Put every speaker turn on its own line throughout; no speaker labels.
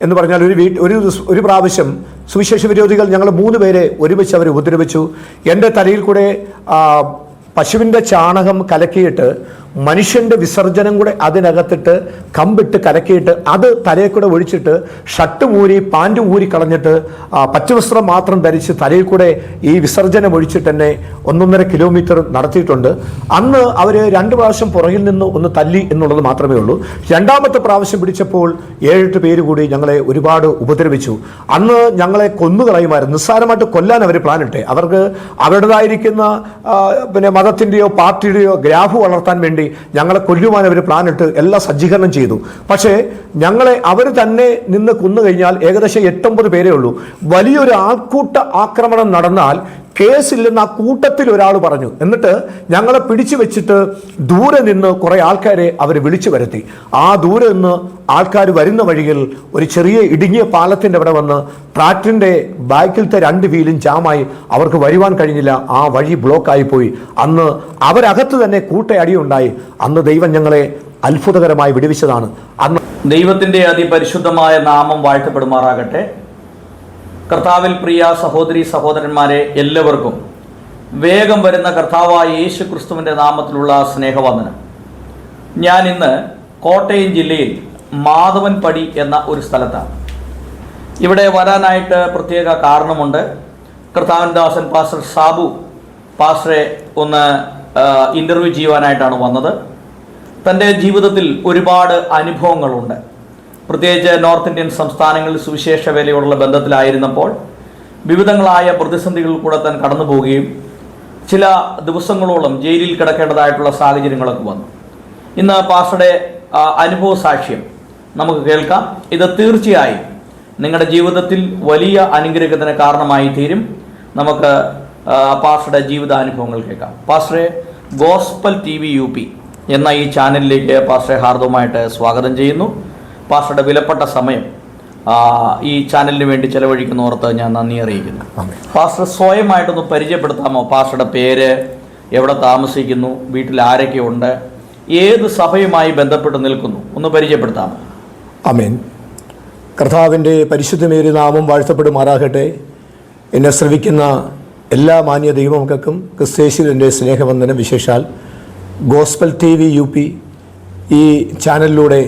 എന്ന് പറഞ്ഞാൽ ഒരു പ്രാവശ്യം സുവിശേഷ വിരോധികൾ ഞങ്ങൾ 3 പേരെ ഒരുമിച്ച് അവർ ഉപദ്രവിച്ചു. എൻ്റെ തലയിൽ കൂടെ പശുവിൻ്റെ ചാണകം കലക്കിയിട്ട് മനുഷ്യൻ്റെ വിസർജനം കൂടെ അതിനകത്തിട്ട് കമ്പിട്ട് കലക്കിയിട്ട് അത് തലയിൽ കൂടെ ഒഴിച്ചിട്ട് ഷർട്ട് ഊരി പാൻറ് ഊരി കളഞ്ഞിട്ട് പച്ചവസ്ത്രം മാത്രം ധരിച്ച് തലയിൽ കൂടെ ഈ വിസർജനം ഒഴിച്ചിട്ട് എന്നെ 1.5 കിലോമീറ്റർ നടത്തിയിട്ടുണ്ട്. അന്ന് അവർ 2 പ്രാവശ്യം പുറകിൽ നിന്ന് ഒന്ന് തല്ലി എന്നുള്ളത് മാത്രമേ ഉള്ളൂ. 2ാമത്തെ പ്രാവശ്യം പിടിച്ചപ്പോൾ 7-8 പേര് കൂടി ഞങ്ങളെ ഒരുപാട് ഉപദ്രവിച്ചു. അന്ന് ഞങ്ങളെ കൊന്നുകളയുമായിരുന്നു. നിസ്സാരമായിട്ട് കൊല്ലാൻ അവർ പ്ലാനിട്ടെ. അവർക്ക് അവരുടേതായിരിക്കുന്ന മതത്തിൻ്റെയോ പാർട്ടിയുടെയോ ഗ്രാഫ് വളർത്താൻ വേണ്ടി ഞങ്ങളെ കൊല്ലുവാൻ അവർ പ്ലാനിട്ട് എല്ലാം സജ്ജീകരണം ചെയ്തു. പക്ഷേ ഞങ്ങളെ അവർ തന്നെ നിന്ന് കൊന്നു കഴിഞ്ഞാൽ ഏകദേശം 8-9 പേരേ ഉള്ളൂ. വലിയൊരു ആൾക്കൂട്ട ആക്രമണം നടന്നാൽ കേസില്ലെന്ന് ആ കൂട്ടത്തിൽ ഒരാൾ പറഞ്ഞു. എന്നിട്ട് ഞങ്ങളെ പിടിച്ചു വെച്ചിട്ട് ദൂരെ നിന്ന് കുറേ ആൾക്കാരെ അവർ വിളിച്ചു വരുത്തി. ആ ദൂരെ നിന്ന് ആൾക്കാർ വരുന്ന വഴിയിൽ ഒരു ചെറിയ ഇടുങ്ങിയ പാലത്തിൻ്റെ അവിടെ വന്ന് ട്രാക്ടറിൻ്റെ ബാക്കിലത്തെ 2 വീലും ജാമായി. അവർക്ക് വരുവാൻ കഴിഞ്ഞില്ല. ആ വഴി ബ്ലോക്കായി പോയി. അന്ന് അവരകത്ത് തന്നെ കൂട്ടയടിയുണ്ടായി. അന്ന് ദൈവം ഞങ്ങളെ അത്ഭുതകരമായി വിടുവിച്ചതാണ്. അന്ന്
ദൈവത്തിൻ്റെ അതിപരിശുദ്ധമായ നാമം വാഴ്ത്തപ്പെടുമാറാകട്ടെ. കർത്താവിൽ പ്രിയ സഹോദരി സഹോദരന്മാരെ, എല്ലാവർക്കും വേഗം വരുന്ന കർത്താവായ യേശു ക്രിസ്തുവിൻ്റെ നാമത്തിലുള്ള സ്നേഹവന്ദനം. ഞാൻ ഇന്ന് കോട്ടയം ജില്ലയിൽ മാധവൻപടി എന്ന ഒരു സ്ഥലത്താണ്. ഇവിടെ വരാനായിട്ട് പ്രത്യേക കാരണമുണ്ട്. കർത്താവിൻ ദാസൻ പാസ്റ്റർ സാബു പാസ്റ്ററെ ഒന്ന് ഇൻ്റർവ്യൂ ചെയ്യുവാനായിട്ടാണ് വന്നത്. തൻ്റെ ജീവിതത്തിൽ ഒരുപാട് അനുഭവങ്ങളുണ്ട്. പ്രത്യേകിച്ച് നോർത്ത് ഇന്ത്യൻ സംസ്ഥാനങ്ങളിൽ സുവിശേഷ വേലയോടുള്ള ബന്ധത്തിലായിരുന്നപ്പോൾ വിവിധങ്ങളായ പ്രതിസന്ധികളിൽ കൂടെ താൻ കടന്നു പോവുകയും ചില ദിവസങ്ങളോളം ജയിലിൽ കിടക്കേണ്ടതായിട്ടുള്ള സാഹചര്യങ്ങളൊക്കെ വന്നു. ഇന്ന് പാസ്റ്ററുടെ അനുഭവ സാക്ഷ്യം നമുക്ക് കേൾക്കാം. ഇത് തീർച്ചയായും നിങ്ങളുടെ ജീവിതത്തിൽ വലിയ അനുഗ്രഹത്തിന് കാരണമായി തീരും. നമുക്ക് പാസ്റ്ററുടെ ജീവിതാനുഭവങ്ങൾ കേൾക്കാം. പാസ്റ്ററെ, ഗോസ്പൽ TV UP എന്ന ഈ ചാനലിലേക്ക് പാസ്റ്ററെ ഹാർദവുമായിട്ട് സ്വാഗതം ചെയ്യുന്നു. പാസ്റ്ററുടെ വിലപ്പെട്ട സമയം ഈ ചാനലിന് വേണ്ടി ചെലവഴിക്കുന്നോർത്ത് ഞാൻ നന്ദി അറിയിക്കുന്നു. പാസ്റ്റർ സ്വയമായിട്ടൊന്ന് പരിചയപ്പെടുത്താമോ? പാസ്റ്ററുടെ പേര്, എവിടെ താമസിക്കുന്നു, വീട്ടിൽ ആരൊക്കെ ഉണ്ട്, ഏത് സഭയുമായി ബന്ധപ്പെട്ട് നിൽക്കുന്നു, ഒന്ന് പരിചയപ്പെടുത്താമോ?
ആമേൻ. കർത്താവിൻ്റെ പരിശുദ്ധമേറിയ നാമം വാഴ്ത്തപ്പെടുമാറാകട്ടെ. എന്നെ ശ്രവിക്കുന്ന എല്ലാ മാന്യ ദൈവമക്കൾക്കും ക്രിസ്തേശുവിൻ്റെ സ്നേഹവന്ദനം. വിശേഷാൽ ഗോസ്പൽ TV UP ഈ ചാനലിലൂടെ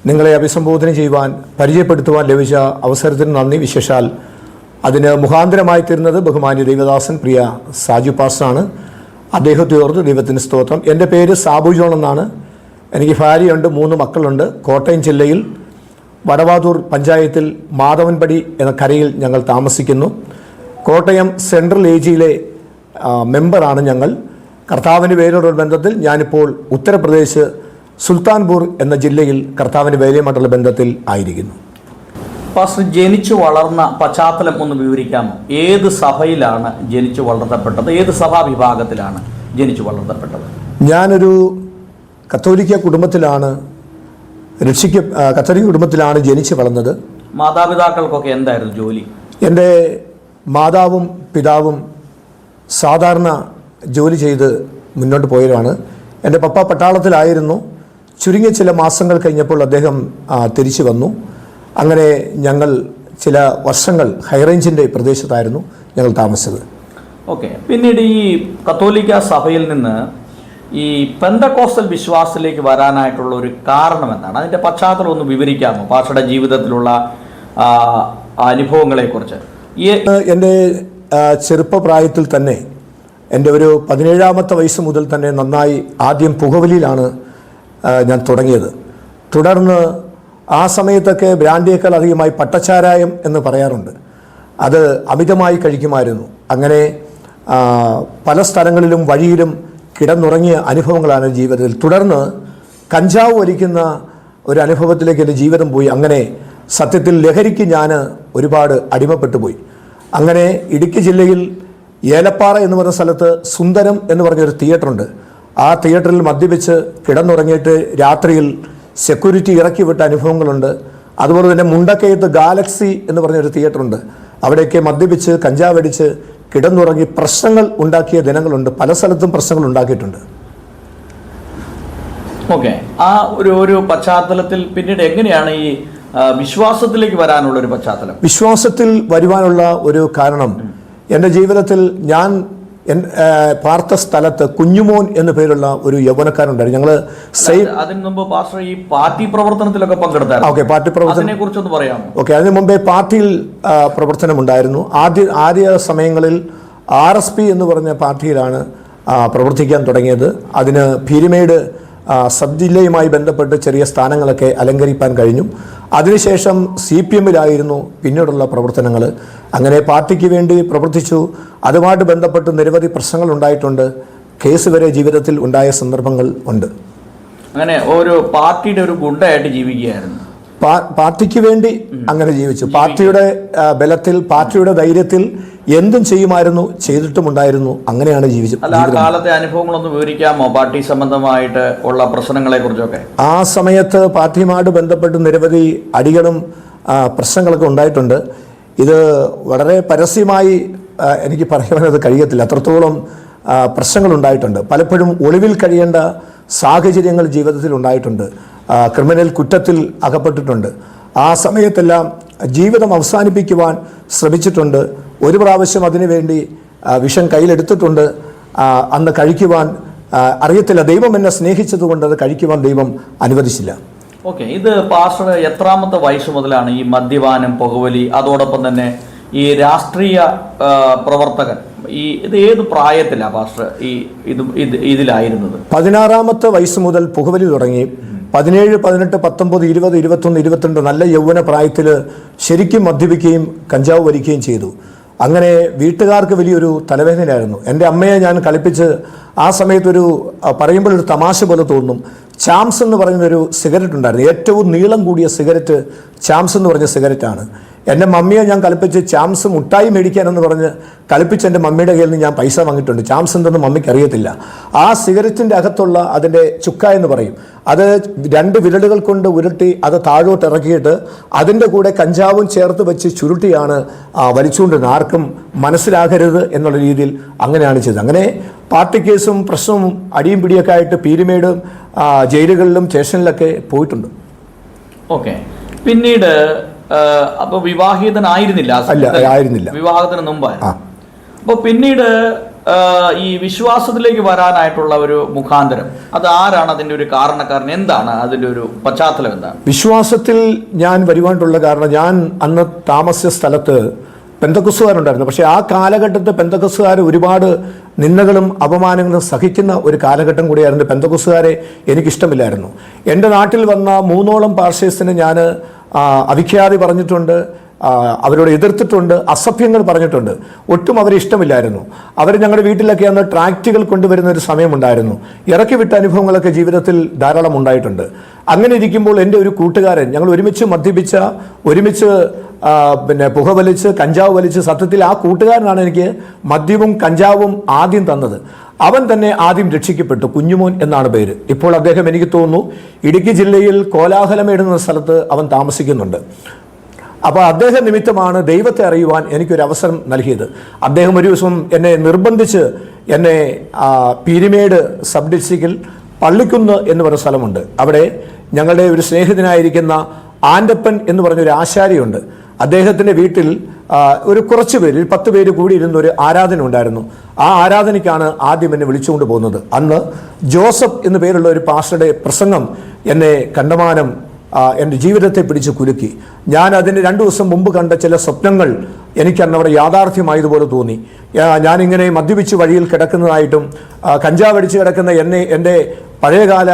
നിങ്ങളെ അഭിസംബോധന ചെയ്യുവാൻ പരിചയപ്പെടുത്തുവാൻ ലഭിച്ച അവസരത്തിന് നന്ദി. വിശേഷാൽ അതിന് മുഖാന്തരമായി തീർന്നത് ബഹുമാന്യ ദൈവദാസൻ പ്രിയ സാജു പാസ്റ്ററാണ്. അദ്ദേഹത്തെ ഓർത്ത് ദൈവത്തിന് സ്തോത്രം. എൻ്റെ പേര് സാബു ജോൺ എന്നാണ്. എനിക്ക് ഭാര്യയുണ്ട്, 3 മക്കളുണ്ട്. കോട്ടയം ജില്ലയിൽ വടവാതൂർ പഞ്ചായത്തിൽ മാധവൻപടി എന്ന കരയിൽ ഞങ്ങൾ താമസിക്കുന്നു. കോട്ടയം സെൻട്രൽ ഏജിയിലെ മെമ്പറാണ് ഞങ്ങൾ. കർത്താവിൻ്റെ വേലയോടുള്ള ബന്ധത്തിൽ ഞാനിപ്പോൾ ഉത്തർപ്രദേശ് സുൽത്താൻപൂർ എന്ന ജില്ലയിൽ കർത്താവിൻ്റെ വേലയുമായിട്ടുള്ള ബന്ധത്തിൽ ആയിരിക്കുന്നു.
പാസ്റ്റർ, ജനിച്ചു വളർന്ന പശ്ചാത്തലം ഒന്ന് വിവരിക്കാമോ? ഏത് സഭയിലാണ് ജനിച്ചു വളർത്തപ്പെട്ടത്? ഏത് സഭാ വിഭാഗത്തിലാണ് ജനിച്ചു വളർത്തപ്പെട്ടത്?
ഞാനൊരു കത്തോലിക്ക കുടുംബത്തിലാണ് കത്തോലിക്ക കുടുംബത്തിലാണ് ജനിച്ചു വളർന്നത്.
മാതാപിതാക്കൾക്കൊക്കെ എന്തായിരുന്നു ജോലി?
എൻ്റെ മാതാവും പിതാവും സാധാരണ ജോലി ചെയ്ത് മുന്നോട്ട് പോയവരാണ്. എൻ്റെ പപ്പ പട്ടാളത്തിലായിരുന്നു. ചുരുങ്ങിയ ചില മാസങ്ങൾ കഴിഞ്ഞപ്പോൾ അദ്ദേഹം തിരിച്ചു വന്നു. അങ്ങനെ ഞങ്ങൾ ചില വർഷങ്ങൾ ഹൈറേഞ്ചിൻ്റെ പ്രദേശത്തായിരുന്നു ഞങ്ങൾ താമസിച്ചത്.
ഓക്കെ. പിന്നീട് ഈ കത്തോലിക്ക സഭയിൽ നിന്ന് ഈ പെന്തക്കോസ്റ്റൽ വിശ്വാസത്തിലേക്ക് വരാനായിട്ടുള്ള ഒരു കാരണം എന്താണ്? അതിൻ്റെ പശ്ചാത്തലം ഒന്ന് വിവരിക്കാമോ? പാസ്റ്ററുടെ ജീവിതത്തിലുള്ള അനുഭവങ്ങളെക്കുറിച്ച്.
എൻ്റെ ചെറുപ്പപ്രായത്തിൽ തന്നെ, എൻ്റെ ഒരു 17ാമത്തെ വയസ്സ് മുതൽ തന്നെ നന്നായി ആദ്യം പുകവലിയിലാണ് ഞാൻ തുടങ്ങിയത്. തുടർന്ന് ആ സമയത്തൊക്കെ ബ്രാൻഡിയേക്കാൾ അധികമായി പട്ടച്ചാരായം എന്ന് പറയാറുണ്ട്, അത് അമിതമായി കഴിക്കുമായിരുന്നു. അങ്ങനെ പല സ്ഥലങ്ങളിലും വഴിയിലും കിടന്നുറങ്ങിയ അനുഭവങ്ങളാണ് ജീവിതത്തിൽ. തുടർന്ന് കഞ്ചാവ് വലിക്കുന്ന ഒരു അനുഭവത്തിലേക്ക് എൻ്റെ ജീവിതം പോയി. അങ്ങനെ സത്യത്തിൽ ലഹരിക്ക് ഞാൻ ഒരുപാട് അടിമപ്പെട്ടു പോയി. അങ്ങനെ ഇടുക്കി ജില്ലയിൽ ഏലപ്പാറ എന്ന് പറഞ്ഞ സ്ഥലത്ത് സുന്ദരം എന്ന് പറഞ്ഞൊരു തിയേറ്ററുണ്ട്. ആ തിയേറ്ററിൽ മദ്യപിച്ച് കിടന്നുറങ്ങിയിട്ട് രാത്രിയിൽ സെക്യൂരിറ്റി ഇറക്കി വിട്ട അനുഭവങ്ങളുണ്ട്. അതുപോലെ തന്നെ മുണ്ടക്കയത്ത് ഗാലക്സി എന്ന് പറഞ്ഞൊരു തിയേറ്ററുണ്ട്. അവിടെയൊക്കെ മദ്യപിച്ച് കഞ്ചാവടിച്ച് കിടന്നുറങ്ങി പ്രശ്നങ്ങൾ ഉണ്ടാക്കിയ ദിനങ്ങളുണ്ട്. പല സ്ഥലത്തും പ്രശ്നങ്ങൾ ഉണ്ടാക്കിയിട്ടുണ്ട്.
ഓക്കെ. ആ ഒരു പശ്ചാത്തലത്തിൽ പിന്നീട് എങ്ങനെയാണ് ഈ വിശ്വാസത്തിലേക്ക് വരാനുള്ള ഒരു പശ്ചാത്തലം?
വിശ്വാസത്തിൽ വരുവാനുള്ള ഒരു കാരണം, എൻ്റെ ജീവിതത്തിൽ ഞാൻ പാർത്ത സ്ഥലത്ത് കുഞ്ഞുമോൻ എന്നു പേരുള്ള ഒരു യൗവനക്കാരുണ്ടായിരുന്നു. ഞങ്ങൾ
അതിന് മുമ്പ് പാസ്റ്റർ ഈ പാർട്ടി പ്രവർത്തനത്തിലൊക്കെ പങ്കെടുത്തായിരുന്നു.
ഓക്കെ, പാർട്ടി പ്രവർത്തനത്തെ
കുറിച്ചൊന്ന് പറയാമോ?
ഓക്കെ, അതിന് മുമ്പേ പാർട്ടിയിൽ പ്രവർത്തനമുണ്ടായിരുന്നു. ആദ്യ സമയങ്ങളിൽ RSP എന്ന് പറഞ്ഞ പാർട്ടിയിലാണ് പ്രവർത്തിക്കാൻ തുടങ്ങിയത്. അതിന് പീരുമേട് സബ് ജില്ലയുമായി ബന്ധപ്പെട്ട് ചെറിയ സ്ഥാനങ്ങളൊക്കെ അലങ്കരിക്കാൻ കഴിഞ്ഞു. അതിനുശേഷം CPMലായിരുന്നു പിന്നീടുള്ള പ്രവർത്തനങ്ങൾ. അങ്ങനെ പാർട്ടിക്ക് വേണ്ടി പ്രവർത്തിച്ചു. അതുമായിട്ട് ബന്ധപ്പെട്ട് നിരവധി പ്രശ്നങ്ങൾ ഉണ്ടായിട്ടുണ്ട്. കേസ് വരെ ജീവിതത്തിൽ ഉണ്ടായ സന്ദർഭങ്ങൾ ഉണ്ട്.
അങ്ങനെ ഒരു പാർട്ടിയുടെ ഒരു ഗുണ്ടയായിട്ട് ജീവിക്കുകയായിരുന്നു.
പാർട്ടിക്ക് വേണ്ടി അങ്ങനെ ജീവിച്ചു. പാർട്ടിയുടെ ബലത്തിൽ, പാർട്ടിയുടെ ധൈര്യത്തിൽ എന്തും ചെയ്യുമായിരുന്നു, ചെയ്തിട്ടുമുണ്ടായിരുന്നു. അങ്ങനെയാണ് ജീവിച്ചത്.
ആ കാലത്തെ അനുഭവങ്ങളൊന്ന് വിവരിക്കാമോ, പാർട്ടി സംബന്ധമായിട്ട് ഉള്ള പ്രശ്നങ്ങളെ കുറിച്ചൊക്കെ?
ആ സമയത്ത് പാർട്ടിയുമായിട്ട് ബന്ധപ്പെട്ട് നിരവധി അടികളും പ്രശ്നങ്ങളൊക്കെ ഉണ്ടായിട്ടുണ്ട്. ഇത് വളരെ പരസ്യമായി എനിക്ക് പറയുവാനത് കഴിയത്തില്ല. അത്രത്തോളം പ്രശ്നങ്ങൾ ഉണ്ടായിട്ടുണ്ട്. പലപ്പോഴും ഒളിവിൽ കഴിയേണ്ട സാഹചര്യങ്ങൾ ജീവിതത്തിൽ ഉണ്ടായിട്ടുണ്ട്. ക്രിമിനൽ കുറ്റത്തിൽ അകപ്പെട്ടിട്ടുണ്ട്. ആ സമയത്തെല്ലാം ജീവിതം അവസാനിപ്പിക്കുവാൻ ശ്രമിച്ചിട്ടുണ്ട്. ഒരു പ്രാവശ്യം അതിനുവേണ്ടി വിഷം കയ്യിലെടുത്തിട്ടുണ്ട്. അന്ന് കഴിക്കുവാൻ അറിയത്തില്ല. ദൈവം എന്നെ സ്നേഹിച്ചതുകൊണ്ട് അത് കഴിക്കുവാൻ ദൈവം അനുവദിച്ചില്ല.
ഓക്കെ, ഇത് പാസ്റ്റർ എത്രാമത്തെ വയസ്സ് മുതലാണ് ഈ മദ്യപാനം, പുകവലി, അതോടൊപ്പം തന്നെ ഈ രാഷ്ട്രീയ പ്രവർത്തകൻ, ഇത് ഏത് പ്രായത്തിലാണ് പാസ്റ്റർ ഇതിലായിരുന്നത്?
16-ാമത്തെ വയസ്സ് മുതൽ പുകവലി തുടങ്ങി. 17, 18, 19, 20, 21, 22 നല്ല യൗവന പ്രായത്തിൽ ശരിക്കും മദ്യപിക്കുകയും കഞ്ചാവ് വലിക്കുകയും ചെയ്തു. അങ്ങനെ വീട്ടുകാർക്ക് വലിയൊരു തലവേദനയായിരുന്നു. എൻ്റെ അമ്മയെ ഞാൻ കളിപ്പിച്ച് ആ സമയത്തൊരു പറയുമ്പോൾ ഒരു തമാശ പോലെ തോന്നും. ചാംസ് എന്ന് പറയുന്നൊരു സിഗരറ്റ് ഉണ്ടായിരുന്നു. ഏറ്റവും നീളം കൂടിയ സിഗരറ്റ് ചാംസ് എന്ന് പറഞ്ഞ സിഗരറ്റാണ്. എൻ്റെ മമ്മിയെ ഞാൻ കളിപ്പിച്ച് ചാംസ് മുട്ടായി മേടിക്കാനെന്ന് പറഞ്ഞ് കളിപ്പിച്ച് എൻ്റെ മമ്മിയുടെ കയ്യിൽ നിന്ന് ഞാൻ പൈസ വാങ്ങിയിട്ടുണ്ട്. ചാംസ് എന്തെന്ന് മമ്മിക്ക് അറിയത്തില്ല. ആ സിഗരറ്റിൻ്റെ അകത്തുള്ള അതിൻ്റെ ചുക്ക എന്ന് പറയും, അത് 2 വിരലുകൾ കൊണ്ട് ഉരുട്ടി അത് താഴോട്ട് ഇറക്കിയിട്ട് അതിൻ്റെ കൂടെ കഞ്ചാവും ചേർത്ത് വെച്ച് ചുരുട്ടിയാണ് വലിച്ചുകൊണ്ടിരുന്നത്. ആർക്കും മനസ്സിലാകരുത് എന്നുള്ള രീതിയിൽ അങ്ങനെയാണ് ചെയ്തത്. അങ്ങനെ പാർട്ടി കേസും പ്രശ്നവും അടിയും പിടിയൊക്കെ ആയിട്ട് പീരുമേടും ജയിലുകളിലും സ്റ്റേഷനിലൊക്കെ പോയിട്ടുണ്ട്.
ഓക്കെ, പിന്നീട് അപ്പൊ വിവാഹിതനായിരുന്നില്ല?
ആയിരുന്നില്ല,
വിവാഹത്തിന് മുമ്പായിരുന്നു. അപ്പൊ പിന്നീട് ഈ വിശ്വാസത്തിലേക്ക് വരാനായിട്ടുള്ള ഒരു മുഖാന്തരം, അത് ആരാണ് അതിന്റെ ഒരു കാരണക്കാരൻ? എന്താണ് അതിന്റെ ഒരു പശ്ചാത്തലം? എന്താണ്
വിശ്വാസത്തിൽ ഞാൻ വരുവാനുള്ള കാരണം? ഞാൻ അന്ന് താമസിച്ച സ്ഥലത്ത് പെന്തക്കോസ്തുകാരുണ്ടായിരുന്നു. പക്ഷേ ആ കാലഘട്ടത്തിൽ പെന്തക്കോസ്തുകാർ ഒരുപാട് നിന്ദകളും അപമാനങ്ങളും സഹിക്കുന്ന ഒരു കാലഘട്ടം കൂടിയായിരുന്നു. പെന്തക്കോസ്തുകാരെ എനിക്കിഷ്ടമില്ലായിരുന്നു. എൻ്റെ നാട്ടിൽ വന്ന 3ഓളം പാർഷേഴ്സിന് ഞാൻ അവിഖ്യാതി പറഞ്ഞിട്ടുണ്ട്, അവരോട് എതിർത്തിട്ടുണ്ട്, അസഭ്യങ്ങൾ പറഞ്ഞിട്ടുണ്ട്. ഒട്ടും അവരെ ഇഷ്ടമില്ലായിരുന്നു. അവർ ഞങ്ങളുടെ വീട്ടിലൊക്കെ അന്ന് ട്രാക്റ്റുകൾ കൊണ്ടുവരുന്ന ഒരു സമയമുണ്ടായിരുന്നു. ഇറക്കി വിട്ട അനുഭവങ്ങളൊക്കെ ജീവിതത്തിൽ ധാരാളം ഉണ്ടായിട്ടുണ്ട്. അങ്ങനെ ഇരിക്കുമ്പോൾ എൻ്റെ ഒരു കൂട്ടുകാരൻ, ഞങ്ങൾ ഒരുമിച്ച് മദ്യപിച്ച, ഒരുമിച്ച് പുകവലിച്ച് കഞ്ചാവ് വലിച്ച്, സത്യത്തിൽ ആ കൂട്ടുകാരനാണ് എനിക്ക് മദ്യവും കഞ്ചാവും ആദ്യം തന്നത്. അവൻ തന്നെ ആദ്യം രക്ഷിക്കപ്പെട്ടു. കുഞ്ഞുമോൻ എന്നാണ് പേര്. ഇപ്പോൾ അദ്ദേഹം എനിക്ക് തോന്നുന്നു ഇടുക്കി ജില്ലയിൽ കോലാഹലമേട് എന്ന സ്ഥലത്ത് അവൻ താമസിക്കുന്നുണ്ട്. അപ്പോൾ അദ്ദേഹം നിമിത്തമാണ് ദൈവത്തെ അറിയുവാൻ എനിക്കൊരു അവസരം നൽകിയത്. അദ്ദേഹം ഒരു ദിവസം എന്നെ നിർബന്ധിച്ച് എന്നെ പീരുമേട് സബ് ഡിസ്ട്രിക്റ്റിൽ പള്ളിക്കുന്ന് എന്ന് പറഞ്ഞ സ്ഥലമുണ്ട്. അവിടെ ഞങ്ങളുടെ ഒരു സ്നേഹിതനായിരിക്കുന്ന ആൻ്റപ്പൻ എന്ന് പറഞ്ഞൊരു ആശാരിയുണ്ട്. അദ്ദേഹത്തിൻ്റെ വീട്ടിൽ ഒരു കുറച്ച് പേര്, 10 പേര് കൂടി ഇരുന്ന ഒരു ആരാധന ഉണ്ടായിരുന്നു. ആ ആരാധനയ്ക്കാണ് ആദ്യം എന്നെ വിളിച്ചുകൊണ്ട് പോകുന്നത്. അന്ന് ജോസഫ് എന്നു പേരുള്ള ഒരു പാസ്റ്ററുടെ പ്രസംഗം എന്നെ കണ്ടമാനം എൻ്റെ ജീവിതത്തെ പിടിച്ച് കുലുക്കി. ഞാൻ അതിന് 2 ദിവസം മുമ്പ് കണ്ട ചില സ്വപ്നങ്ങൾ എനിക്കന്ന് അവിടെ യാഥാർത്ഥ്യമായതുപോലെ തോന്നി. ഞാനിങ്ങനെ മദ്യപിച്ച് വഴിയിൽ കിടക്കുന്നതായിട്ടും കഞ്ചാവടിച്ച് കിടക്കുന്ന എൻ്റെ പഴയകാല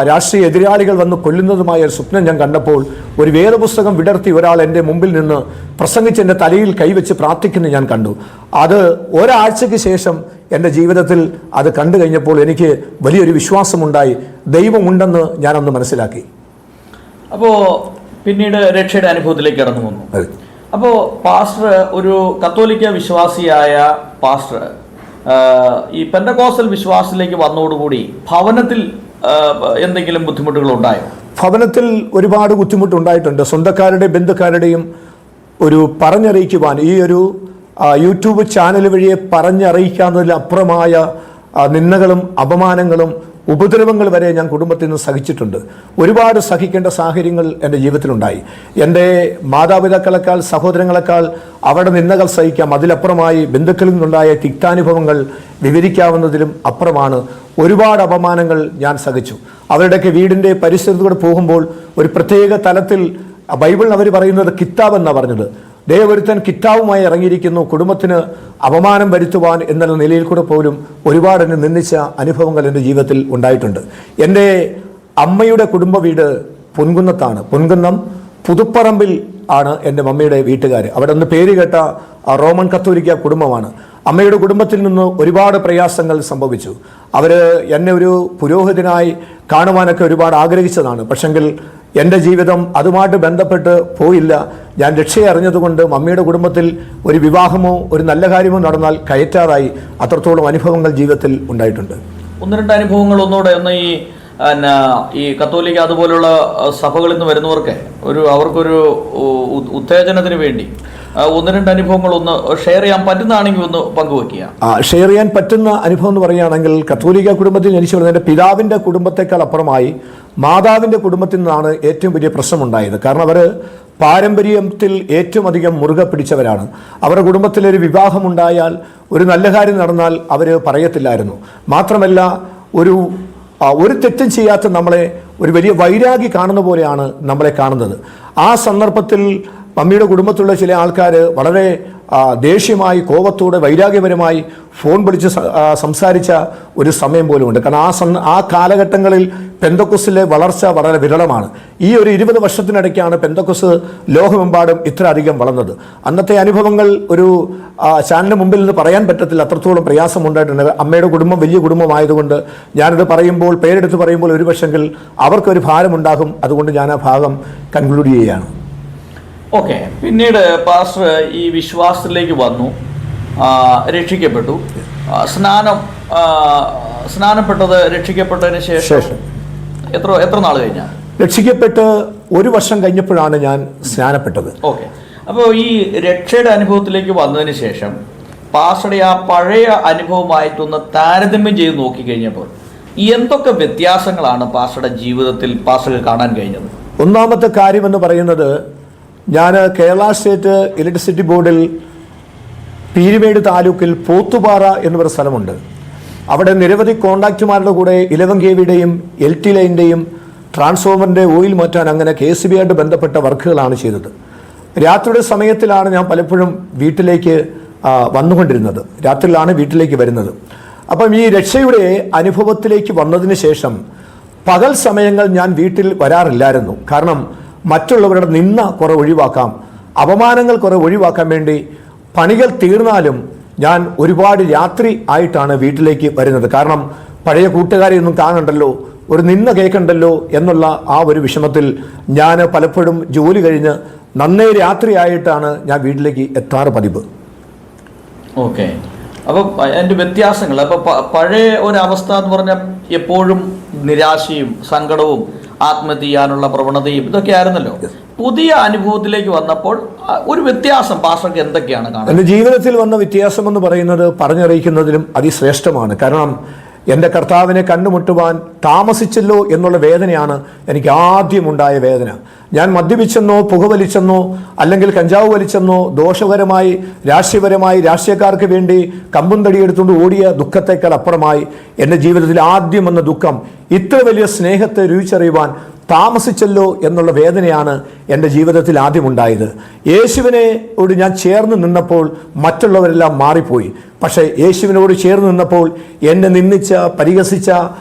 രാഷ്ട്രീയ എതിരാളികൾ വന്ന് കൊല്ലുന്നതുമായ ഒരു സ്വപ്നം ഞാൻ കണ്ടപ്പോൾ ഒരു വേദപുസ്തകം വിടർത്തി ഒരാൾ എൻ്റെ മുമ്പിൽ നിന്ന് പ്രസംഗിച്ച് എൻ്റെ തലയിൽ കൈവച്ച് പ്രാർത്ഥിക്കുന്നത് ഞാൻ കണ്ടു. അത് ഒരാഴ്ചയ്ക്ക് ശേഷം എൻ്റെ ജീവിതത്തിൽ അത് കണ്ടു കഴിഞ്ഞപ്പോൾ എനിക്ക് വലിയൊരു വിശ്വാസമുണ്ടായി. ദൈവമുണ്ടെന്ന് ഞാനന്ന് മനസ്സിലാക്കി.
അപ്പോൾ പിന്നീട് രക്ഷയുടെ അനുഭവത്തിലേക്ക് കടന്നു വന്നു. അപ്പോൾ പാസ്റ്റർ ഒരു കത്തോലിക്ക വിശ്വാസിയായ പാസ്റ്റർ ഈ പെന്തക്കോസ്റ്റൽ വിശ്വാസത്തിലേക്ക് വന്നതോടുകൂടി ഭവനത്തിൽ എന്തെങ്കിലും ബുദ്ധിമുട്ടുകൾ ഉണ്ടായോ?
ഭവനത്തിൽ ഒരുപാട് ബുദ്ധിമുട്ടുണ്ടായിട്ടുണ്ട്. സ്വന്തക്കാരുടെയും ബന്ധുക്കാരുടെയും ഒരു പറഞ്ഞറിയിക്കുവാൻ, ഈ ഒരു യൂട്യൂബ് ചാനൽ വഴിയെ പറഞ്ഞറിയിക്കാവുന്നതിൽ അപ്പുറമായ നിന്ദകളും അപമാനങ്ങളും ഉപദ്രവങ്ങൾ വരെ ഞാൻ കുടുംബത്തിൽ നിന്ന് സഹിച്ചിട്ടുണ്ട്. ഒരുപാട് സഹിക്കേണ്ട സാഹചര്യങ്ങൾ എൻ്റെ ജീവിതത്തിലുണ്ടായി. എൻ്റെ മാതാപിതാക്കളെക്കാൾ സഹോദരങ്ങളെക്കാൾ അവരുടെ നിന്ദകൾ സഹിക്കാം. അതിലപ്പുറമായി ബന്ധുക്കളിൽ നിന്നുണ്ടായ തിക്താനുഭവങ്ങൾ വിവരിക്കാവുന്നതിലും അപ്പുറമാണ്. ഒരുപാട് അപമാനങ്ങൾ ഞാൻ സഹിച്ചു. അവരുടെയൊക്കെ വീടിൻ്റെ പരിസരത്തൂടെ പോകുമ്പോൾ ഒരു പ്രത്യേക തലത്തിൽ ബൈബിളിൽ അവർ പറയുന്നത് കിത്താബ് എന്നാണ് പറഞ്ഞത്. ദൈവൊരുത്തൻ കിത്താവുമായി ഇറങ്ങിയിരിക്കുന്നു, കുടുംബത്തിന് അപമാനം വരുത്തുവാൻ എന്നുള്ള നിലയിൽ കൂടെ പോലും ഒരുപാട് എന്നെ നിന്ദിച്ച അനുഭവങ്ങൾ എൻ്റെ ജീവിതത്തിൽ ഉണ്ടായിട്ടുണ്ട്. എൻ്റെ അമ്മയുടെ കുടുംബ വീട് പൊൻകുന്നത്താണ്. പൊൻകുന്നം പുതുപ്പറമ്പിൽ ആണ് എൻ്റെ മമ്മിയുടെ വീട്ടുകാർ. അവിടെ ഒന്ന് പേര് കേട്ട റോമൻ കത്തോലിക്ക കുടുംബമാണ്. അമ്മയുടെ കുടുംബത്തിൽ നിന്ന് ഒരുപാട് പ്രയാസങ്ങൾ സംഭവിച്ചു. അവർ എന്നെ ഒരു പുരോഹിതനായി കാണുവാനൊക്കെ ഒരുപാട് ആഗ്രഹിച്ചതാണ്. പക്ഷെങ്കിൽ എൻ്റെ ജീവിതം അതുമായിട്ട് ബന്ധപ്പെട്ട് പോയില്ല. ഞാൻ രക്ഷയെ അറിഞ്ഞതുകൊണ്ട് മമ്മിയുടെ കുടുംബത്തിൽ ഒരു വിവാഹമോ ഒരു നല്ല കാര്യമോ നടന്നാൽ കയറ്റാറായി. അത്രത്തോളം അനുഭവങ്ങൾ ജീവിതത്തിൽ ഉണ്ടായിട്ടുണ്ട്.
ഒന്ന് രണ്ട് അനുഭവങ്ങൾ ഒന്നുകൂടെ ഒന്ന് ഈ കത്തോലിക്ക അതുപോലുള്ള സഭകളിൽ നിന്ന് വരുന്നവർക്ക് അവർക്കൊരു ഉത്തേജനത്തിന് വേണ്ടി ഒന്ന് രണ്ട് അനുഭവങ്ങൾ ഒന്ന് ഷെയർ ചെയ്യാൻ പറ്റുന്നതാണെങ്കിൽ ഒന്ന് പങ്കുവെക്കുക.
ഷെയർ ചെയ്യാൻ പറ്റുന്ന അനുഭവം എന്ന് പറയുകയാണെങ്കിൽ, കത്തോലിക്ക കുടുംബത്തിൽ ജനിച്ചു വരുന്ന എൻ്റെ പിതാവിൻ്റെ കുടുംബത്തെക്കാൾ അപ്പുറമായി മാതാവിൻ്റെ കുടുംബത്തിൽ നിന്നാണ് ഏറ്റവും വലിയ പ്രശ്നമുണ്ടായത്. കാരണം അവർ പാരമ്പര്യത്തിൽ ഏറ്റവും അധികം മുറുകെ പിടിച്ചവരാണ്. അവരുടെ കുടുംബത്തിലൊരു വിവാഹമുണ്ടായാൽ, ഒരു നല്ല കാര്യം നടന്നാൽ അവർ പറയത്തില്ലായിരുന്നു. മാത്രമല്ല ഒരു തെറ്റും ചെയ്യാത്ത നമ്മളെ ഒരു വലിയ വൈരാഗി കാണുന്ന പോലെയാണ് നമ്മളെ കാണുന്നത്. ആ സന്ദർഭത്തിൽ മമ്മിയുടെ കുടുംബത്തിലുള്ള ചില ആൾക്കാർ വളരെ ദേഷ്യമായി, കോപത്തോടെ, വൈരാഗ്യപരമായി ഫോൺ വിളിച്ച് സംസാരിച്ച ഒരു സമയം പോലും ഉണ്ട്. കാരണം ആ കാലഘട്ടങ്ങളിൽ പെന്തക്കോസ്തിലെ വളർച്ച വളരെ വിരളമാണ്. ഈ ഒരു 20 വർഷത്തിനിടയ്ക്കാണ് പെന്തക്കോസ്ത് ലോകമെമ്പാടും ഇത്ര അധികം വളർന്നത്. അന്നത്തെ അനുഭവങ്ങൾ ഒരു ചാനലിന് മുമ്പിൽ നിന്ന് പറയാൻ പറ്റത്തില്ല, അത്രത്തോളം പ്രയാസമുണ്ടായിട്ടുണ്ട്. അമ്മയുടെ കുടുംബം വലിയ കുടുംബമായതുകൊണ്ട് ഞാനിത് പറയുമ്പോൾ, പേരെടുത്ത് പറയുമ്പോൾ ഒരു പക്ഷെങ്കിൽ അവർക്കൊരു ഭാരമുണ്ടാകും. അതുകൊണ്ട് ഞാൻ ആ ഭാഗം കൺക്ലൂഡ് ചെയ്യുകയാണ്.
ഓക്കെ. പിന്നീട് പാസ്റ്റർ ഈ വിശ്വാസത്തിലേക്ക് വന്നു, രക്ഷിക്കപ്പെട്ടു. സ്നാനപ്പെട്ടത് രക്ഷിക്കപ്പെട്ടതിന് ശേഷം എത്ര നാൾ കഴിഞ്ഞാൽ?
രക്ഷിക്കപ്പെട്ട് 1 വർഷം കഴിഞ്ഞപ്പോഴാണ് ഞാൻ സ്നാനപ്പെട്ടത്.
ഓക്കെ. അപ്പോൾ ഈ രക്ഷയുടെ അനുഭവത്തിലേക്ക് വന്നതിന് ശേഷം പാസ്റ്ററുടെ ആ പഴയ അനുഭവമായിട്ടൊന്ന് താരതമ്യം ചെയ്ത് നോക്കിക്കഴിഞ്ഞപ്പോൾ എന്തൊക്കെ വ്യത്യാസങ്ങളാണ് പാസ്റ്ററുടെ ജീവിതത്തിൽ പാസ്റ്റർക്ക് കാണാൻ കഴിഞ്ഞത്?
ഒന്നാമത്തെ കാര്യമെന്ന് പറയുന്നത്, ഞാൻ കേരള സ്റ്റേറ്റ് ഇലക്ട്രിസിറ്റി ബോർഡിൽ പീരുമേട് താലൂക്കിൽ പോത്തുപാറ എന്ന് പറയുന്ന സ്ഥലമുണ്ട്. അവിടെ നിരവധി കോൺട്രാക്റ്റുമാരുടെ കൂടെ 11 kVയുടെയും LT ലൈനിൻ്റെയും ട്രാൻസ്ഫോമറിൻ്റെ ഓയിൽ മാറ്റാൻ അങ്ങനെ KCB ആയിട്ട് ബന്ധപ്പെട്ട വർക്കുകളാണ് ചെയ്തത്. രാത്രിയുടെ സമയത്തിലാണ് ഞാൻ പലപ്പോഴും വീട്ടിലേക്ക് വന്നുകൊണ്ടിരുന്നത്. രാത്രിയിലാണ് വീട്ടിലേക്ക് വരുന്നത്. അപ്പം ഈ രക്ഷയുടെ അനുഭവത്തിലേക്ക് വന്നതിന് ശേഷം പകൽ സമയങ്ങൾ ഞാൻ വീട്ടിൽ വരാറില്ലായിരുന്നു. കാരണം മറ്റുള്ളവരുടെ നിന്ന കുറെ ഒഴിവാക്കാം, അപമാനങ്ങൾ കുറെ ഒഴിവാക്കാൻ വേണ്ടി പണികൾ തീർന്നാലും ഞാൻ ഒരുപാട് രാത്രി ആയിട്ടാണ് വീട്ടിലേക്ക് വരുന്നത്. കാരണം പഴയ കൂട്ടുകാരെ ഒന്നും കാണണ്ടല്ലോ, ഒരു നിന്ന കേൾക്കണ്ടല്ലോ എന്നുള്ള ആ ഒരു വിഷമത്തിൽ ഞാൻ പലപ്പോഴും ജോലി കഴിഞ്ഞ് നന്നേ രാത്രിയായിട്ടാണ് ഞാൻ വീട്ടിലേക്ക് എത്താറ് പതിവ്.
ഓക്കെ. അപ്പം അതിൻ്റെ വ്യത്യാസങ്ങൾ, അപ്പോൾ പഴയ ഒരവസ്ഥ എന്ന് പറഞ്ഞാൽ എപ്പോഴും നിരാശയും സങ്കടവും ആത്മഹത്യ ചെയ്യാനുള്ള പ്രവണതയും ഇതൊക്കെ ആയിരുന്നല്ലോ. പുതിയ അനുഭവത്തിലേക്ക് വന്നപ്പോൾ ഒരു വ്യത്യാസം പാസ്റ്റർക്ക് എന്തൊക്കെയാണ് കാണുന്നത്?
എൻ്റെ ജീവിതത്തിൽ വന്ന വ്യത്യാസം എന്ന് പറയുന്നത് പറഞ്ഞറിയിക്കുന്നതിലും അതിശ്രേഷ്ഠമാണ്. കാരണം എൻ്റെ കർത്താവിനെ കണ്ടുമുട്ടുവാൻ താമസിച്ചല്ലോ എന്നുള്ള വേദനയാണ് എനിക്ക് ആദ്യമുണ്ടായ വേദന. ഞാൻ മദ്യപിച്ചെന്നോ പുകവലിച്ചെന്നോ അല്ലെങ്കിൽ കഞ്ചാവ് വലിച്ചെന്നോ ദോഷകരമായി രാഷ്ട്രീയപരമായി രാഷ്ട്രീയക്കാർക്ക് വേണ്ടി കമ്പും തടിയെടുത്തുകൊണ്ട് ഓടിയ ദുഃഖത്തേക്കാൾ അപ്പുറമായി എൻ്റെ ജീവിതത്തിൽ ആദ്യം വന്ന ദുഃഖം ഇത്ര വലിയ സ്നേഹത്തെ രുചിച്ചറിയുവാൻ താമസിച്ചല്ലോ എന്നുള്ള വേദനയാണ് എൻ്റെ ജീവിതത്തിൽ ആദ്യമുണ്ടായത്. യേശുവിനോട് ഞാൻ ചേർന്ന് നിന്നപ്പോൾ മറ്റുള്ളവരെല്ലാം മാറിപ്പോയി. പക്ഷേ യേശുവിനോട് ചേർന്ന് നിന്നപ്പോൾ എന്നെ നിന്ദിച്ച, പരിഹസിച്ച,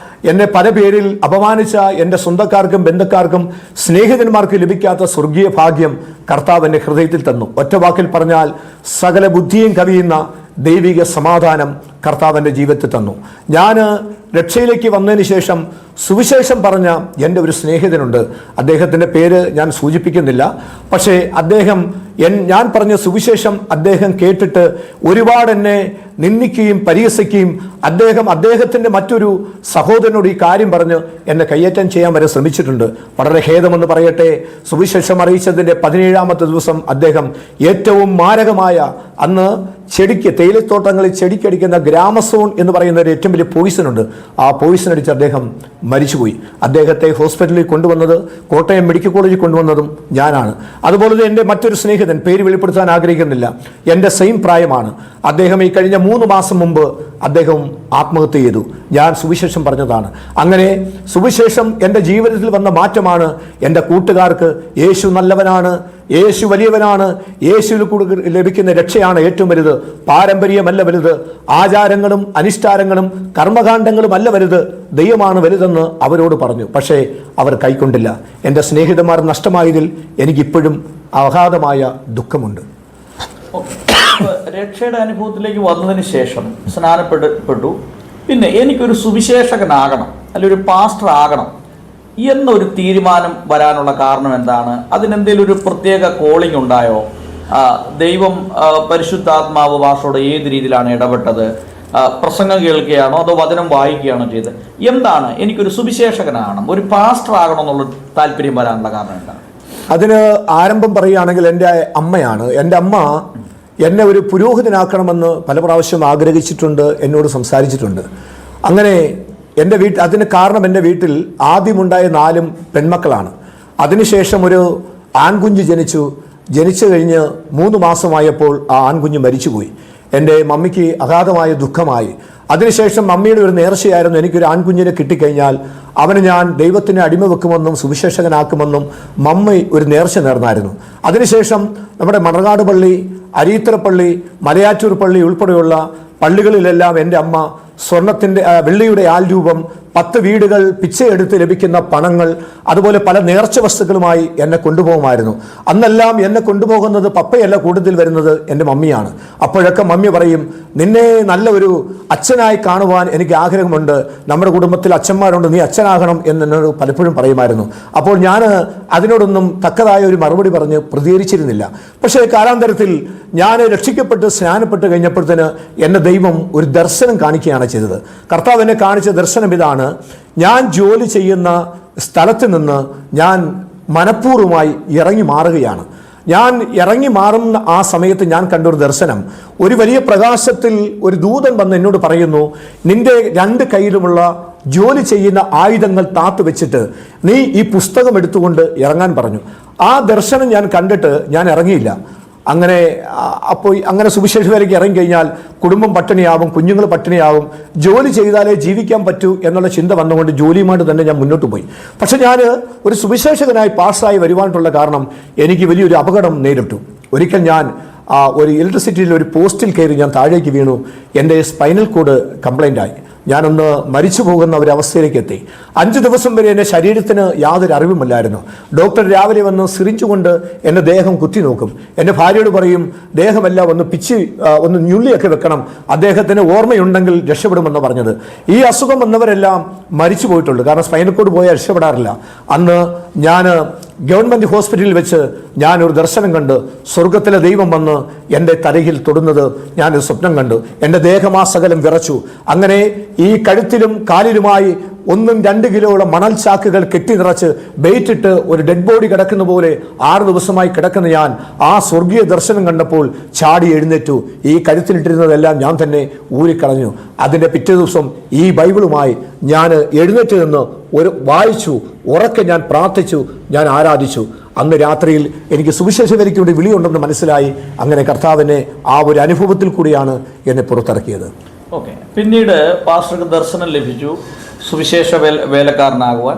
എന്നെ പല പേരിൽ അപമാനിച്ച എൻ്റെ സ്വന്തക്കാർക്കും ബന്ധുക്കാർക്കും സ്നേഹിതന്മാർക്ക് ലഭിക്കാത്ത സ്വർഗീയ ഭാഗ്യം കർത്താവ് എൻ്റെ ഹൃദയത്തിൽ തന്നു. ഒറ്റ വാക്കിൽ പറഞ്ഞാൽ സകല ബുദ്ധിയും കവിയുന്ന ദൈവിക സമാധാനം കർത്താവിൻ്റെ ജീവിതത്തിൽ തന്നു. ഞാൻ രക്ഷയിലേക്ക് വന്നതിന് ശേഷം സുവിശേഷം പറഞ്ഞ എൻ്റെ ഒരു സ്നേഹിതനുണ്ട്. അദ്ദേഹത്തിൻ്റെ പേര് ഞാൻ സൂചിപ്പിക്കുന്നില്ല. പക്ഷേ ഞാൻ പറഞ്ഞ സുവിശേഷം അദ്ദേഹം കേട്ടിട്ട് ഒരുപാട് എന്നെ നിന്ദിക്കുകയും പരിഹസിക്കുകയും അദ്ദേഹത്തിൻ്റെ മറ്റൊരു സഹോദരനോട് ഈ കാര്യം പറഞ്ഞ് എന്നെ കയ്യേറ്റം ചെയ്യാൻ വരെ ശ്രമിച്ചിട്ടുണ്ട്. വളരെ ഖേദമെന്ന് പറയട്ടെ, സുവിശേഷം അറിയിച്ചതിൻ്റെ 17ാമത്തെ ദിവസം അദ്ദേഹം ഏറ്റവും മാരകമായ, അന്ന് തേയിലത്തോട്ടങ്ങളിൽ ചെടിക്കടിക്കുന്ന ഗ്രാമസോൺ എന്ന് പറയുന്ന ഒരു ഏറ്റവും വലിയ പോയിസൺ ഉണ്ട്. ആ പോയിസൺ അടിച്ച് അദ്ദേഹം മരിച്ചുപോയി. അദ്ദേഹത്തെ ഹോസ്പിറ്റലിൽ കൊണ്ടുവന്നത്, കോട്ടയം മെഡിക്കൽ കോളേജിൽ കൊണ്ടുവന്നതും ഞാനാണ്. അതുപോലെ എൻ്റെ മറ്റൊരു സ്നേഹിതൻ, പേര് വെളിപ്പെടുത്താൻ ആഗ്രഹിക്കുന്നില്ല, എൻ്റെ സെയിം പ്രായമാണ്. അദ്ദേഹം ഈ കഴിഞ്ഞ 3 മാസം മുമ്പ് അദ്ദേഹം ആത്മഹത്യ ചെയ്തു. ഞാൻ സുവിശേഷം പറഞ്ഞതാണ്. അങ്ങനെ സുവിശേഷം എൻ്റെ ജീവിതത്തിൽ വന്ന മാറ്റമാണ്. എൻ്റെ കൂട്ടുകാർക്ക് യേശു നല്ലവനാണ്, യേശു വലിയവനാണ്, യേശുവിൽ കൂടി ലഭിക്കുന്ന രക്ഷയാണ് ഏറ്റവും വലുത്, പാരമ്പര്യമല്ല വലുത്, ആചാരങ്ങളും അനുഷ്ഠാനങ്ങളും കർമ്മകാണ്ഡങ്ങളും അല്ല വലുത്, ദൈവമാണ് വലുതെന്ന് അവരോട് പറഞ്ഞു. പക്ഷേ അവർ കൈക്കൊണ്ടില്ല. എൻ്റെ സ്നേഹിതന്മാർ നഷ്ടമായതിൽ എനിക്കിപ്പോഴും അഗാധമായ ദുഃഖമുണ്ട്.
രക്ഷയുടെ അനുഭവത്തിലേക്ക് വന്നതിന് ശേഷം സ്നാനപ്പെട്ടു, പിന്നെ എനിക്കൊരു സുവിശേഷകനാകണം, അല്ലെങ്കിൽ ഒരു പാസ്റ്റർ ആകണം എന്നൊരു തീരുമാനം വരാനുള്ള കാരണം എന്താണ്? അതിനെന്തെങ്കിലും ഒരു പ്രത്യേക കോളിംഗ് ഉണ്ടായോ? ദൈവം പരിശുദ്ധാത്മാവ് വാസോട് ഏത് രീതിയിലാണ് ഇടപെട്ടത്? പ്രസംഗം കേൾക്കുകയാണോ അതോ വചനം വായിക്കുകയാണോ ചെയ്തത്? എന്താണ് എനിക്കൊരു സുവിശേഷകനാകണം, ഒരു പാസ്റ്റർ ആകണം എന്നുള്ള താല്പര്യം വരാനുള്ള കാരണം എന്താണ്?
അതിന് ആരംഭം പറയുകയാണെങ്കിൽ എൻ്റെ അമ്മയാണ്. എൻ്റെ അമ്മ എന്നെ ഒരു പുരോഹിതനാക്കണമെന്ന് പല പ്രാവശ്യം ആഗ്രഹിച്ചിട്ടുണ്ട്, എന്നോട് സംസാരിച്ചിട്ടുണ്ട്. അങ്ങനെ അതിന് കാരണം എൻ്റെ വീട്ടിൽ ആദ്യമുണ്ടായ 4 പെൺമക്കളാണ്. അതിനുശേഷം ഒരു ആൺകുഞ്ഞ് ജനിച്ചു കഴിഞ്ഞ് 3 മാസമായപ്പോൾ ആ ആൺകുഞ്ഞ് മരിച്ചുപോയി. എൻ്റെ മമ്മിക്ക് അഗാധമായ ദുഃഖമായി. അതിനുശേഷം മമ്മിയുടെ ഒരു നേർച്ചയായിരുന്നു, എനിക്കൊരു ആൺകുഞ്ഞിനെ കിട്ടിക്കഴിഞ്ഞാൽ അവന് ഞാൻ ദൈവത്തിന് അടിമ വെക്കുമെന്നും സുവിശേഷകനാക്കുമെന്നും മമ്മി ഒരു നേർച്ച നേർന്നായിരുന്നു. അതിനുശേഷം നമ്മുടെ മണർകാട് പള്ളി, അരീത്തറപ്പള്ളി, മലയാറ്റൂർ പള്ളി ഉൾപ്പെടെയുള്ള പള്ളികളിലെല്ലാം എൻ്റെ അമ്മ വെള്ളിയുടെ ആൽരൂപം, 10 വീടുകൾ പിച്ചയെടുത്ത് ലഭിക്കുന്ന പണങ്ങൾ, അതുപോലെ പല നേർച്ച വസ്തുക്കളുമായി എന്നെ കൊണ്ടുപോകുമായിരുന്നു. അന്നെല്ലാം എന്നെ കൊണ്ടുപോകുന്നത് പപ്പയല്ല, കൂടുതൽ വരുന്നത് എൻ്റെ മമ്മിയാണ്. അപ്പോഴൊക്കെ മമ്മി പറയും, നിന്നെ നല്ല ഒരു അച്ഛനായി കാണുവാൻ എനിക്ക് ആഗ്രഹമുണ്ട്, നമ്മുടെ കുടുംബത്തിൽ അച്ഛന്മാരുണ്ട്, നീ അച്ഛനാകണം എന്നോട് പലപ്പോഴും പറയുമായിരുന്നു. അപ്പോൾ ഞാൻ അതിനോടൊന്നും തക്കതായ ഒരു മറുപടി പറഞ്ഞ് പ്രതികരിച്ചിരുന്നില്ല. പക്ഷേ കാലാന്തരത്തിൽ ഞാൻ രക്ഷിക്കപ്പെട്ട് സ്നാനപ്പെട്ട് കഴിഞ്ഞപ്പോഴത്തേന് എന്നെ ദൈവം ഒരു ദർശനം കാണിക്കുകയാണ് ചെയ്തത്. കർത്താവ് എന്നെ കാണിച്ച ദർശനം ഇതാണ്: ഞാൻ ജോലി ചെയ്യുന്ന സ്ഥലത്ത് നിന്ന് ഞാൻ മനഃപൂർവ്വമായി ഇറങ്ങി മാറുകയാണ്. ഞാൻ ഇറങ്ങി മാറുന്ന ആ സമയത്ത് ഞാൻ കണ്ടൊരു ദർശനം, ഒരു വലിയ പ്രകാശത്തിൽ ഒരു ദൂതൻ വന്ന് എന്നോട് പറയുന്നു, നിന്റെ 2 കയ്യിലുമുള്ള ജോലി ചെയ്യുന്ന ആയുധങ്ങൾ താത്തു വെച്ചിട്ട് നീ ഈ പുസ്തകം എടുത്തുകൊണ്ട് ഇറങ്ങാൻ പറഞ്ഞു. ആ ദർശനം ഞാൻ കണ്ടിട്ട് ഞാൻ ഇറങ്ങിയില്ല. അങ്ങനെ സുവിശേഷ വേലയ്ക്ക് ഇറങ്ങിക്കഴിഞ്ഞാൽ കുടുംബം പട്ടിണിയാവും, കുഞ്ഞുങ്ങൾ പട്ടിണിയാവും, ജോലി ചെയ്താലേ ജീവിക്കാൻ പറ്റൂ എന്നുള്ള ചിന്ത വന്നുകൊണ്ട് ജോലിയുമായിട്ട് തന്നെ ഞാൻ മുന്നോട്ട് പോയി. പക്ഷെ ഞാൻ ഒരു സുവിശേഷകനായി പാസ്സായി വരുവാനുള്ള കാരണം എനിക്ക് വലിയൊരു അപകടം നേരിട്ടു. ഒരിക്കൽ ഞാൻ ഒരു ഇലക്ട്രിസിറ്റിയിൽ ഒരു പോസ്റ്റിൽ കയറി ഞാൻ താഴേക്ക് വീണു. എൻ്റെ സ്പൈനൽ കോഡ് കംപ്ലൈൻ്റ് ആയി. ഞാനൊന്ന് മരിച്ചു പോകുന്ന ഒരവസ്ഥയിലേക്ക് എത്തി. 5 ദിവസം വരെ എൻ്റെ ശരീരത്തിന് യാതൊരു അറിവുമില്ലായിരുന്നു. ഡോക്ടർ രാവിലെ വന്ന് സിറിഞ്ച് കൊണ്ട് എൻ്റെ ദേഹം കുത്തി നോക്കും. എൻ്റെ ഭാര്യയോട് പറയും, ദേഹമെല്ലാം ഒന്ന് ഞുള്ളിയൊക്കെ വെക്കണം, അദ്ദേഹത്തിന് ഓർമ്മയുണ്ടെങ്കിൽ രക്ഷപ്പെടുമെന്ന് പറഞ്ഞത്. ഈ അസുഖം വന്നവരെല്ലാം മരിച്ചു പോയിട്ടുണ്ട്, കാരണം സ്പൈനൽ കോഡ് പോയാൽ രക്ഷപ്പെടാറില്ല. അന്ന് ഞാൻ ഗവൺമെൻറ് ഹോസ്പിറ്റലിൽ വെച്ച് ഞാനൊരു ദർശനം കണ്ട്, സ്വർഗത്തിലെ ദൈവം വന്ന് എൻ്റെ തലയിൽ തൊടുന്നത് ഞാനൊരു സ്വപ്നം കണ്ടു. എൻ്റെ ദേഹമാസകലം വിറച്ചു. അങ്ങനെ ഈ കഴുത്തിലും കാലിലുമായി 1-2 കിലോയോളം മണൽ ചാക്കുകൾ കെട്ടി നിറച്ച് ബെയ്റ്റിട്ട് ഒരു ഡെഡ് ബോഡി കിടക്കുന്ന പോലെ 6 ദിവസമായി കിടക്കുന്ന ഞാൻ ആ സ്വർഗീയ ദർശനം കണ്ടപ്പോൾ ചാടി എഴുന്നേറ്റു. ഈ കഴുത്തിലിട്ടിരുന്നതെല്ലാം ഞാൻ തന്നെ ഊരിക്കളഞ്ഞു. അതിൻ്റെ പിറ്റേ ദിവസം ഈ ബൈബിളുമായി ഞാൻ എഴുന്നേറ്റ് നിന്ന് വായിച്ചു, ഉറക്കെ ഞാൻ പ്രാർത്ഥിച്ചു, ഞാൻ ആരാധിച്ചു. അന്ന് രാത്രിയിൽ എനിക്ക് സുവിശേഷ വേലയ്ക്ക് വേണ്ടി വിളിയുണ്ടെന്ന് മനസ്സിലായി. അങ്ങനെ കർത്താവിനെ ആ ഒരു അനുഭവത്തിൽ കൂടിയാണ് എന്നെ പുറത്തിറക്കിയത്.
ഓക്കെ, പിന്നീട് പാസ്റ്റർക്ക് ദർശനം ലഭിച്ചു, സുവിശേഷ വേലക്കാരനാകുവാൻ.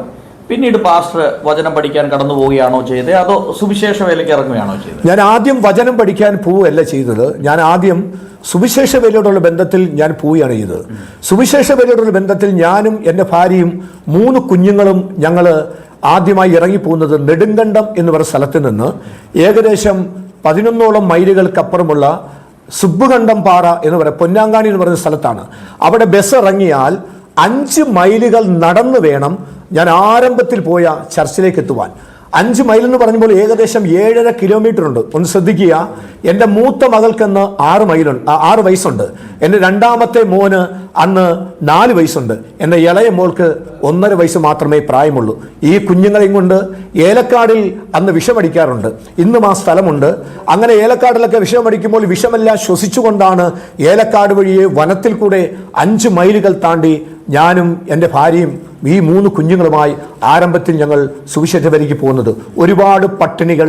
പിന്നീട് പാസ്റ്റർ വചനം പഠിക്കാൻ കടന്നു പോവുകയാണോ ചെയ്തത്, അതോ സുവിശേഷ വേലയ്ക്ക് ഇറങ്ങുകയാണോ ചെയ്തത്?
ഞാൻ ആദ്യം വചനം പഠിക്കാൻ പോവുകയല്ല ചെയ്തത്. ഞാൻ ആദ്യം സുവിശേഷ വേലയോടുള്ള ബന്ധത്തിൽ ഞാൻ പോവുകയാണ് ചെയ്തത്. സുവിശേഷ വേലയോടുള്ള ബന്ധത്തിൽ ഞാനും എൻ്റെ ഭാര്യയും 3 കുഞ്ഞുങ്ങളും ഞങ്ങൾ ആദ്യമായി ഇറങ്ങിപ്പോകുന്നത് നെടുങ്കണ്ടം എന്ന് പറയുന്ന സ്ഥലത്ത് നിന്ന് ഏകദേശം 11ഓളം മൈലുകൾക്കപ്പുറമുള്ള സുബ്ബുകണ്ടം പാറ എന്ന് പറയുന്ന പൊന്നാങ്കാണി എന്ന് പറയുന്ന സ്ഥലത്താണ്. അവിടെ ബസ് ഇറങ്ങിയാൽ 5 മൈലുകൾ നടന്നു വേണം ഞാൻ ആരംഭത്തിൽ പോയ ചർച്ചിലേക്ക് എത്തുവാൻ. 5 മൈൽ എന്ന് പറയുമ്പോൾ ഏകദേശം 7.5 കിലോമീറ്റർ ഉണ്ട്. ഒന്ന് ശ്രദ്ധിക്കുക, എൻ്റെ മൂത്ത മകൾക്കെന്ന് 6 വയസ്സുണ്ട്. എൻ്റെ രണ്ടാമത്തെ മോന് അന്ന് 4 വയസ്സുണ്ട്. എൻ്റെ ഇളയ മോൾക്ക് 1.5 വയസ്സ് മാത്രമേ പ്രായമുള്ളൂ. ഈ കുഞ്ഞുങ്ങളെയും കൊണ്ട് ഏലക്കാടിൽ അന്ന് വിഷമടിക്കാറുണ്ട്. ഇന്നും ആ സ്ഥലമുണ്ട്. അങ്ങനെ ഏലക്കാടിലൊക്കെ വിഷമടിക്കുമ്പോൾ വിഷമെല്ലാം ശ്വസിച്ചുകൊണ്ടാണ് ഏലക്കാട് വഴിയെ വനത്തിൽ കൂടെ 5 മൈലുകൾ താണ്ടി ഞാനും എൻ്റെ ഭാര്യയും ഈ 3 കുഞ്ഞുങ്ങളുമായി ആരംഭത്തിൽ ഞങ്ങൾ സുവിശേഷവരിക്ക് പോകുന്നത്. ഒരുപാട് പട്ടിണികൾ,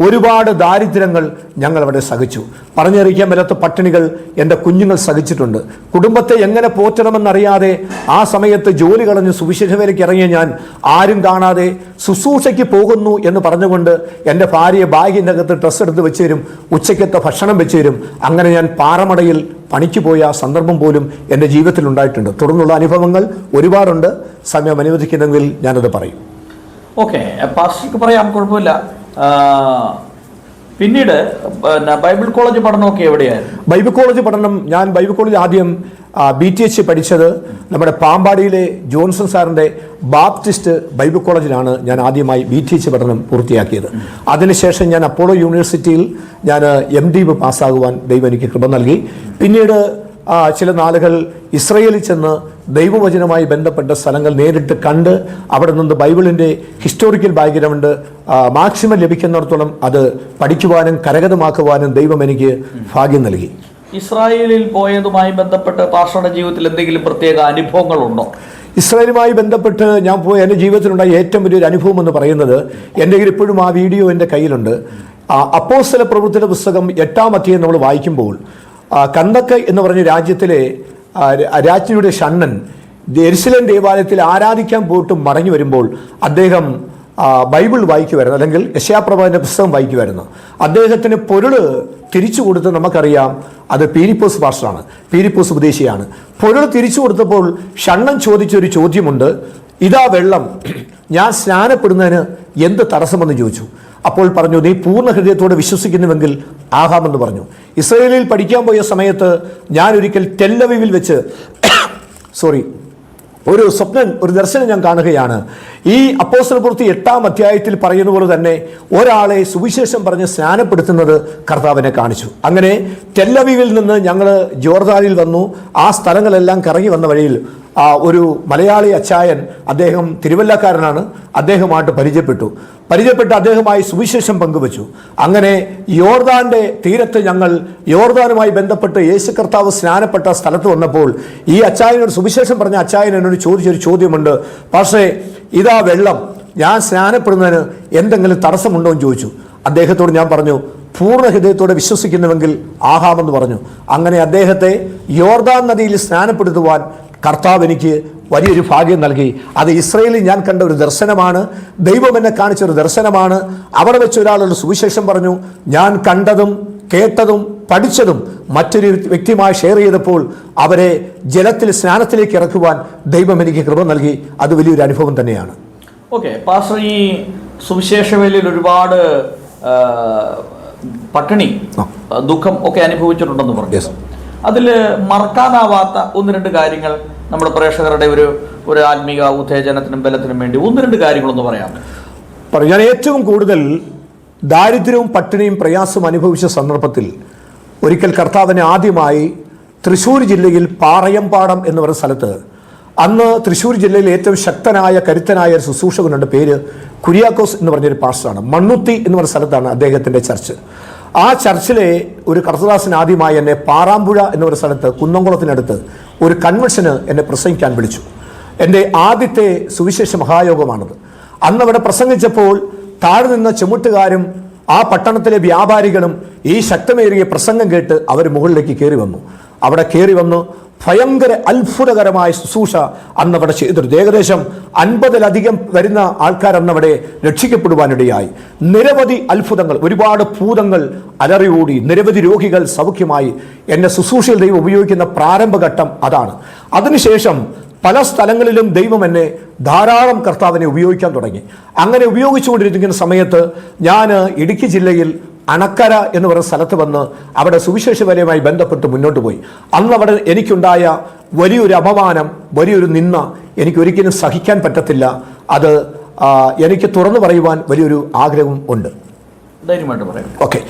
ഒരുപാട് ദാരിദ്ര്യങ്ങൾ ഞങ്ങൾ അവിടെ സഹിച്ചു. പറഞ്ഞറിയിക്കാൻ മേലാത്ത പട്ടിണികൾ എൻ്റെ കുഞ്ഞുങ്ങൾ സഹിച്ചിട്ടുണ്ട്. കുടുംബത്തെ എങ്ങനെ പോറ്റണമെന്നറിയാതെ ആ സമയത്ത് ജോലി കളഞ്ഞ് സുവിശേഷവേലയ്ക്ക് ഇറങ്ങിയ ഞാൻ ആരും കാണാതെ ശുശ്രൂഷയ്ക്ക് പോകുന്നു എന്ന് പറഞ്ഞുകൊണ്ട് എൻ്റെ ഭാര്യയെ ബാഗിൻ്റെ അകത്ത് ഡ്രസ്സ് എടുത്ത് വെച്ച് തരും, ഉച്ചയ്ക്കത്തെ ഭക്ഷണം വെച്ച് തരും. അങ്ങനെ ഞാൻ പാറമടയിൽ പണിക്ക് പോയ സന്ദർഭം പോലും എൻ്റെ ജീവിതത്തിൽ ഉണ്ടായിട്ടുണ്ട്. തുടർന്നുള്ള അനുഭവങ്ങൾ ഒരുപാടുണ്ട്. സമയം അനുവദിക്കുന്നെങ്കിൽ ഞാനത് പറയും.
ഓക്കെ, പാസ്റ്റർക്ക് പറയാം, കുഴപ്പമില്ല. പിന്നീട് ബൈബിൾ കോളേജ് പഠനമൊക്കെ എവിടെയായിരുന്നു?
ബൈബിൾ കോളേജ് പഠനം, ഞാൻ ബൈബിൾ കോളേജ് ആദ്യം BTH പഠിച്ചത് നമ്മുടെ പാമ്പാടിയിലെ ജോൺസൺ സാറിൻ്റെ ബാപ്റ്റിസ്റ്റ് ബൈബിൾ കോളേജിലാണ് ഞാൻ ആദ്യമായി BTH പഠനം പൂർത്തിയാക്കിയത്. അതിനുശേഷം ഞാൻ അപ്പോളോ യൂണിവേഴ്സിറ്റിയിൽ ഞാൻ MD പാസ്സാകുവാൻ ദൈവം എനിക്ക് കൃപ നൽകി. പിന്നീട് ചില നാളുകൾ ഇസ്രയേലിൽ ചെന്ന് ദൈവവചനവുമായി ബന്ധപ്പെട്ട സ്ഥലങ്ങൾ നേരിട്ട് കണ്ട് അവിടെ നിന്ന് ബൈബിളിൻ്റെ ഹിസ്റ്റോറിക്കൽ ബാക്ക്ഗ്രൗണ്ട് മാക്സിമം ലഭിക്കുന്നിടത്തോളം അത് പഠിക്കുവാനും കരഗതമാക്കുവാനും ദൈവം എനിക്ക് ഭാഗ്യം നൽകി.
ഇസ്രായേലിൽ പോയതുമായി ബന്ധപ്പെട്ട് പാസ്റ്ററുടെ ജീവിതത്തിൽ എന്തെങ്കിലും പ്രത്യേക അനുഭവങ്ങളുണ്ടോ?
ഇസ്രായേലുമായി ബന്ധപ്പെട്ട് ഞാൻ പോയ എൻ്റെ ജീവിതത്തിലുണ്ടായ ഏറ്റവും വലിയൊരു അനുഭവം എന്ന് പറയുന്നത്, എൻ്റെ കയ്യിൽ ഇപ്പോഴും ആ വീഡിയോ എൻ്റെ കയ്യിലുണ്ട്. അപ്പോസ്തല പ്രവൃത്തിയുടെ പുസ്തകം 8-ാം അധ്യായം നമ്മൾ വായിക്കുമ്പോൾ കന്ദക്ക എന്ന് പറഞ്ഞ രാജ്യത്തിലെ രാജ്ഞിയുടെ ഷണ്ണൻ യെരുശലേം ദേവാലയത്തിൽ ആരാധിക്കാൻ പോയിട്ട് മടങ്ങി വരുമ്പോൾ അദ്ദേഹം ബൈബിൾ വായിക്കുമായിരുന്നു, അല്ലെങ്കിൽ യെശയ്യാപ്രവാചകന്റെ പുസ്തകം വായിക്കുമായിരുന്നു. അദ്ദേഹത്തിന് പൊരുൾ തിരിച്ചു കൊടുത്ത് നമുക്കറിയാം, അത് പീലിപ്പോസ് പാസ്റ്ററാണ്, പീലിപ്പോസ് ഉപദേശിയാണ്. പൊരുൾ തിരിച്ചു കൊടുത്തപ്പോൾ ഷണ്ണൻ ചോദിച്ചൊരു ചോദ്യമുണ്ട്, ഇതാ വെള്ളം, ഞാൻ സ്നാനപ്പെടുന്നതിന് എന്ത് തടസ്സമെന്ന് ചോദിച്ചു. അപ്പോൾ പറഞ്ഞു, നീ പൂർണ്ണ ഹൃദയത്തോടെ വിശ്വസിക്കുന്നുവെങ്കിൽ ആകാമെന്ന് പറഞ്ഞു. ഇസ്രായേലിൽ പഠിക്കാൻ പോയ സമയത്ത് ഞാൻ ഒരിക്കൽ ടെല്ലവീവിൽ വെച്ച് ഒരു സ്വപ്നം, ഒരു ദർശനം ഞാൻ കാണുകയാണ്. ഈ അപ്പോസ്തല പ്രവൃത്തി 8-ാം അധ്യായത്തിൽ പറയുന്ന പോലെ തന്നെ ഒരാളെ സുവിശേഷം പറഞ്ഞ് സ്നാനപ്പെടുത്തുന്നത് കർത്താവിനെ കാണിച്ചു. അങ്ങനെ ടെല്ലവീവിൽ നിന്ന് ഞങ്ങൾ ജോർദാനിൽ വന്നു. ആ സ്ഥലങ്ങളെല്ലാം കറങ്ങി വന്ന വഴിയിൽ ഒരു മലയാളി അച്ചായൻ, അദ്ദേഹം തിരുവല്ലക്കാരനാണ്, അദ്ദേഹമായിട്ട് പരിചയപ്പെട്ട് അദ്ദേഹമായി സുവിശേഷം പങ്കുവച്ചു. അങ്ങനെ യോർദാന്റെ തീരത്ത് ഞങ്ങൾ യോർദാനുമായി ബന്ധപ്പെട്ട് യേശു കർത്താവ് സ്നാനപ്പെട്ട സ്ഥലത്ത് വന്നപ്പോൾ ഈ അച്ചായനോട്, സുവിശേഷം പറഞ്ഞ അച്ചായൻ എന്നോട് ചോദിച്ചൊരു ചോദ്യമുണ്ട്, പക്ഷേ ഇതാ വെള്ളം, ഞാൻ സ്നാനപ്പെടുന്നതിന് എന്തെങ്കിലും തടസ്സമുണ്ടോ എന്ന് ചോദിച്ചു. അദ്ദേഹത്തോട് ഞാൻ പറഞ്ഞു, പൂർണ്ണ ഹൃദയത്തോടെ വിശ്വസിക്കുന്നുവെങ്കിൽ ആകാമെന്ന് പറഞ്ഞു. അങ്ങനെ അദ്ദേഹത്തെ യോർദാൻ നദിയിൽ സ്നാനപ്പെടുത്തുവാൻ കർത്താവ് എനിക്ക് വലിയൊരു ഭാഗ്യം നൽകി. അത് ഇസ്രയേലിൽ ഞാൻ കണ്ട ഒരു ദർശനമാണ്, ദൈവം എന്നെ കാണിച്ചൊരു ദർശനമാണ്. അവിടെ വെച്ച് ഒരാളോട് സുവിശേഷം പറഞ്ഞു. ഞാൻ കണ്ടതും കേട്ടതും പഠിച്ചതും മറ്റൊരു വ്യക്തിയുമായി ഷെയർ ചെയ്തപ്പോൾ അവരെ ജലത്തിൽ സ്നാനത്തിലേക്ക് ഇറക്കുവാൻ ദൈവം എനിക്ക് കൃപ നൽകി. അത് വലിയൊരു അനുഭവം തന്നെയാണ്.
ഓക്കെ, പാസ്റ്റർ, ഈ സുവിശേഷ വേലയിൽ ഒരുപാട് പട്ടിണി, ദുഃഖം ഒക്കെ അനുഭവിച്ചിട്ടുണ്ടെന്ന് പറഞ്ഞു. അതിൽ മറക്കാനാവാത്ത 1-2 കാര്യങ്ങൾ നമ്മുടെ പ്രേക്ഷകരുടെ ഒരു ആത്മീക ഉത്തേജനത്തിനും ബലത്തിനും വേണ്ടി 1-2 കാര്യങ്ങളൊന്ന് പറയാം.
ഞാൻ ഏറ്റവും കൂടുതൽ ദാരിദ്ര്യവും പട്ടിണിയും പ്രയാസവും അനുഭവിച്ച സന്ദർഭത്തിൽ ഒരിക്കൽ കർത്താവിനെ ആദ്യമായി തൃശ്ശൂർ ജില്ലയിൽ പാറയംപാടം എന്ന് പറയുന്ന സ്ഥലത്ത്, അന്ന് തൃശ്ശൂർ ജില്ലയിൽ ഏറ്റവും ശക്തനായ കരുത്തനായ ഒരു ശുശ്രൂഷകനുണ്ട്, പേര് കുര്യാക്കോസ് എന്ന് പറഞ്ഞൊരു പാസ്റ്ററാണ്. മണ്ണുത്തി എന്ന് പറഞ്ഞ സ്ഥലത്താണ് അദ്ദേഹത്തിൻ്റെ ചർച്ച്. ആ ചർച്ചിലെ ഒരു കർത്തദാസൻ ആദ്യമായി എന്നെ പാറാമ്പുഴ എന്ന് പറയുന്ന സ്ഥലത്ത്, കുന്നംകുളത്തിനടുത്ത് ഒരു കൺവെൻഷന് എന്നെ പ്രസംഗിക്കാൻ വിളിച്ചു. എൻ്റെ ആദ്യത്തെ സുവിശേഷ മഹായോഗമാണത്. അന്ന് അവിടെ പ്രസംഗിച്ചപ്പോൾ താഴെ നിന്ന ചെമുട്ടുകാരും ആ പട്ടണത്തിലെ വ്യാപാരികളും ഈ ശക്തമേറിയ പ്രസംഗം കേട്ട് അവർ മുകളിലേക്ക് കയറി വന്നു. അവിടെ കയറി വന്നു ഭയങ്കര അത്ഭുതകരമായ ശുശ്രൂഷ അന്നവിടെ ചെയ്തിരുന്നു. ഏകദേശം 50-ലധികം വരുന്ന ആൾക്കാർ അന്നവിടെ രക്ഷിക്കപ്പെടുവാനിടയായി. നിരവധി അത്ഭുതങ്ങൾ, ഒരുപാട് ഭൂതങ്ങൾ അലറിയോടി, നിരവധി രോഗികൾ സൗഖ്യമായി. എന്നെ ശുശ്രൂഷയിൽ ദൈവം ഉപയോഗിക്കുന്ന പ്രാരംഭഘട്ടം അതാണ്. അതിനുശേഷം പല സ്ഥലങ്ങളിലും ദൈവം എന്നെ ധാരാളം കർത്താവിനെ ഉപയോഗിക്കാൻ തുടങ്ങി. അങ്ങനെ ഉപയോഗിച്ചുകൊണ്ടിരിക്കുന്ന സമയത്ത് ഞാൻ ഇടുക്കി ജില്ലയിൽ അണക്കര എന്ന് പറയുന്ന സ്ഥലത്ത് വന്ന് അവിടെ സുവിശേഷ വേലയുമായി ബന്ധപ്പെട്ട് മുന്നോട്ട് പോയി. അന്ന് അവിടെ എനിക്കുണ്ടായ വലിയൊരു അപമാനം, വലിയൊരു നിന്ന എനിക്കൊരിക്കലും സഹിക്കാൻ പറ്റത്തില്ല. അത് എനിക്ക് തുറന്നു പറയുവാൻ വലിയൊരു ആഗ്രഹവും ഉണ്ട്. ഓക്കെ,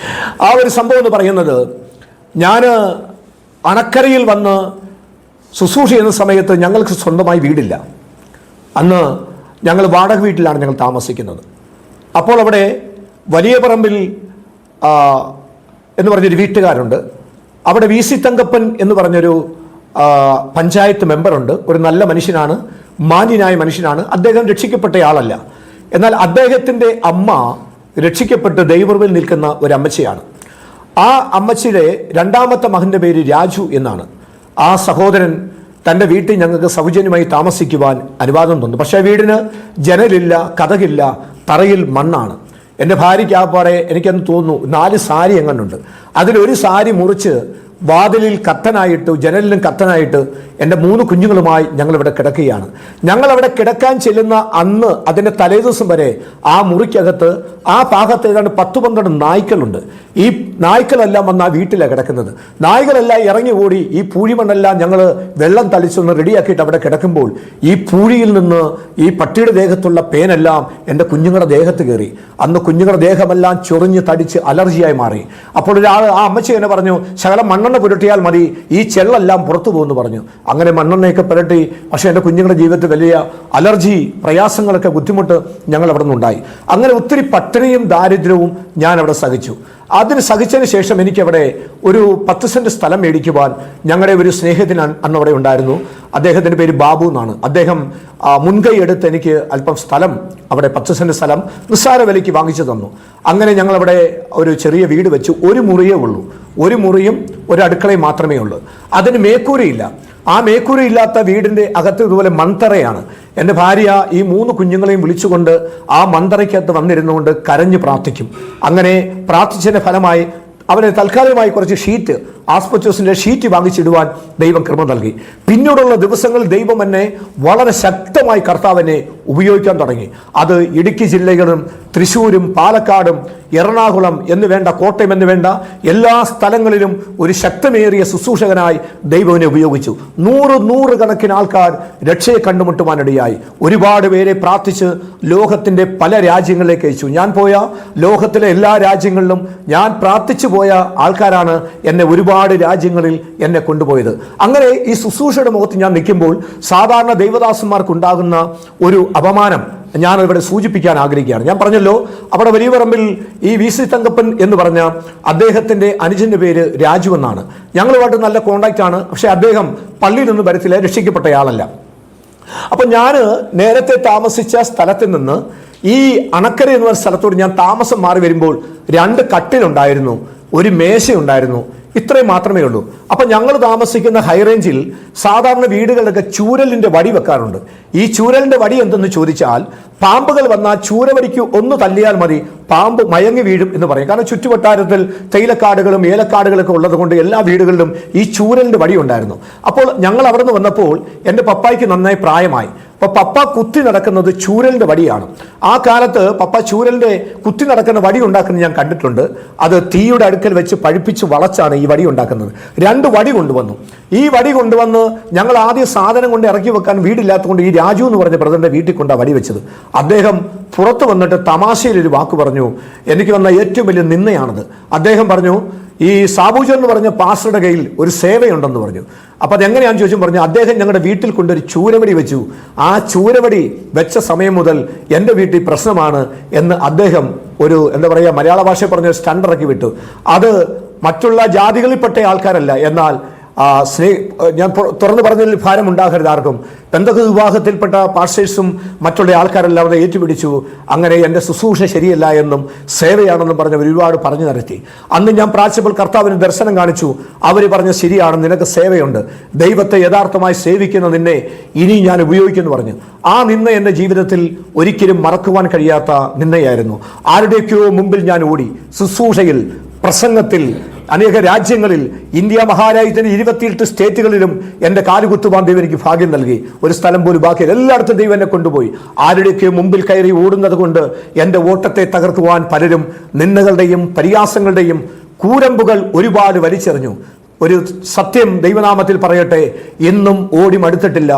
ആ ഒരു സംഭവം എന്ന് പറയുന്നത്, ഞാൻ അണക്കരയിൽ വന്ന് ശുശ്രൂഷ ചെയ്യുന്ന സമയത്ത് ഞങ്ങൾക്ക് സ്വന്തമായി വീടില്ല. അന്ന് ഞങ്ങൾ വാടക വീട്ടിലാണ് ഞങ്ങൾ താമസിക്കുന്നത്. അപ്പോൾ അവിടെ വലിയ പറമ്പിൽ എന്ന് പറഞ്ഞൊരു വീട്ടുകാരുണ്ട്. അവിടെ വി സി തങ്കപ്പൻ എന്ന് പറഞ്ഞൊരു പഞ്ചായത്ത് മെമ്പറുണ്ട്. ഒരു നല്ല മനുഷ്യനാണ്, മാന്യനായ മനുഷ്യനാണ്. അദ്ദേഹം രക്ഷിക്കപ്പെട്ടയാളല്ല. എന്നാൽ അദ്ദേഹത്തിൻ്റെ അമ്മ രക്ഷിക്കപ്പെട്ട് ദൈവകൃപയിൽ നിൽക്കുന്ന ഒരു അമ്മച്ചിയാണ്. ആ അമ്മച്ചിയുടെ രണ്ടാമത്തെ മകൻ്റെ പേര് രാജു എന്നാണ്. ആ സഹോദരൻ തൻ്റെ വീട്ടിൽ ഞങ്ങൾക്ക് സൗജന്യമായി താമസിക്കുവാൻ അനുവാദം തന്നു. പക്ഷേ വീടിന് ജനലില്ല, കതകില്ല, തറയിൽ മണ്ണാണ്. എൻ്റെ ഭാര്യയ്ക്ക് ആ പാടെ എനിക്കെന്ന് തോന്നുന്നു 4 സാരി എങ്ങാനുണ്ട്. അതിലൊരു സാരി മുറിച്ച് വാതിലിൽ കത്തനായിട്ട്, ജനലിലും കത്തനായിട്ട് എൻ്റെ 3 കുഞ്ഞുങ്ങളുമായി ഞങ്ങളിവിടെ കിടക്കുകയാണ്. ഞങ്ങളവിടെ കിടക്കാൻ ചെല്ലുന്ന അന്ന് അതിൻ്റെ തലേദിവസം വരെ ആ മുറിക്കകത്ത് ആ ഭാഗത്ത് ഏതാണ്ട് 10-12 നായ്ക്കളുണ്ട്. ഈ നായ്ക്കളെല്ലാം വന്ന് ആ വീട്ടിലാണ് കിടക്കുന്നത്. നായ്ക്കളെല്ലാം ഇറങ്ങി ഓടി ഈ പൂഴിമണ്ണെല്ലാം ഞങ്ങൾ വെള്ളം തളിച്ചൊന്ന് റെഡിയാക്കിയിട്ട് അവിടെ കിടക്കുമ്പോൾ ഈ പൂഴിയിൽ നിന്ന് ഈ പട്ടിയുടെ ദേഹത്തുള്ള പേനെല്ലാം എൻ്റെ കുഞ്ഞുങ്ങളുടെ ദേഹത്ത് കയറി. അന്ന് കുഞ്ഞുങ്ങളുടെ ദേഹമെല്ലാം ചൊറിഞ്ഞ് തടിച്ച് അലർജിയായി മാറി. അപ്പോൾ ഒരാൾ ആ അമ്മച്ചി എന്നെ പറഞ്ഞു, ശകലം മണ്ണെണ്ണ പുരട്ടിയാൽ മതി, ഈ ചെള്ളെല്ലാം പുറത്തു പോകുമെന്ന് പറഞ്ഞു. അങ്ങനെ മണ്ണെണ്ണയൊക്കെ പുരട്ടി. പക്ഷേ എൻ്റെ കുഞ്ഞുങ്ങളുടെ ജീവിതത്തിൽ വലിയ അലർജി പ്രയാസങ്ങളൊക്കെ ബുദ്ധിമുട്ട് ഞങ്ങൾ അവിടെ നിന്നുണ്ടായി. അങ്ങനെ ഒത്തിരി പട്ടിണിയും ദാരിദ്ര്യവും ഞാൻ അവിടെ സഹിച്ചു. അതിന് സഹിച്ചതിന് ശേഷം എനിക്കവിടെ ഒരു 10 സെൻറ്റ് സ്ഥലം മേടിക്കുവാൻ ഞങ്ങളുടെ ഒരു സ്നേഹിതന് അന്ന് അവിടെ ഉണ്ടായിരുന്നു. അദ്ദേഹത്തിൻ്റെ പേര് ബാബു എന്നാണ്. അദ്ദേഹം മുൻകൈ എടുത്ത് എനിക്ക് അല്പം സ്ഥലം, അവിടെ 10 സെൻറ്റ് സ്ഥലം നിസ്സാര വിലയ്ക്ക് വാങ്ങിച്ചു തന്നു. അങ്ങനെ ഞങ്ങളവിടെ ഒരു ചെറിയ വീട് വെച്ചു. ഒരു മുറിയേ ഉള്ളൂ. ഒരു മുറിയും ഒരു അടുക്കളയും മാത്രമേ ഉള്ളൂ. അതിന് മേക്കൂരയില്ല. ആ മേക്കൂരയില്ലാത്ത വീടിൻ്റെ അകത്ത് ഇതുപോലെ മൺതറയാണ്. എൻ്റെ ഭാര്യ ഈ 3 കുഞ്ഞുങ്ങളെയും വിളിച്ചുകൊണ്ട് ആ മൺതറയ്ക്കകത്ത് വന്നിരുന്നുകൊണ്ട് കരഞ്ഞ് പ്രാർത്ഥിക്കും. അങ്ങനെ പ്രാർത്ഥിച്ചതിൻ്റെ ഫലമായി അവരെ തൽക്കാലമായി കുറച്ച് ഷീറ്റ്, ആസ്പെറ്റോസിൻ്റെ ഷീറ്റ് വാങ്ങിച്ചിടുവാൻ ദൈവം കൃപ നൽകി. പിന്നീടുള്ള ദിവസങ്ങളിൽ ദൈവം എന്നെ വളരെ ശക്തമായി കർത്താവിനെ ഉപയോഗിക്കാൻ തുടങ്ങി. അത് ഇടുക്കി ജില്ലകളും തൃശ്ശൂരും പാലക്കാടും എറണാകുളം എന്ന് വേണ്ട, കോട്ടയം എന്ന് വേണ്ട എല്ലാ സ്ഥലങ്ങളിലും ഒരു ശക്തമേറിയ ശുശ്രൂഷകനായി ദൈവവിനെ ഉപയോഗിച്ചു. 100 കണക്കിന് ആൾക്കാർ രക്ഷയെ കണ്ടുമുട്ടുവാനിടയായി. ഒരുപാട് പേരെ പ്രാർത്ഥിച്ച് ലോകത്തിൻ്റെ പല രാജ്യങ്ങളിലേക്ക് അയച്ചു. ഞാൻ പോയ ലോകത്തിലെ എല്ലാ രാജ്യങ്ങളിലും ഞാൻ പ്രാർത്ഥിച്ചു പോയ ആൾക്കാരാണ് എന്നെ ഒരുപാട് രാജ്യങ്ങളിൽ എന്നെ കൊണ്ടുപോയത്. അങ്ങനെ ഈ ശുശ്രൂഷയുടെ മുഖത്ത് ഞാൻ നിൽക്കുമ്പോൾ സാധാരണ ദൈവദാസന്മാർക്കുണ്ടാകുന്ന ഒരു അപമാനം ഞാൻ ഇവിടെ സൂചിപ്പിക്കാൻ ആഗ്രഹിക്കുകയാണ്. ഞാൻ പറഞ്ഞല്ലോ, അവിടെ വലിയ പറമ്പിൽ ഈ വി സി തങ്കപ്പൻ എന്ന് പറഞ്ഞ അദ്ദേഹത്തിൻ്റെ അനുജൻ്റെ പേര് രാജു എന്നാണ്. ഞങ്ങളുമായിട്ട് നല്ല കോണ്ടാക്റ്റ് ആണ്. പക്ഷേ അദ്ദേഹം പള്ളിയിൽ നിന്ന് വരത്തില്ല, രക്ഷിക്കപ്പെട്ടയാളല്ല. അപ്പം ഞാൻ നേരത്തെ താമസിച്ച സ്ഥലത്ത് നിന്ന് ഈ അണക്കര എന്ന് പറഞ്ഞ സ്ഥലത്തോട് ഞാൻ താമസം മാറി വരുമ്പോൾ 2 കട്ടിലുണ്ടായിരുന്നു, ഒരു മേശയുണ്ടായിരുന്നു. ഇത്രയും മാത്രമേ ഉള്ളൂ. അപ്പം ഞങ്ങൾ താമസിക്കുന്ന ഹൈറേഞ്ചിൽ സാധാരണ വീടുകളിലൊക്കെ ചൂരലിൻ്റെ വടി വെക്കാറുണ്ട്. ഈ ചൂരലിൻ്റെ വടി എന്തെന്ന് ചോദിച്ചാൽ, പാമ്പുകൾ വന്നാൽ ചൂരവടിക്ക് ഒന്ന് തല്ലിയാൽ മതി, പാമ്പ് മയങ്ങി വീഴും എന്ന് പറയും. കാരണം ചുറ്റുവട്ടാരത്തിൽ തേയിലക്കാടുകളും ഏലക്കാടുകളൊക്കെ ഉള്ളത് കൊണ്ട് എല്ലാ വീടുകളിലും ഈ ചൂരലിൻ്റെ വടി ഉണ്ടായിരുന്നു. അപ്പോൾ ഞങ്ങൾ അവിടെ നിന്ന് വന്നപ്പോൾ എൻ്റെ പപ്പായ്ക്ക് നന്നായി പ്രായമായി. അപ്പോൾ പപ്പ കുത്തി നടക്കുന്നത് ചൂരലിൻ്റെ വടിയാണ്. ആ കാലത്ത് പപ്പ ചൂരലിൻ്റെ കുത്തി നടക്കുന്ന വടി ഉണ്ടാക്കുന്നത് ഞാൻ കണ്ടിട്ടുണ്ട്. അത് തീയുടെ അടുക്കൽ വെച്ച് പഴുപ്പിച്ച് വളച്ചാണ് ഈ വടി ഉണ്ടാക്കുന്നത്. 2 വടി കൊണ്ടുവന്നു. ഈ വടി കൊണ്ടുവന്ന് ഞങ്ങൾ ആദ്യം സാധനം കൊണ്ട് ഇറക്കി വെക്കാൻ വീടില്ലാത്തതുകൊണ്ട് ഈ രാജു എന്ന് പറഞ്ഞ ബ്രദറിൻ്റെ വീട്ടിൽ കൊണ്ടാണ് വടി വെച്ചത്. അദ്ദേഹം പുറത്ത് വന്നിട്ട് തമാശയിലൊരു വാക്ക് പറഞ്ഞു. എനിക്ക് വന്ന ഏറ്റവും വലിയ നിന്ദയാണത്. അദ്ദേഹം പറഞ്ഞു, ഈ സാബുജൻ എന്ന് പറഞ്ഞ പാസ്റ്ററുടെ കയ്യിൽ ഒരു സേവയുണ്ടെന്ന് പറഞ്ഞു. അപ്പോൾ അതെങ്ങനെയാണെന്ന് ചോദിച്ചും പറഞ്ഞു, അദ്ദേഹം ഞങ്ങളുടെ വീട്ടിൽ കൊണ്ടൊരു ചൂരവടി വെച്ചു. ആ ചൂരവടി വെച്ച സമയം മുതൽ എൻ്റെ വീട്ടിൽ പ്രശ്നമാണ് എന്ന് അദ്ദേഹം ഒരു എന്താ പറയുക, മലയാള ഭാഷയിൽ പറഞ്ഞ സ്റ്റണ്ട് ഇറക്കി വിട്ടു. അത് മറ്റുള്ള ജാതികളിൽപ്പെട്ട ആൾക്കാരല്ല, എന്നാൽ ഞാൻ തുറന്നു പറഞ്ഞതിൽ ഭാരം ഉണ്ടാകരുത് ആർക്കും. പെന്തക്കോസ്ത് വിഭാഗത്തിൽപ്പെട്ട പാസ്റ്റേഴ്സും മറ്റുള്ള ആൾക്കാരെല്ലാം അവിടെ ഏറ്റുപിടിച്ചു. അങ്ങനെ എൻ്റെ ശുശ്രൂഷ ശരിയല്ല എന്നും സേവയാണെന്നും പറഞ്ഞ് ഒരുപാട് പറഞ്ഞു നടത്തി. അന്ന് ഞാൻ പ്രാർത്ഥിച്ചപ്പോൾ കർത്താവിന് ദർശനം കാണിച്ചു. അവർ പറഞ്ഞ ശരിയാണ്, നിനക്ക് സേവയുണ്ട്, ദൈവത്തെ യഥാർത്ഥമായി സേവിക്കുന്ന നിന്നെ ഇനി ഞാൻ ഉപയോഗിക്കുമെന്ന് പറഞ്ഞു. ആ നിന്ന എൻ്റെ ജീവിതത്തിൽ ഒരിക്കലും മറക്കുവാൻ കഴിയാത്ത നിന്നയായിരുന്നു. ആരുടെയൊക്കെയോ മുമ്പിൽ ഞാൻ ഓടി, ശുശ്രൂഷയിൽ, പ്രസംഗത്തിൽ, അനേക രാജ്യങ്ങളിൽ, ഇന്ത്യ മഹാരാജ്യത്തിന് 28 സ്റ്റേറ്റുകളിലും എൻ്റെ കാലുകുത്തുവാൻ ദൈവം എനിക്ക് ഭാഗ്യം നൽകി. ഒരു സ്ഥലം പോലും ബാക്കിയില്ല. എല്ലായിടത്തും ദൈവം എന്നെ കൊണ്ടുപോയി. ആരുടെയൊക്കെ മുമ്പിൽ കയറി ഓടുന്നത് കൊണ്ട് എൻ്റെ ഓട്ടത്തെ തകർക്കുവാൻ പലരും നിന്ദകളുടെയും പരിഹാസങ്ങളുടെയും കൂരമ്പുകൾ ഒരുപാട് വലിച്ചെറിഞ്ഞു. ഒരു സത്യം ദൈവനാമത്തിൽ പറയട്ടെ, ഇന്നും ഓടി മടുത്തിട്ടില്ല.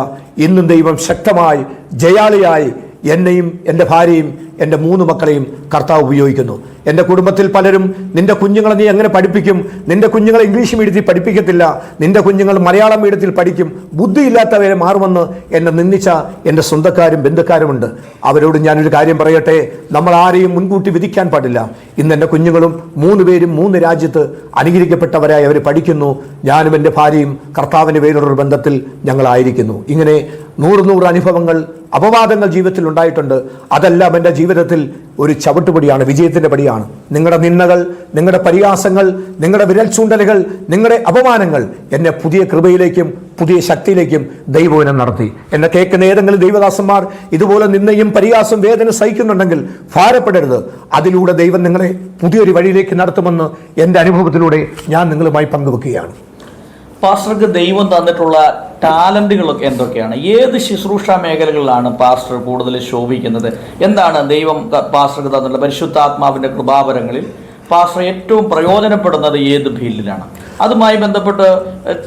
ഇന്നും ദൈവം ശക്തമായി ജയാളിയായി എന്നെയും എൻ്റെ ഭാര്യയും എൻ്റെ 3 മക്കളെയും കർത്താവ് ഉപയോഗിക്കുന്നു. എൻ്റെ കുടുംബത്തിൽ പലരും നിൻ്റെ കുഞ്ഞുങ്ങളെ നീ എങ്ങനെ പഠിപ്പിക്കും, നിൻ്റെ കുഞ്ഞുങ്ങളെ ഇംഗ്ലീഷ് മീഡിയത്തിൽ പഠിപ്പിക്കത്തില്ല, നിൻ്റെ കുഞ്ഞുങ്ങൾ മലയാളം മീഡിയത്തിൽ പഠിക്കും, ബുദ്ധിയില്ലാത്തവരെ മാറുമെന്ന് എന്നെ നിന്ദിച്ച എൻ്റെ സ്വന്തക്കാരും ബന്ധുക്കാരുമുണ്ട്. അവരോട് ഞാനൊരു കാര്യം പറയട്ടെ, നമ്മൾ ആരെയും മുൻകൂട്ടി വിധിക്കാൻ പാടില്ല. ഇന്ന് എൻ്റെ കുഞ്ഞുങ്ങളും 3 പേരും 3 രാജ്യത്ത് അനുഗ്രഹിക്കപ്പെട്ടവരായി അവർ പഠിക്കുന്നു. ഞാനും എൻ്റെ ഭാര്യയും കർത്താവിൻ്റെ പേരിലുള്ള ബന്ധത്തിൽ ഞങ്ങളായിരിക്കുന്നു. ഇങ്ങനെ 100 അനുഭവങ്ങൾ, അപവാദങ്ങൾ ജീവിതത്തിൽ ഉണ്ടായിട്ടുണ്ട്. അതെല്ലാം എൻ്റെ ജീവിതത്തിൽ ഒരു ചവിട്ടുപടിയാണ്, വിജയത്തിൻ്റെ പടിയാണ്. നിങ്ങളുടെ നിന്ദകൾ, നിങ്ങളുടെ പരിഹാസങ്ങൾ, നിങ്ങളുടെ വിരൽ ചൂണ്ടലുകൾ, നിങ്ങളുടെ അപമാനങ്ങൾ എന്നെ പുതിയ കൃപയിലേക്കും പുതിയ ശക്തിയിലേക്കും ദൈവവചനം നടത്തി. എന്നെ കേൾക്കുന്ന ഏതെങ്കിലും ദൈവദാസന്മാർ ഇതുപോലെ നിന്നയും പരിഹാസം വേദന സഹിക്കുന്നുണ്ടെങ്കിൽ ഭാരപ്പെടരുത്. അതിലൂടെ ദൈവം നിങ്ങളെ പുതിയൊരു വഴിയിലേക്ക് നടത്തുമെന്ന് എൻ്റെ അനുഭവത്തിലൂടെ ഞാൻ നിങ്ങളുമായി പങ്കുവെക്കുകയാണ്.
പാസ്റ്റർക്ക് ദൈവം തന്നിട്ടുള്ള ടാലന്റുകളൊക്കെ എന്തൊക്കെയാണ്? ഏത് ശുശ്രൂഷ മേഖലകളിലാണ് പാസ്റ്റർ കൂടുതൽ ശോഭിക്കുന്നത്? എന്താണ് ദൈവം പാസ്റ്റർക്ക് തന്നിട്ടുള്ള പരിശുദ്ധാത്മാവിൻ്റെ കൃപാവരങ്ങളിൽ പാസ്റ്റർ ഏറ്റവും പ്രയോജനപ്പെടുന്നത് ഏത് ഫീൽഡിലാണ്? അതുമായി ബന്ധപ്പെട്ട്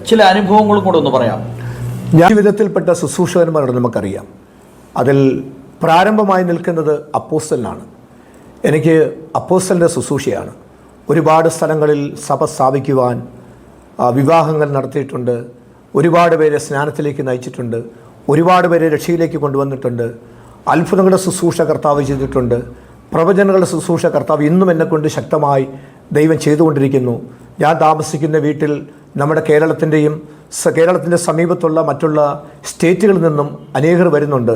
ചില അനുഭവങ്ങളും കൂടെ ഒന്ന് പറയാം.
ഞാൻ വിധത്തിൽപ്പെട്ട ശുശ്രൂഷകന്മാരോട് നമുക്കറിയാം. അതിൽ പ്രാരംഭമായി നിൽക്കുന്നത് അപ്പോസ്തലനാണ്. എനിക്ക് അപ്പോസ്തലൻ്റെ ശുശ്രൂഷയാണ്. ഒരുപാട് സ്ഥലങ്ങളിൽ സഭ സ്ഥാപിക്കുവാൻ വിവാഹങ്ങൾ നടത്തിയിട്ടുണ്ട്. ഒരുപാട് പേരെ സ്നാനത്തിലേക്ക് നയിച്ചിട്ടുണ്ട്. ഒരുപാട് പേരെ രക്ഷയിലേക്ക് കൊണ്ടുവന്നിട്ടുണ്ട്. അത്ഭുതങ്ങളുടെ ശുശ്രൂഷ കർത്താവ് ചെയ്തിട്ടുണ്ട്. പ്രവചനങ്ങളുടെ ശുശ്രൂഷ കർത്താവ് ഇന്നും എന്നെക്കൊണ്ട് ശക്തമായി ദൈവം ചെയ്തുകൊണ്ടിരിക്കുന്നു. ഞാൻ താമസിക്കുന്ന വീട്ടിൽ നമ്മുടെ കേരളത്തിൻ്റെ സമീപത്തുള്ള മറ്റുള്ള സ്റ്റേറ്റുകളിൽ നിന്നും അനേകർ വരുന്നുണ്ട്.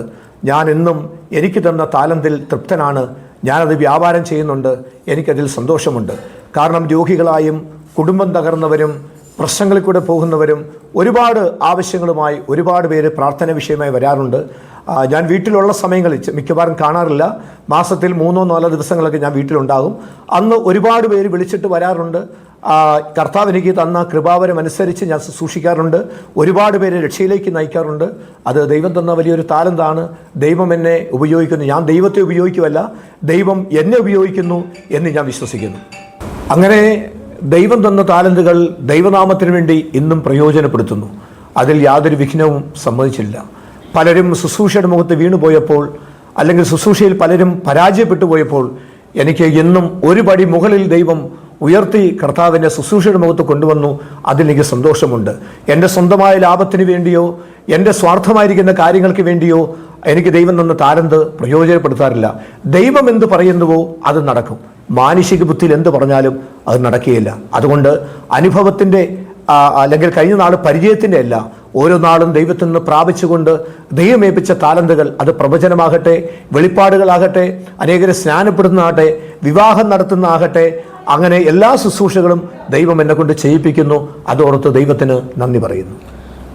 ഞാൻ എന്നും എനിക്ക് തന്ന താലന്തിൽ തൃപ്തനാണ്. ഞാനത് വ്യാപാരം ചെയ്യുന്നുണ്ട്. എനിക്കതിൽ സന്തോഷമുണ്ട്. കാരണം രോഗികളായും കുടുംബം തകർന്നവരും പ്രശ്നങ്ങളിൽ കൂടെ പോകുന്നവരും ഒരുപാട് ആവശ്യങ്ങളുമായി ഒരുപാട് പേര് പ്രാർത്ഥന വിഷയമായി വരാറുണ്ട്. ഞാൻ വീട്ടിലുള്ള സമയങ്ങളിൽ മിക്കവാറും കാണാറില്ല. മാസത്തിൽ 3-4 ദിവസങ്ങളൊക്കെ ഞാൻ വീട്ടിലുണ്ടാകും. അന്ന് ഒരുപാട് പേര് വിളിച്ചിട്ട് വരാറുണ്ട്. കർത്താവ് എനിക്ക് തന്ന കൃപാവരം അനുസരിച്ച് ഞാൻ ശുശ്രൂഷിക്കാറുണ്ട്. ഒരുപാട് പേരെ രക്ഷയിലേക്ക് നയിക്കാറുണ്ട്. അത് ദൈവം തന്ന വലിയൊരു താലന്താണ്. ദൈവം എന്നെ ഉപയോഗിക്കുന്നു. ഞാൻ ദൈവത്തെ ഉപയോഗിക്കുമല്ല, ദൈവം എന്നെ ഉപയോഗിക്കുന്നു എന്ന് ഞാൻ വിശ്വസിക്കുന്നു. അങ്ങനെ ദൈവം തന്ന താലന്തുകൾ ദൈവനാമത്തിന് വേണ്ടി ഇന്നും പ്രയോജനപ്പെടുത്തുന്നു. അതിൽ യാതൊരു വിഘ്നവും സംഭവിച്ചില്ല. പലരും ശുശ്രൂഷയുടെ മുഖത്ത് വീണുപോയപ്പോൾ, അല്ലെങ്കിൽ ശുശ്രൂഷയിൽ പലരും പരാജയപ്പെട്ടു പോയപ്പോൾ, എനിക്ക് എന്നും ഒരു പടി മുകളിൽ ദൈവം ഉയർത്തി കർത്താവിനെ ശുശ്രൂഷയുടെ മുഖത്ത് കൊണ്ടുവന്നു. അതിലെനിക്ക് സന്തോഷമുണ്ട്. എൻ്റെ സ്വന്തമായ ലാഭത്തിന് വേണ്ടിയോ എൻ്റെ സ്വാർത്ഥമായിരിക്കുന്ന കാര്യങ്ങൾക്ക് വേണ്ടിയോ എനിക്ക് ദൈവം തന്ന താലന്ത് പ്രയോജനപ്പെടുത്താറില്ല. ദൈവം എന്ത് പറയുന്നുവോ അത് നടക്കും. മാനുഷിക ബുദ്ധിയിൽ എന്ത് പറഞ്ഞാലും അത് നടക്കുകയില്ല. അതുകൊണ്ട് അനുഭവത്തിൻ്റെ അല്ലെങ്കിൽ കഴിഞ്ഞ നാൾ പരിചയത്തിൻ്റെ അല്ല, ഓരോ നാളും ദൈവത്തിൽ നിന്ന് പ്രാപിച്ചുകൊണ്ട് ദൈവമേൽപ്പിച്ച താലന്തുകൾ, അത് പ്രവചനമാകട്ടെ, വെളിപ്പാടുകളാകട്ടെ, അനേകരെ സ്നാനപ്പെടുന്നതാകട്ടെ, വിവാഹം നടത്തുന്നതാകട്ടെ, അങ്ങനെ എല്ലാ ശുശ്രൂഷകളും ദൈവം എന്നെ കൊണ്ട് ചെയ്യിപ്പിക്കുന്നു. അതോർത്ത് ദൈവത്തിന് നന്ദി പറയുന്നു.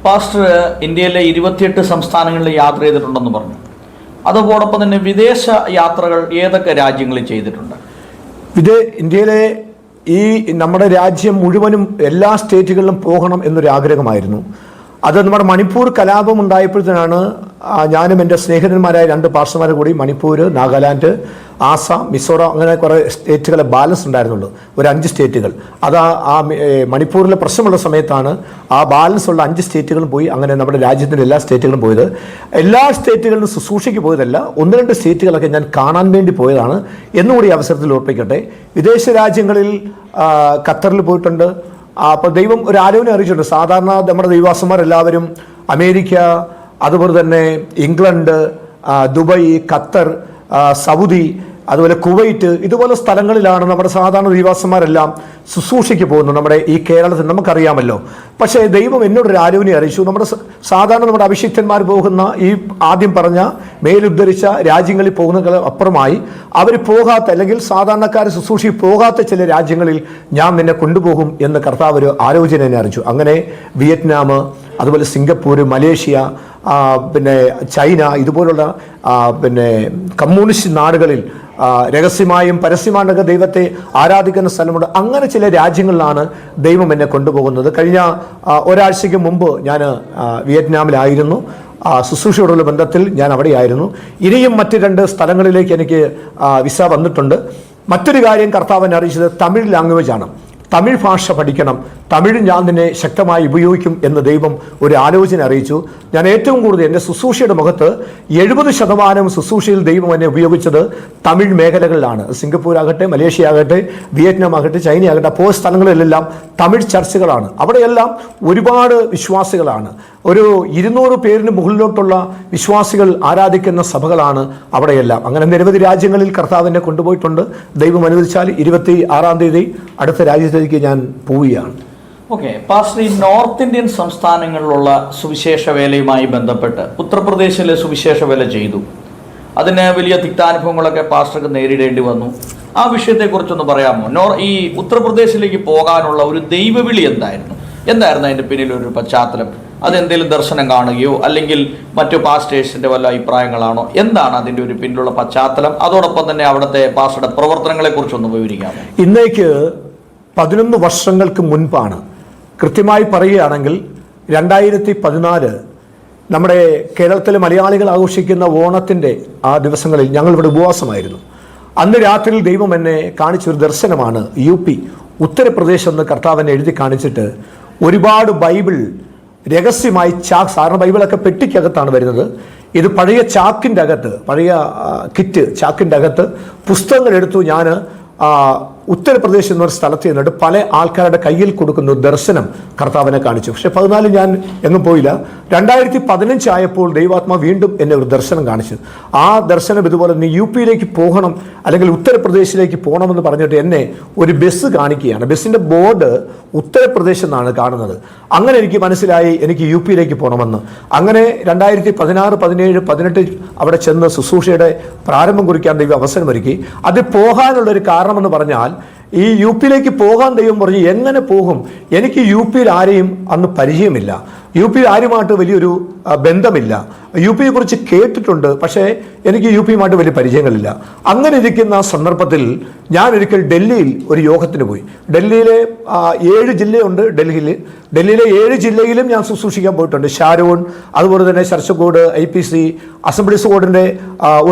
പാസ്റ്റർ ഇന്ത്യയിലെ 28 സംസ്ഥാനങ്ങളിൽ യാത്ര ചെയ്തിട്ടുണ്ടെന്ന് പറഞ്ഞു. അതോടൊപ്പം തന്നെ വിദേശ യാത്രകൾ ഏതൊക്കെ രാജ്യങ്ങളിൽ ചെയ്തിട്ടുണ്ട്?
ഇന്ത്യയിലെ ഈ നമ്മുടെ രാജ്യം മുഴുവനും എല്ലാ സ്റ്റേറ്റുകളിലും പോകണം എന്നൊരു ആഗ്രഹമായിരുന്നു. അത് നമ്മുടെ മണിപ്പൂർ കലാപം ഉണ്ടായപ്പോഴത്തേനാണ് ഞാനും എൻ്റെ സ്നേഹിതന്മാരായ 2 പാസ്റ്റർമാർ കൂടി മണിപ്പൂർ, നാഗാലാൻഡ്, ആസാം, മിസോറാം, അങ്ങനെ കുറേ സ്റ്റേറ്റുകളെ ബാലൻസ് ഉണ്ടായിരുന്നുള്ളൂ. ഒരു 5 സ്റ്റേറ്റുകൾ. അത് ആ മണിപ്പൂരിലെ പ്രശ്നമുള്ള സമയത്താണ് ആ ബാലൻസ് ഉള്ള 5 സ്റ്റേറ്റുകളും പോയി. അങ്ങനെ നമ്മുടെ രാജ്യത്തിൻ്റെ എല്ലാ സ്റ്റേറ്റുകളും പോയത്. എല്ലാ സ്റ്റേറ്റുകളിലും ശുശ്രൂഷയ്ക്ക് പോയതല്ല, 1-2 സ്റ്റേറ്റുകളൊക്കെ ഞാൻ കാണാൻ വേണ്ടി പോയതാണ് എന്നുകൂടി അവസരത്തിൽ ഓർപ്പിക്കട്ടെ. വിദേശ രാജ്യങ്ങളിൽ ഖത്തറിൽ പോയിട്ടുണ്ട്. അപ്പോൾ ദൈവം ഒരു ആലോചന അറിയിച്ചിട്ടുണ്ട്. സാധാരണ നമ്മുടെ ദൈവദാസന്മാരെല്ലാവരും അമേരിക്ക, അതുപോലെ തന്നെ ഇംഗ്ലണ്ട്, ദുബായ്, ഖത്തർ, സൗദി, അതുപോലെ കുവൈറ്റ്, ഇതുപോലെ സ്ഥലങ്ങളിലാണ് നമ്മുടെ സാധാരണ ദൈവദാസന്മാരെല്ലാം ശുശ്രൂഷയ്ക്ക് പോകുന്നത്. നമ്മുടെ ഈ കേരളത്തിൽ നമുക്കറിയാമല്ലോ. പക്ഷേ ദൈവം എന്നോടൊരു ആലോചന അറിയിച്ചു. നമ്മുടെ അഭിഷിക്തന്മാർ പോകുന്ന ഈ ആദ്യം പറഞ്ഞ മേലുദ്ധരിച്ച രാജ്യങ്ങളിൽ പോകുന്ന അപ്പുറമായി അവർ പോകാത്ത, അല്ലെങ്കിൽ സാധാരണക്കാരെ ശുശ്രൂഷയിൽ പോകാത്ത ചില രാജ്യങ്ങളിൽ ഞാൻ നിന്നെ കൊണ്ടുപോകും എന്ന് കർത്താവ് ഒരു ആലോചന എന്നെ അറിയിച്ചു. അങ്ങനെ വിയറ്റ്നാം, അതുപോലെ സിംഗപ്പൂർ, മലേഷ്യ, പിന്നെ ചൈന, ഇതുപോലുള്ള പിന്നെ കമ്മ്യൂണിസ്റ്റ് നാടുകളിൽ രഹസ്യമായും പരസ്യമായൊക്കെ ദൈവത്തെ ആരാധിക്കുന്ന സ്ഥലമുണ്ട്. അങ്ങനെ ചില രാജ്യങ്ങളിലാണ് ദൈവം എന്നെ കൊണ്ടുപോകുന്നത്. കഴിഞ്ഞ ഒരാഴ്ചയ്ക്ക് മുമ്പ് ഞാൻ വിയറ്റ്നാമിലായിരുന്നു. ശുശ്രൂഷയോടുള്ള ബന്ധത്തിൽ ഞാൻ അവിടെയായിരുന്നു. ഇനിയും മറ്റ് 2 സ്ഥലങ്ങളിലേക്ക് എനിക്ക് വിസ വന്നിട്ടുണ്ട്. മറ്റൊരു കാര്യം കർത്താവിനെ അറിയിച്ചത് തമിഴ് ലാംഗ്വേജ് ആണ്. തമിഴ് ഭാഷ പഠിക്കണം, തമിഴ് ഞാൻ നിന്നെ ശക്തമായി ഉപയോഗിക്കും എന്ന് ദൈവം ഒരു ആലോചന അറിയിച്ചു. ഞാൻ ഏറ്റവും കൂടുതൽ എൻ്റെ ശുശ്രൂഷയുടെ മുഖത്ത് 70% ശുശ്രൂഷയിൽ ദൈവം എന്നെ ഉപയോഗിച്ചത് തമിഴ് മേഖലകളിലാണ്. സിംഗപ്പൂർ ആകട്ടെ, മലേഷ്യ ആകട്ടെ, വിയറ്റ്നാം ആകട്ടെ, ചൈന ആകട്ടെ, അപ്പോൾ സ്ഥലങ്ങളിലെല്ലാം തമിഴ് ചർച്ചുകളാണ്. അവിടെയെല്ലാം ഒരുപാട് വിശ്വാസികളാണ്. ഒരു 200 പേരിന് മുകളിലോട്ടുള്ള വിശ്വാസികൾ ആരാധിക്കുന്ന സഭകളാണ് അവിടെയെല്ലാം. അങ്ങനെ നിരവധി രാജ്യങ്ങളിൽ കർത്താവിനെ കൊണ്ടുപോയിട്ടുണ്ട്. ദൈവം അനുവദിച്ചാൽ 26-ാം തീയതി അടുത്ത രാജ്യത്തേക്ക് ഞാൻ പോവുകയാണ്.
ഓക്കെ പാസ്റ്റർ, ഈ നോർത്ത് ഇന്ത്യൻ സംസ്ഥാനങ്ങളിലുള്ള സുവിശേഷ വേലയുമായി ബന്ധപ്പെട്ട് ഉത്തർപ്രദേശിലെ സുവിശേഷ വേല ചെയ്തു. അതിന് വലിയ തിക്താനുഭവങ്ങളൊക്കെ പാസ്റ്റർക്ക് നേരിടേണ്ടി വന്നു. ആ വിഷയത്തെക്കുറിച്ചൊന്ന് പറയാമോ? ഈ ഉത്തർപ്രദേശിലേക്ക് പോകാനുള്ള ഒരു ദൈവവിളി എന്തായിരുന്നു അതിൻ്റെ പിന്നിലൊരു പശ്ചാത്തലം? അതെന്തെങ്കിലും ദർശനം കാണുകയോ അല്ലെങ്കിൽ മറ്റു പാസ്റ്റേഴ്സിന്റെ വല്ല അഭിപ്രായങ്ങളാണോ? എന്താണ് അതിൻ്റെ ഒരു പിന്നിലുള്ള പശ്ചാത്തലം? അതോടൊപ്പം തന്നെ അവിടുത്തെ പാസ്റ്ററുടെ പ്രവർത്തനങ്ങളെ കുറിച്ചൊന്ന് വിവരിക്കാമോ?
ഇന്നേക്ക് 11 വർഷങ്ങൾക്ക് മുൻപാണ്, കൃത്യമായി പറയുകയാണെങ്കിൽ 2014 നമ്മുടെ കേരളത്തിലെ മലയാളികൾ ആഘോഷിക്കുന്ന ഓണത്തിൻ്റെ ആ ദിവസങ്ങളിൽ ഞങ്ങളിവിടെ ഉപവാസമായിരുന്നു. അന്ന് രാത്രിയിൽ ദൈവം എന്നെ കാണിച്ചൊരു ദർശനമാണ്. UP ഉത്തർപ്രദേശ് എന്ന് കർത്താവിനെ എഴുതി കാണിച്ചിട്ട് ഒരുപാട് ബൈബിൾ രഹസ്യമായി സാധാരണ ബൈബിളൊക്കെ പെട്ടിക്കകത്താണ് വരുന്നത്. ഇത് പഴയ ചാക്കിൻ്റെ അകത്ത്, പഴയ കിറ്റ് ചാക്കിൻ്റെ അകത്ത് പുസ്തകങ്ങൾ എടുത്തു. ഞാൻ ഉത്തർപ്രദേശ് എന്നൊരു സ്ഥലത്ത് നിന്നിട്ട് പല ആൾക്കാരുടെ കയ്യിൽ കൊടുക്കുന്ന ദർശനം കർത്താവിനെ കാണിച്ചു. പക്ഷെ 14 ഞാൻ എങ്ങും പോയില്ല. 2015 ആയപ്പോൾ ദൈവാത്മാ വീണ്ടും എന്നെ ഒരു ദർശനം കാണിച്ചു. ആ ദർശനം ഇതുപോലെ നീ UPയിലേക്ക് പോകണം അല്ലെങ്കിൽ ഉത്തർപ്രദേശിലേക്ക് പോകണമെന്ന് പറഞ്ഞിട്ട് എന്നെ ഒരു ബസ് കാണിക്കുകയാണ്. ബസ്സിൻ്റെ ബോർഡ് ഉത്തർപ്രദേശ് എന്നാണ് കാണുന്നത്. അങ്ങനെ എനിക്ക് മനസ്സിലായി എനിക്ക് UPയിലേക്ക് പോകണമെന്ന്. അങ്ങനെ 2016, 17, 18 അവിടെ ചെന്ന് ശുശ്രൂഷയുടെ പ്രാരംഭം കുറിക്കാൻ ദൈവം അവസരമൊരുക്കി. അത് പോകാനുള്ളൊരു കാരണമെന്ന് പറഞ്ഞാൽ ഈ UPയിലേക്ക് പോകാൻ ദൈവം പറഞ്ഞു. എങ്ങനെ പോകും? എനിക്ക് UPയിൽ ആരെയും അന്ന് പരിചയമില്ല. UPയിൽ ആരുമായിട്ട് വലിയൊരു ബന്ധമില്ല. UPയെ കുറിച്ച് കേട്ടിട്ടുണ്ട്, പക്ഷേ എനിക്ക് UPയുമായിട്ട് വലിയ പരിചയങ്ങളില്ല. അങ്ങനെ ഇരിക്കുന്ന സന്ദർഭത്തിൽ ഞാൻ ഒരിക്കൽ ഡൽഹിയിൽ ഒരു യോഗത്തിന് പോയി. ഡൽഹിയിലെ 7 ജില്ലയുണ്ട്. ഡൽഹിയിലെ 7 ജില്ലയിലും ഞാൻ ശുശ്രൂഷിക്കാൻ പോയിട്ടുണ്ട്. ഷാരോൺ, അതുപോലെ തന്നെ ചർച്ചക്കോട്, IPC, അസംബ്ലീസ് കോഡിൻ്റെ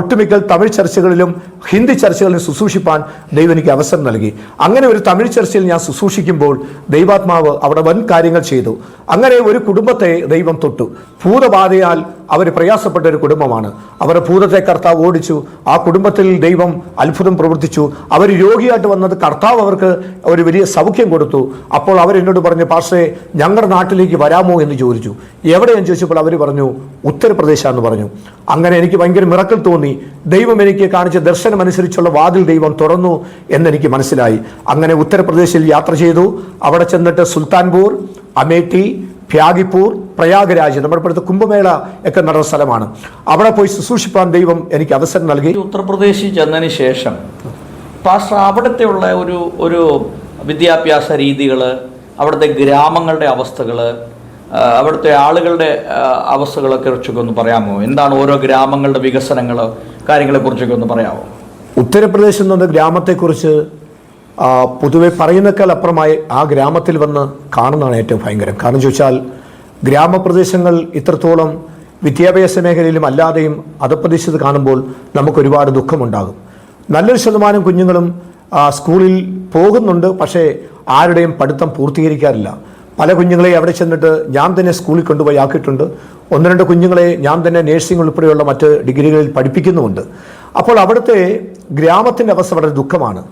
ഒട്ടുമിക്കൽ തമിഴ് ചർച്ചകളിലും ഹിന്ദി ചർച്ചകളിലും ശുശ്രൂഷിപ്പാൻ ദൈവം എനിക്ക് അവസരം നൽകി. അങ്ങനെ ഒരു തമിഴ് ചർച്ചയിൽ ഞാൻ ശുശ്രൂഷിക്കുമ്പോൾ ദൈവാത്മാവ് അവിടെ വൻ കാര്യങ്ങൾ ചെയ്തു. അങ്ങനെ ഒരു കുടുംബത്തെ ദൈവം തൊട്ടു. ഭൂതബാധയാൽ അവർ പ്രയാസപ്പെട്ട ഒരു കുടുംബമാണ്. അവരുടെ ഭൂതത്തെ കർത്താവ് ഓടിച്ചു. ആ കുടുംബത്തിൽ ദൈവം അത്ഭുതം പ്രവർത്തിച്ചു. അവർ രോഗിയായിട്ട് വന്നത് കർത്താവ് അവർക്ക് ഒരു വലിയ സൗഖ്യം കൊടുത്തു. അപ്പോൾ അവരെന്നോട് പറഞ്ഞു, പാസ്റ്ററെ ഞങ്ങളുടെ നാട്ടിലേക്ക് വരാമോ എന്ന് ചോദിച്ചു. എവിടെയെന്ന് ചോദിച്ചപ്പോൾ അവർ പറഞ്ഞു ഉത്തർപ്രദേശാന്ന് പറഞ്ഞു. അങ്ങനെ എനിക്ക് ഭയങ്കര മിറക്കിൾ തോന്നി. ദൈവം എനിക്ക് കാണിച്ച ദർശനം അനുസരിച്ചുള്ള വാതിൽ ദൈവം തുറന്നു എന്നെനിക്ക് മനസ്സിലായി. അങ്ങനെ ഉത്തർപ്രദേശിൽ യാത്ര ചെയ്തു. അവിടെ ചെന്നിട്ട് സുൽത്താൻപൂർ, അമേഠി, ഭ്യാഗിപ്പൂർ, പ്രയാഗരാജ്, നമ്മുടെ ഇപ്പോഴത്തെ കുംഭമേള ഒക്കെ നടന്ന സ്ഥലമാണ്. അവിടെ പോയി ശുശ്രൂഷിപ്പാൻ ദൈവം എനിക്ക് അവസരം നൽകി.
ഉത്തർപ്രദേശിൽ ചെന്നതിന് ശേഷം പാസ്റ്റർ അവിടുത്തെ ഉള്ള ഒരു വിദ്യാഭ്യാസ രീതികൾ, അവിടുത്തെ ഗ്രാമങ്ങളുടെ അവസ്ഥകൾ, അവിടുത്തെ ആളുകളുടെ അവസ്ഥകളൊക്കെ കുറിച്ചൊക്കെ ഒന്ന് പറയാമോ? എന്താണ് ഓരോ ഗ്രാമങ്ങളുടെ വികസനങ്ങൾ, കാര്യങ്ങളെക്കുറിച്ചൊക്കെ ഒന്ന് പറയാമോ?
ഉത്തർപ്രദേശ് എന്ന ഗ്രാമത്തെക്കുറിച്ച് പൊതുവെ പറയുന്നേക്കാൾ അപ്പുറമായി ആ ഗ്രാമത്തിൽ വന്ന് കാണുന്നതാണ് ഏറ്റവും ഭയങ്കരം. കാരണം ചോദിച്ചാൽ ഗ്രാമപ്രദേശങ്ങൾ ഇത്രത്തോളം വിദ്യാഭ്യാസ മേഖലയിലും അല്ലാതെയും അധപ്പതിച്ചത് കാണുമ്പോൾ നമുക്കൊരുപാട് ദുഃഖമുണ്ടാകും. നല്ലൊരു ശതമാനം കുഞ്ഞുങ്ങളും സ്കൂളിൽ പോകുന്നുണ്ട്, പക്ഷേ ആരുടെയും പഠിത്തം പൂർത്തീകരിക്കാറില്ല. പല കുഞ്ഞുങ്ങളെ അവിടെ ചെന്നിട്ട് ഞാൻ തന്നെ സ്കൂളിൽ കൊണ്ടുപോയി ആക്കിയിട്ടുണ്ട്. 1-2 കുഞ്ഞുങ്ങളെ ഞാൻ തന്നെ നേഴ്സിംഗ് ഉൾപ്പെടെയുള്ള മറ്റ് ഡിഗ്രികളിൽ പഠിപ്പിക്കുന്നുമുണ്ട്. അപ്പോൾ അവിടുത്തെ ഗ്രാമത്തിൻ്റെ അവസ്ഥ വളരെ ദുഃഖമാണ്.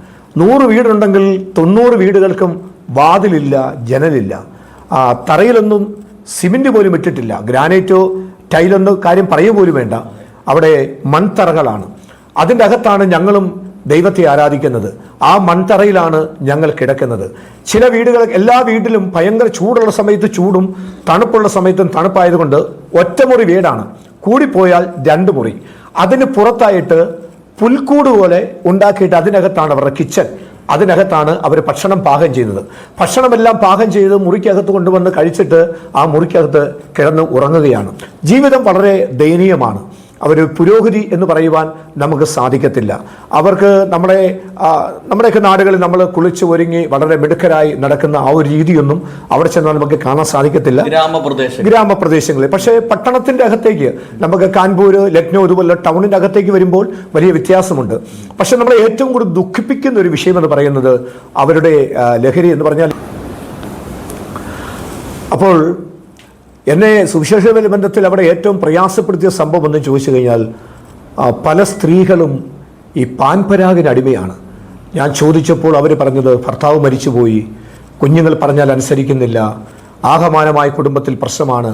100 വീടുണ്ടെങ്കിൽ 90 വീടുകൾക്കും വാതിലില്ല, ജനലില്ല. തറയിലൊന്നും സിമെൻ്റ് പോലും ഇട്ടിട്ടില്ല. ഗ്രാനൈറ്റോ ടൈലൊന്നും കാര്യം പറയുക പോലും വേണ്ട. അവിടെ മൺതറകളാണ്. അതിൻ്റെ അകത്താണ് ഞങ്ങളും ദൈവത്തെ ആരാധിക്കുന്നത്. ആ മൺതറയിലാണ് ഞങ്ങൾ കിടക്കുന്നത്. ചില വീടുകൾ, എല്ലാ വീട്ടിലും ഭയങ്കര ചൂടുള്ള സമയത്ത് ചൂടും തണുപ്പുള്ള സമയത്തും തണുപ്പായതുകൊണ്ട് ഒറ്റമുറി വീടാണ്. കൂടിപ്പോയാൽ 2 മുറി. അതിന് പുറത്തായിട്ട് പുൽക്കൂട് പോലെ ഉണ്ടാക്കിയിട്ട് അതിനകത്താണ് അവരുടെ കിച്ചൺ. അതിനകത്താണ് അവർ ഭക്ഷണം പാകം ചെയ്യുന്നത്. ഭക്ഷണമെല്ലാം പാകം ചെയ്ത് മുറിക്കകത്ത് കൊണ്ടുവന്ന് കഴിച്ചിട്ട് ആ മുറിക്കകത്ത് കിടന്ന് ഉറങ്ങുകയാണ്. ജീവിതം വളരെ ദയനീയമാണ്. അവർ പുരോഗതി എന്ന് പറയുവാൻ നമുക്ക് സാധിക്കത്തില്ല. അവർക്ക് നമ്മുടെയൊക്കെ നാടുകളിൽ നമ്മൾ കുളിച്ച് ഒരുങ്ങി വളരെ മിടുക്കരായി നടക്കുന്ന ആ ഒരു രീതിയൊന്നും അവിടെ ചെന്നാൽ നമുക്ക് കാണാൻ സാധിക്കത്തില്ല ഗ്രാമപ്രദേശങ്ങളിൽ. പക്ഷേ പട്ടണത്തിൻ്റെ അകത്തേക്ക് നമുക്ക് കാൺപൂർ, ലക്നൗ ഇതുപോലെ ടൗണിൻ്റെ അകത്തേക്ക് വരുമ്പോൾ വലിയ വ്യത്യാസമുണ്ട്. പക്ഷെ നമ്മളെ ഏറ്റവും കൂടുതൽ ദുഃഖിപ്പിക്കുന്ന ഒരു വിഷയം എന്ന് പറയുന്നത് അവരുടെ ലഹരി എന്ന് പറഞ്ഞാൽ. അപ്പോൾ എന്നെ സുവിശേഷ ബന്ധത്തിൽ അവിടെ ഏറ്റവും പ്രയാസപ്പെടുത്തിയ സംഭവം എന്ന് ചോദിച്ചു കഴിഞ്ഞാൽ പല സ്ത്രീകളും ഈ പാൻപരാഗിന് അടിമയാണ്. ഞാൻ ചോദിച്ചപ്പോൾ അവർ പറഞ്ഞത് ഭർത്താവ് മരിച്ചുപോയി, കുഞ്ഞുങ്ങൾ പറഞ്ഞാൽ അനുസരിക്കുന്നില്ല, ആകമാനമായ കുടുംബത്തിൽ പ്രശ്നമാണ്,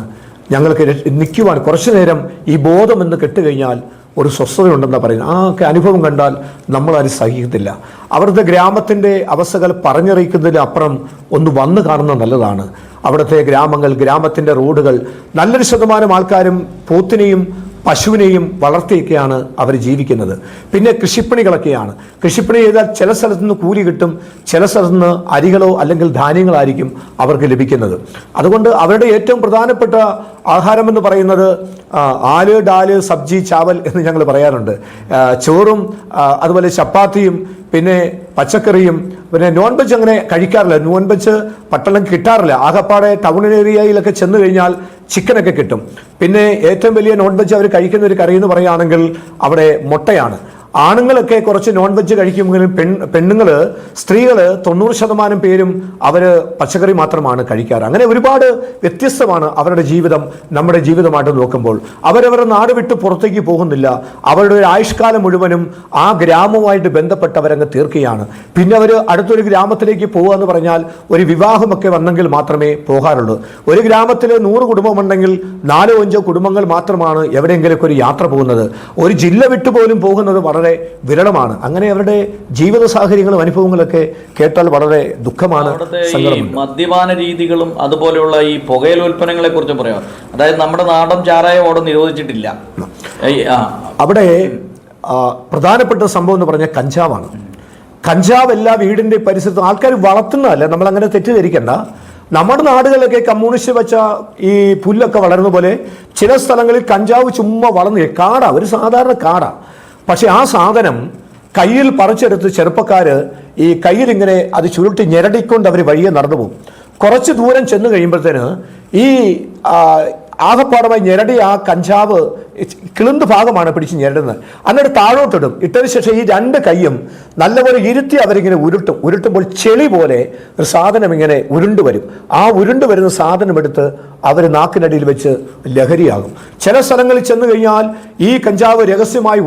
ഞങ്ങൾക്ക് നിൽക്കുവാൻ കുറച്ചു നേരം ഈ ബോധം എന്ന് കെട്ടുകഴിഞ്ഞാൽ ഒരു സ്വസ്ഥതയുണ്ടെന്നാണ് പറയുന്നത്. ആ ഒക്കെ അനുഭവം കണ്ടാൽ നമ്മളാരും സഹിക്കത്തില്ല. അവരുടെ ഗ്രാമത്തിൻ്റെ അവസ്ഥകൾ പറഞ്ഞറിയിക്കുന്നതിന് അപ്പുറം ഒന്ന് വന്നു കാണുന്നത് നല്ലതാണ്. അവിടുത്തെ ഗ്രാമങ്ങൾ, ഗ്രാമത്തിൻ്റെ റോഡുകൾ, നല്ലൊരു ശതമാനം ആൾക്കാരും പോത്തിനെയും പശുവിനെയും വളർത്തിയൊക്കെയാണ് അവർ ജീവിക്കുന്നത്. പിന്നെ കൃഷിപ്പണികളൊക്കെയാണ്. കൃഷിപ്പണി ചെയ്താൽ ചില സ്ഥലത്തു നിന്ന് കൂലി കിട്ടും, ചില സ്ഥലത്തു നിന്ന് അരികളോ അല്ലെങ്കിൽ ധാന്യങ്ങളായിരിക്കും അവർക്ക് ലഭിക്കുന്നത്. അതുകൊണ്ട് അവരുടെ ഏറ്റവും പ്രധാനപ്പെട്ട ആഹാരമെന്ന് പറയുന്നത് ആല്, ഡാല്, സബ്ജി, ചാവൽ എന്ന് ഞങ്ങൾ പറയാറുണ്ട്. ചോറും അതുപോലെ ചപ്പാത്തിയും പിന്നെ പച്ചക്കറിയും. പിന്നെ നോൺ വെജ് അങ്ങനെ കഴിക്കാറില്ല. നോൺ വെജ് പട്ടണം കിട്ടാറില്ല. ആകപ്പാടെ ടൗൺ ഏരിയയിലൊക്കെ ചെന്ന് കഴിഞ്ഞാൽ ചിക്കനൊക്കെ കിട്ടും. പിന്നെ ഏറ്റവും വലിയ നോൺ വെജ് അവർ കഴിക്കുന്ന ഒരു കറി എന്ന് പറയുകയാണെങ്കിൽ അവിടെ മുട്ടയാണ്. ആണുങ്ങളൊക്കെ കുറച്ച് നോൺ വെജ് കഴിക്കുമെങ്കിലും പെണ്ണുങ്ങൾ, സ്ത്രീകൾ 90% പേരും അവർ പച്ചക്കറി മാത്രമാണ് കഴിക്കാറ്. അങ്ങനെ ഒരുപാട് വ്യത്യസ്തമാണ് അവരുടെ ജീവിതം നമ്മുടെ ജീവിതമായിട്ട് നോക്കുമ്പോൾ. അവരവരുടെ നാട് വിട്ട് പുറത്തേക്ക് പോകുന്നില്ല. അവരുടെ ഒരു ആയുഷ്കാലം മുഴുവനും ആ ഗ്രാമവുമായിട്ട് ബന്ധപ്പെട്ടവരങ്ങ് തീർക്കുകയാണ്. പിന്നെ അവർ അടുത്തൊരു ഗ്രാമത്തിലേക്ക് പോകുക എന്ന് പറഞ്ഞാൽ ഒരു വിവാഹമൊക്കെ വന്നെങ്കിൽ മാത്രമേ പോകാറുള്ളൂ. ഒരു ഗ്രാമത്തിൽ 100 കുടുംബമുണ്ടെങ്കിൽ 4-5 കുടുംബങ്ങൾ മാത്രമാണ് എവിടെയെങ്കിലുമൊക്കെ ഒരു യാത്ര പോകുന്നത്. ഒരു ജില്ല വിട്ടുപോലും പോകുന്നത് വളരെ വിരളമാണ്. അങ്ങനെ അവരുടെ ജീവിത സാഹചര്യങ്ങളും അനുഭവങ്ങളൊക്കെ കേട്ടാൽ വളരെ ദുഃഖമാണ്.
മദ്യപാന രീതികളും അതുപോലെയുള്ള ഈ പുകയില ഉൽപ്പന്നങ്ങളെ കുറിച്ചും പറയാം. അതായത് നമ്മുടെ നാടൻ ചാരായം അവിടെ നിരോധിച്ചിട്ടില്ല.
അവിടെ പ്രധാനപ്പെട്ട സംഭവം എന്ന് പറഞ്ഞാൽ കഞ്ചാവാണ്. കഞ്ചാവ് എല്ലാ വീടിന്റെ പരിസരത്തും ആൾക്കാർ വളർത്തുന്നതല്ല, നമ്മൾ അങ്ങനെ തെറ്റിദ്ധരിക്കണ്ട. നമ്മുടെ നാടുകളിലൊക്കെ കമ്മ്യൂണിസ്റ്റ് വെച്ച ഈ പുല്ലൊക്കെ വളരുന്ന പോലെ ചില സ്ഥലങ്ങളിൽ കഞ്ചാവ് ചുമ്മാ വളർന്നു കാടാ, ഒരു സാധാരണ കാടാ. പക്ഷെ ആ സാധനം കയ്യിൽ പറിച്ചെടുത്ത് ചെറുപ്പക്കാർ ഈ കയ്യിൽ ഇങ്ങനെ അത് ചുരുട്ടി ഞെരടിക്കൊണ്ട് അവർ വഴിയെ നടന്നു പോകും. കുറച്ച് ദൂരം ചെന്ന് കഴിയുമ്പോഴത്തേന് ഈ ആകപ്പാടമായി ഞെരടി ആ കഞ്ചാവ് കിളുന്ത് ഭാഗമാണ് പിടിച്ച് ഞെരടുന്നത്. എന്നിട്ട് താഴോട്ടിടും. ഇട്ടതിന് ശേഷം ഈ 2 കൈയും നല്ലപോലെ ഇരുത്തി അവരിങ്ങനെ ഉരുട്ടുമ്പോൾ ചെളി പോലെ ഒരു സാധനം ഇങ്ങനെ ഉരുണ്ടു വരും. ആ ഉരുണ്ടു വരുന്ന സാധനം എടുത്ത് അവർ നാക്കിനടിയിൽ വെച്ച് ലഹരിയാകും. ചില സ്ഥലങ്ങളിൽ ചെന്ന് കഴിഞ്ഞാൽ ഈ കഞ്ചാവ് രഹസ്യമായി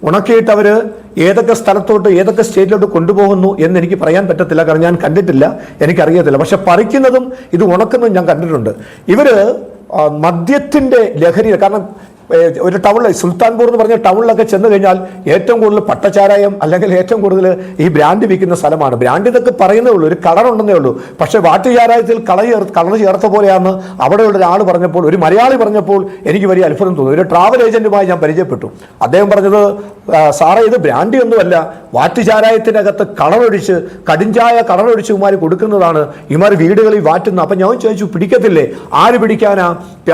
ഉണക്കിയിട്ട് അവർ ഏതൊക്കെ സ്ഥലത്തോട്ട് ഏതൊക്കെ സ്റ്റേറ്റിലോട്ട് കൊണ്ടുപോകുന്നു എന്ന് എനിക്ക് പറയാൻ പറ്റത്തില്ല. കാരണം ഞാൻ കണ്ടിട്ടില്ല, എനിക്കറിയത്തില്ല. പക്ഷെ പറിക്കുന്നതും ഇത് ഉണക്കുന്നതും ഞാൻ കണ്ടിട്ടുണ്ട്. ഇവർ മദ്യത്തിൻ്റെ ലഹരി. കാരണം ഒരു ടൗണിൽ സുൽത്താൻപൂർ എന്ന് പറഞ്ഞ ടൗണിലൊക്കെ ചെന്ന് കഴിഞ്ഞാൽ ഏറ്റവും കൂടുതൽ പട്ടച്ചാരായം അല്ലെങ്കിൽ ഏറ്റവും കൂടുതൽ ഈ ബ്രാൻഡ് വിൽക്കുന്ന സ്ഥലമാണ്. ബ്രാൻഡ് ഇതൊക്കെ പറയുന്നേ ഉള്ളൂ, ഒരു കളർ ഉണ്ടെന്നേ ഉള്ളൂ. പക്ഷേ വാട്ടുചാരായത്തിൽ കളർ ചേർത്ത പോലെയാണ് അവിടെയുള്ള ഒരാൾ പറഞ്ഞപ്പോൾ, ഒരു മലയാളി പറഞ്ഞപ്പോൾ എനിക്ക് വലിയ അത്ഭുതം തോന്നി. ഒരു ട്രാവൽ ഏജന്റുമായി ഞാൻ പരിചയപ്പെട്ടു. അദ്ദേഹം പറഞ്ഞത്, സാറേ ഇത് ബ്രാൻഡി ഒന്നുമല്ല, വാറ്റുചാരായത്തിനകത്ത് കളറൊഴിച്ച് കടിഞ്ചായ കളറൊഴിച്ച് ഇമാർ കൊടുക്കുന്നതാണ്, ഇമാർ വീടുകളിൽ വാറ്റുന്നത്. അപ്പം ഞാൻ ചോദിച്ചു, പിടിക്കത്തില്ലേ? ആര് പിടിക്കാനാ?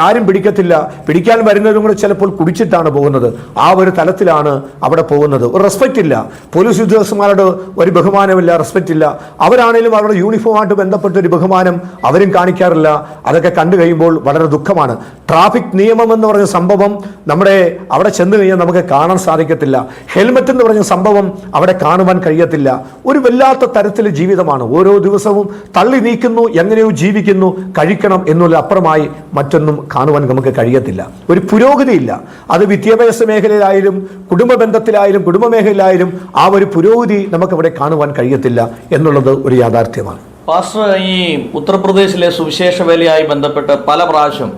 ആരും പിടിക്കത്തില്ല. പിടിക്കാൻ വരുന്നതും കൂടെ ചിലപ്പോൾ കുടിച്ചിട്ടാണ് പോകുന്നത്. ആ ഒരു തലത്തിലാണ് അവിടെ പോകുന്നത്. ഒരു റെസ്പെക്റ്റ് ഇല്ല. പോലീസ് ഉദ്യോഗസ്ഥന്മാരോട് ഒരു ബഹുമാനമില്ല, റെസ്പെക്റ്റ് ഇല്ല. അവരാണെങ്കിലും അവരുടെ യൂണിഫോമായിട്ട് ബന്ധപ്പെട്ട ഒരു ബഹുമാനം അവരും കാണിക്കാറില്ല. അതൊക്കെ കണ്ടു കഴിയുമ്പോൾ വളരെ ദുഃഖമാണ്. ട്രാഫിക് നിയമം എന്ന് പറഞ്ഞ സംഭവം നമ്മുടെ അവിടെ ചെന്ന് കഴിഞ്ഞാൽ നമുക്ക് കാണാൻ സാധിക്കത്തില്ല. ഹെൽമെറ്റ് എന്ന് പറഞ്ഞ സംഭവം അവിടെ കാണുവാൻ കഴിയത്തില്ല. ഒരു വല്ലാത്ത തരത്തിലെ ജീവിതമാണ്. ഓരോ ദിവസവും തള്ളി നീക്കുന്നു, എങ്ങനെയോ ജീവിക്കുന്നു, കഴിക്കണം എന്നുള്ള അപ്പുറമായി മറ്റൊന്നും കാണുവാൻ നമുക്ക് കഴിയത്തില്ല. ഒരു പുരോഗതിയില്ല. അത് വിദ്യാഭ്യാസ മേഖലയിലായാലും കുടുംബ ബന്ധത്തിലായാലും കുടുംബ മേഖലയിലായാലും ആ ഒരു പുരോഗതി നമുക്കിവിടെ കാണുവാൻ കഴിയത്തില്ല എന്നുള്ളത് ഒരു യാഥാർത്ഥ്യമാണ്.
പാസ്റ്റർ, ഈ ഉത്തർപ്രദേശിലെ സുവിശേഷ വേലയായി ബന്ധപ്പെട്ട് പല പ്രാവശ്യം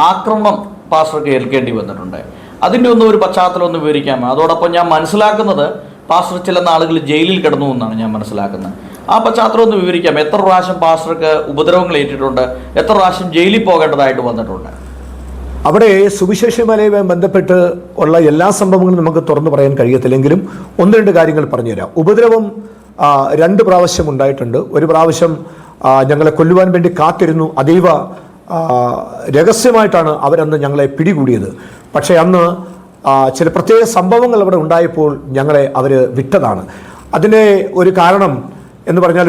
ആക്രമണം പാസ്റ്റർക്ക് ഏൽക്കേണ്ടി വന്നിട്ടുണ്ട്. അതിൻ്റെ ഒന്നും ഒരു പശ്ചാത്തലം ഒന്ന് വിവരിക്കാമോ? അതോടൊപ്പം ഞാൻ മനസ്സിലാക്കുന്നത് പാസ്റ്റർ ചില നാളുകൾ ജയിലിൽ കിടന്നു എന്നാണ് ഞാൻ മനസ്സിലാക്കുന്നത്. ആ പശ്ചാത്തലം ഒന്ന് വിവരിക്കാം. എത്ര പ്രാവശ്യം പാസ്റ്റർക്ക് ഉപദ്രവങ്ങൾ ഏറ്റിട്ടുണ്ട്? എത്ര പ്രാവശ്യം ജയിലിൽ പോകേണ്ടതായിട്ട് വന്നിട്ടുണ്ട്?
അവിടെ സുവിശേഷമലയുമായി ബന്ധപ്പെട്ട് ഉള്ള എല്ലാ സംഭവങ്ങളും നമുക്ക് തുറന്നു പറയാൻ കഴിയത്തില്ലെങ്കിലും 1-2 കാര്യങ്ങൾ പറഞ്ഞുതരാം. ഉപദ്രവം 2 പ്രാവശ്യം ഉണ്ടായിട്ടുണ്ട്. ഒരു പ്രാവശ്യം ഞങ്ങളെ കൊല്ലുവാൻ വേണ്ടി കാത്തിരുന്നു. അതീവ രഹസ്യമായിട്ടാണ് അവരന്ന് ഞങ്ങളെ പിടികൂടിയത്. പക്ഷേ അന്ന് ചില പ്രത്യേക സംഭവങ്ങൾ അവിടെ ഉണ്ടായപ്പോൾ ഞങ്ങളെ അവർ വിട്ടതാണ്. അതിൻ്റെ ഒരു കാരണം എന്ന് പറഞ്ഞാൽ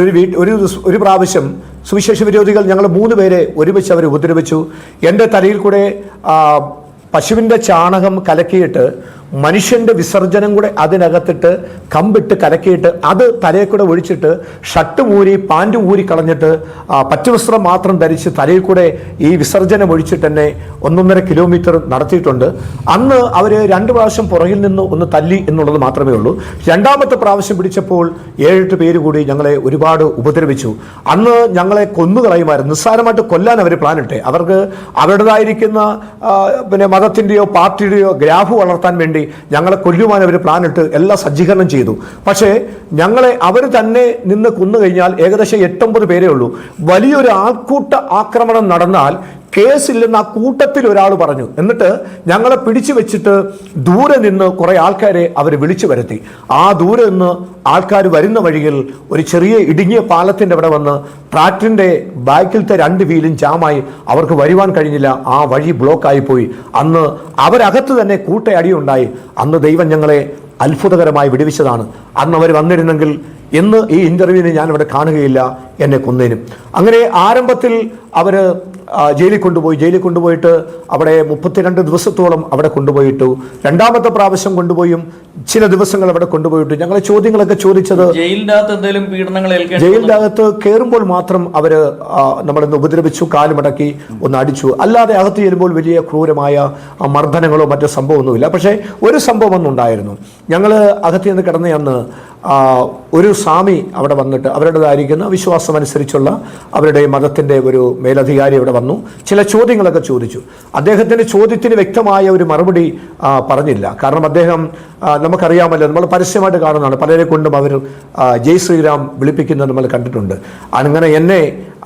ഒരു പ്രാവശ്യം സുവിശേഷ വിരോധികൾ ഞങ്ങൾ 3 പേരെ ഒരുമിച്ച് അവർ ഉപദ്രവിച്ചു. എൻ്റെ തലയിൽ കൂടെ പശുവിൻ്റെ ചാണകം കലക്കിയിട്ട് മനുഷ്യൻ്റെ വിസർജനം കൂടെ അതിനകത്തിട്ട് കമ്പിട്ട് കലക്കിയിട്ട് അത് തലയിൽ കൂടെ ഒഴിച്ചിട്ട് ഷർട്ട് ഊരി പാൻറ് ഊരി കളഞ്ഞിട്ട് പറ്റുവസ്ത്രം മാത്രം ധരിച്ച് തലയിൽ കൂടെ ഈ വിസർജനം ഒഴിച്ചിട്ട് എന്നെ 1.5 കിലോമീറ്റർ നടത്തിയിട്ടുണ്ട്. അന്ന് അവർ 2 പ്രാവശ്യം പുറകിൽ നിന്ന് ഒന്ന് തല്ലി എന്നുള്ളത് മാത്രമേ ഉള്ളൂ. 2ാമത്തെ പ്രാവശ്യം പിടിച്ചപ്പോൾ 7-8 പേര് കൂടി ഞങ്ങളെ ഒരുപാട് ഉപദ്രവിച്ചു. അന്ന് ഞങ്ങളെ കൊന്നുകളയുമായിരുന്നു. നിസ്സാരമായിട്ട് കൊല്ലാൻ അവർ പ്ലാനിട്ടെ. അവർക്ക് അവരുടേതായിരിക്കുന്ന പിന്നെ മതത്തിൻ്റെയോ പാർട്ടിയുടെയോ ഗ്രാഫ് വളർത്താൻ വേണ്ടി ഞങ്ങളെ കൊല്ലുവാൻ അവർ പ്ലാനിട്ട് എല്ലാ സജ്ജീകരണം ചെയ്തു. പക്ഷേ ഞങ്ങളെ അവർ തന്നെ നിന്ന് കൊന്നു കഴിഞ്ഞാൽ ഏകദേശം 8-9 പേരേ ഉള്ളൂ. വലിയൊരു ആൾക്കൂട്ട ആക്രമണം നടന്നാൽ കേസില്ലെന്ന് ആ കൂട്ടത്തിൽ ഒരാൾ പറഞ്ഞു. എന്നിട്ട് ഞങ്ങളെ പിടിച്ചു വെച്ചിട്ട് ദൂരെ നിന്ന് കുറേ ആൾക്കാരെ അവർ വിളിച്ചു വരുത്തി. ആ ദൂരെ നിന്ന് ആൾക്കാർ വരുന്ന വഴിയിൽ ഒരു ചെറിയ ഇടുങ്ങിയ പാലത്തിൻ്റെ അവിടെ വന്ന് ട്രാക്ടറിൻ്റെ ബാക്കിലത്തെ 2 വീലും ജാമായി. അവർക്ക് വരുവാൻ കഴിഞ്ഞില്ല. ആ വഴി ബ്ലോക്കായി പോയി. അന്ന് അവരകത്ത് തന്നെ കൂട്ടയടിയുണ്ടായി. അന്ന് ദൈവം ഞങ്ങളെ അത്ഭുതകരമായി വിടുവിച്ചതാണ്. അന്ന് അവർ വന്നിരുന്നെങ്കിൽ ഇന്ന് ഈ ഇൻ്റർവ്യൂവിന് ഞാൻ ഇവിടെ കാണുകയില്ല, എന്നെ കൊന്നേനും. അങ്ങനെ ആരംഭത്തിൽ അവർ ജയിലിൽ കൊണ്ടുപോയിട്ട് അവിടെ 32 ദിവസത്തോളം അവിടെ കൊണ്ടുപോയിട്ടു. 2ാമത്തെ പ്രാവശ്യം കൊണ്ടുപോയും ചില ദിവസങ്ങൾ അവിടെ കൊണ്ടുപോയിട്ടു. ഞങ്ങളെ ചോദ്യങ്ങളൊക്കെ ചോദിച്ചത് ജയിലിൻ്റെ അകത്ത് കയറുമ്പോൾ മാത്രം അവർ നമ്മളെന്ന് ഉപദ്രവിച്ചു, കാലുമടക്കി ഒന്ന് അടിച്ചു. അല്ലാതെ അകത്ത് ചെല്ലുമ്പോൾ വലിയ ക്രൂരമായ മർദ്ദനങ്ങളോ മറ്റോ സംഭവമൊന്നുമില്ല. പക്ഷേ ഒരു സംഭവം ഒന്നുണ്ടായിരുന്നു. ഞങ്ങൾ അകത്ത് നിന്ന് കിടന്ന അന്ന് ഒരു സ്വാമി അവിടെ വന്നിട്ട് അവരുടേതായിരിക്കുന്ന വിശ്വാസമനുസരിച്ചുള്ള അവരുടെ മതത്തിൻ്റെ ഒരു മേലധികാരി അവിടെ വന്നു. ചില ചോദ്യങ്ങളൊക്കെ ചോദിച്ചു. അദ്ദേഹത്തിൻ്റെ ചോദ്യത്തിന് വ്യക്തമായ ഒരു മറുപടി പറഞ്ഞില്ല. കാരണം അദ്ദേഹം നമുക്കറിയാമല്ലോ, നമ്മൾ പരസ്യമായിട്ട് കാണുന്നതാണ്. പലരെ കൊണ്ടും അവർ ജയ് ശ്രീറാം വിളിപ്പിക്കുന്നത് നമ്മൾ കണ്ടിട്ടുണ്ട്. അങ്ങനെ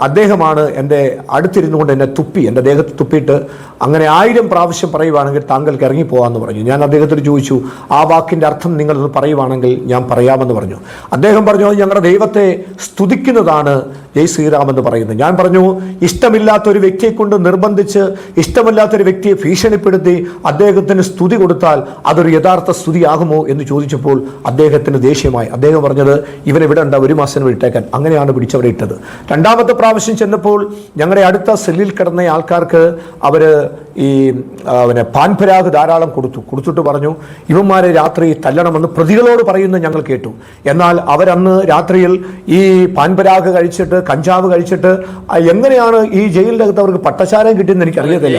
അദ്ദേഹമാണ് എൻ്റെ അടുത്തിരുന്നു കൊണ്ട് എന്നെ തുപ്പി, എൻ്റെ ദേഹത്ത് തുപ്പിയിട്ട് അങ്ങനെ 1000 പ്രാവശ്യം പറയുവാണെങ്കിൽ താങ്കൾക്ക് ഇറങ്ങിപ്പോകാമെന്ന് പറഞ്ഞു. ഞാൻ അദ്ദേഹത്തോട് ചോദിച്ചു, ആ വാക്കിൻ്റെ അർത്ഥം നിങ്ങളത് പറയുവാണെങ്കിൽ ഞാൻ പറയാമെന്ന് പറഞ്ഞു. അദ്ദേഹം പറഞ്ഞു, ഞങ്ങളുടെ ദൈവത്തെ സ്തുതിക്കുന്നതാണ് ജയ് ശ്രീറാം എന്ന് പറയുന്നത്. ഞാൻ പറഞ്ഞു, ഇഷ്ടമില്ലാത്തൊരു വ്യക്തിയെ കൊണ്ട് നിർബന്ധിച്ച് ഇഷ്ടമില്ലാത്തൊരു വ്യക്തിയെ ഭീഷണിപ്പെടുത്തി അദ്ദേഹത്തിന് സ്തുതി കൊടുത്താൽ അതൊരു യഥാർത്ഥ സ്തുതിയാകുമോ എന്ന് ചോദിച്ചപ്പോൾ അദ്ദേഹത്തിന് ദേഷ്യമായി. അദ്ദേഹം പറഞ്ഞത്, ഇവനെ വിടണ്ട, 1 മാസം വിട്ടേക്കാൻ. അങ്ങനെയാണ് പിടിച്ചവരെ ഇട്ടത്. 2ാമത്തെ പ്രാവശ്യം ചെന്നപ്പോൾ ഞങ്ങളുടെ അടുത്ത സെല്ലിൽ കിടന്ന ആൾക്കാർക്ക് അവർ ഈ പാൻപരാഗ് ധാരാളം കൊടുത്തിട്ട് പറഞ്ഞു, ഇവന്മാരെ രാത്രി തല്ലണമെന്ന് പ്രതികളോട് പറയുന്നത് ഞങ്ങൾ കേട്ടു. എന്നാൽ അവരന്ന് രാത്രിയിൽ ഈ പാൻപരാഗ് കഴിച്ചിട്ട് കഞ്ചാവ് കഴിച്ചിട്ട് എങ്ങനെയാണ് ഈ ജയിലിൻ്റെ അകത്ത് അവർക്ക് പട്ടശാലം കിട്ടിയെന്ന് എനിക്ക് അറിയത്തില്ല.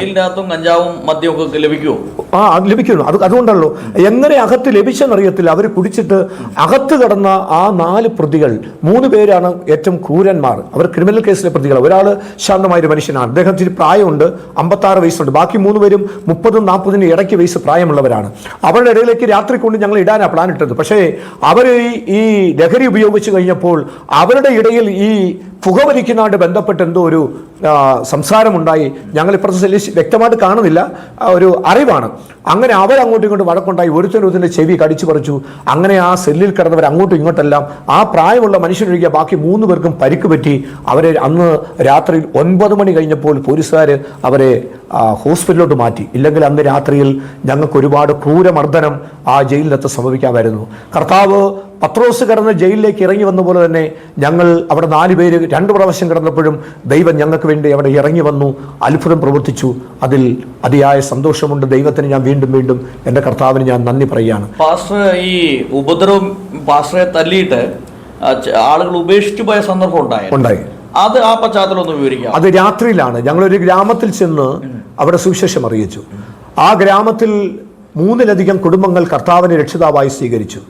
ലഭിക്കുന്നു. അതുകൊണ്ടല്ലോ എങ്ങനെ അകത്ത് ലഭിച്ചെന്നറിയത്തില്ല. അവർ കുടിച്ചിട്ട് അകത്ത് കിടന്ന ആ 4 പ്രതികൾ, 3 പേരാണ് ഏറ്റവും ക്രൂരന്മാർ. അവർ ക്രിമിനൽ കേസിലെ പ്രതികൾ. ഒരാൾ ശാന്തമായൊരു മനുഷ്യനാണ്. അദ്ദേഹത്തിന് പ്രായമുണ്ട്, 56 വയസ്സുണ്ട്. ബാക്കി 3 പേരും 30-40 ഇടയ്ക്ക് വയസ്സ് പ്രായമുള്ളവരാണ്. അവരുടെ ഇടയിലേക്ക് രാത്രി കൊണ്ട് ഞങ്ങൾ ഇടാനാണ് പ്ലാൻ ഇട്ടത്. പക്ഷേ അവർ ഈ ലഹരി ഉപയോഗിച്ച് കഴിഞ്ഞപ്പോൾ അവരുടെ ഇടയിൽ ഈ പുകവലിക്കുന്നതുമായിട്ട് ബന്ധപ്പെട്ട് എന്തോ ഒരു സംസാരമുണ്ടായി. ഞങ്ങളിപ്പുറത്ത് വ്യക്തമായിട്ട് കാണുന്നില്ല, ഒരു അറിവാണ്. അങ്ങനെ അവരങ്ങോട്ടും ഇങ്ങോട്ടും വഴക്കുണ്ടായി. ഒരുത്തൻ്റെ ചെവി കടിച്ചു പറിച്ചു. അങ്ങനെ ആ സെല്ലിൽ കിടന്നവർ അങ്ങോട്ടും ഇങ്ങോട്ടെല്ലാം ആ പ്രായമുള്ള മനുഷ്യനൊഴികെ ബാക്കി 3 പേർക്കും പരിക്ക് പറ്റി. അവരെ അന്ന് രാത്രിയിൽ 9 മണി കഴിഞ്ഞപ്പോൾ പോലീസുകാർ അവരെ ഹോസ്പിറ്റലിലോട്ട് മാറ്റി. ഇല്ലെങ്കിൽ അന്ന് രാത്രിയിൽ ഞങ്ങൾക്ക് ഒരുപാട് ക്രൂരമർദ്ദനം ആ ജയിലിനകത്ത് സംഭവിക്കാമായിരുന്നു. കർത്താവ് പത്രോസ് കിടന്ന് ജയിലിലേക്ക് ഇറങ്ങി വന്ന പോലെ തന്നെ ഞങ്ങൾ അവിടെ 4 പേര് 2 പ്രാവശ്യം കിടന്നപ്പോഴും ദൈവം ഞങ്ങൾക്ക് വേണ്ടി അവിടെ ഇറങ്ങി വന്നു, അത്ഭുതം പ്രവർത്തിച്ചു. അതിൽ അതിയായ സന്തോഷമുണ്ട്. ദൈവത്തിന് ഞാൻ വീണ്ടും എൻ്റെ കർത്താവിന് ഞാൻ നന്ദി പറയുകയാണ്.
പാസ്റ്റർ, ഈ ഉപദ്രവം പാസ്റ്ററെ തല്ലിയിട്ട് ആളുകൾ ഉപേക്ഷിച്ചു പോയ സന്ദർഭം ഉണ്ടായി. അത് ആ പശ്ചാത്തലം ഒന്ന് വിവരിക്കാം.
അത് രാത്രിയിലാണ്. ഞങ്ങളൊരു ഗ്രാമത്തിൽ ചെന്ന് അവിടെ സുവിശേഷം അറിയിച്ചു. ആ ഗ്രാമത്തിൽ 3-ലധികം കുടുംബങ്ങൾ കർത്താവിനെ രക്ഷിതാവായി സ്വീകരിച്ചു.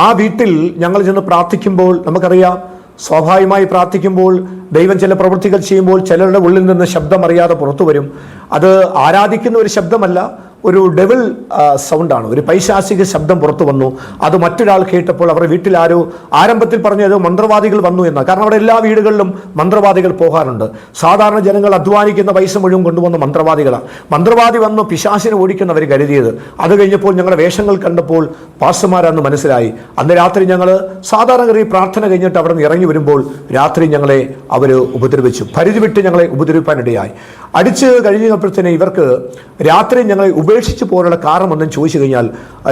ആ വീട്ടിൽ ഞങ്ങൾ ചെന്ന് പ്രാർത്ഥിക്കുമ്പോൾ നമുക്കറിയാം, സ്വാഭാവികമായി പ്രാർത്ഥിക്കുമ്പോൾ ദൈവം ചില പ്രവൃത്തികൾ ചെയ്യുമ്പോൾ ചിലരുടെ ഉള്ളിൽ നിന്ന് ശബ്ദം അറിയാതെ പുറത്തു വരും. അത് ആരാധിക്കുന്ന ഒരു ശബ്ദമല്ല, ഒരു ഡെവിൾ സൗണ്ടാണ്, ഒരു പൈശാചിക ശബ്ദം പുറത്തു വന്നു. അത് മറ്റൊരാൾ കേട്ടപ്പോൾ അവരുടെ വീട്ടിൽ ആരോ ആരംഭത്തിൽ പറഞ്ഞത് മന്ത്രവാദികൾ വന്നു എന്നാണ്. കാരണം അവിടെ എല്ലാ വീടുകളിലും മന്ത്രവാദികൾ പോകാറുണ്ട്. സാധാരണ ജനങ്ങൾ അധ്വാനിക്കുന്ന പൈസ മുഴുവൻ കൊണ്ടുവന്ന മന്ത്രവാദികളാണ്. മന്ത്രവാദി വന്ന് പിശാചിനെ ഓടിക്കുന്നവർ കരുതിയത്. അത് കഴിഞ്ഞപ്പോൾ ഞങ്ങളുടെ വേഷങ്ങൾ കണ്ടപ്പോൾ പാസ്റ്റർമാരാന്ന് മനസ്സിലായി. അന്ന് രാത്രി ഞങ്ങൾ സാധാരണ പ്രാർത്ഥന കഴിഞ്ഞിട്ട് അവിടെ നിന്ന് ഇറങ്ങി വരുമ്പോൾ രാത്രി ഞങ്ങളെ അവർ ഉപദ്രവിച്ചു. പരിധി വിട്ട് ഞങ്ങളെ ഉപദ്രവിക്കാനിടയായി. അടിച്ച് കഴിഞ്ഞപ്പോഴത്തേന് ഇവർക്ക് രാത്രി ഞങ്ങളെ ഉപേക്ഷിച്ച് പോകാനുള്ള കാരണം ഒന്നും ചോദിച്ചു കഴിഞ്ഞാൽ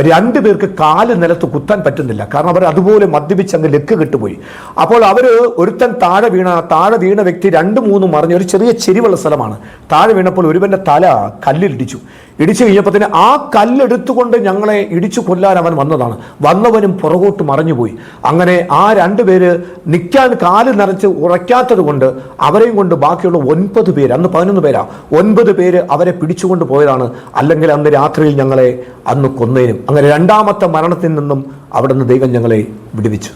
2 പേർക്ക് കാല് നിലത്ത് കുത്താൻ പറ്റുന്നില്ല. കാരണം അവർ അതുപോലെ മദ്യപിച്ച് അങ്ങ് ലെക്ക് കിട്ടുപോയി. അപ്പോൾ അവർ ഒരുത്തൻ താഴെ വീണ വ്യക്തി 2-3 മറിഞ്ഞ ഒരു ചെറിയ ചെരിവുള്ള സ്ഥലമാണ്. താഴെ വീണപ്പോൾ ഒരുവന്റെ തല കല്ലിലിടിച്ചു. ഇടിച്ചു കഴിഞ്ഞപ്പോൾ തന്നെ ആ കല്ലെടുത്തുകൊണ്ട് ഞങ്ങളെ ഇടിച്ചു കൊല്ലാൻ അവൻ വന്നതാണ്. വന്നവനും പുറകോട്ട് മറഞ്ഞുപോയി. അങ്ങനെ ആ 2 പേര് നിൽക്കാൻ കാല് നിറച്ച് ഉറയ്ക്കാത്തത് കൊണ്ട് അവരെയും കൊണ്ട് ബാക്കിയുള്ള 9 പേര്, അന്ന് 11 പേരാ, 9 പേര് അവരെ പിടിച്ചുകൊണ്ട് പോയതാണ്. അല്ലെങ്കിൽ അന്ന് രാത്രിയിൽ ഞങ്ങളെ അന്ന് കൊന്നേനും. അങ്ങനെ 2ാമത്തെ മരണത്തിൽ നിന്നും അവിടെ നിന്ന് ദൈവം ഞങ്ങളെ വിടുവിച്ചു.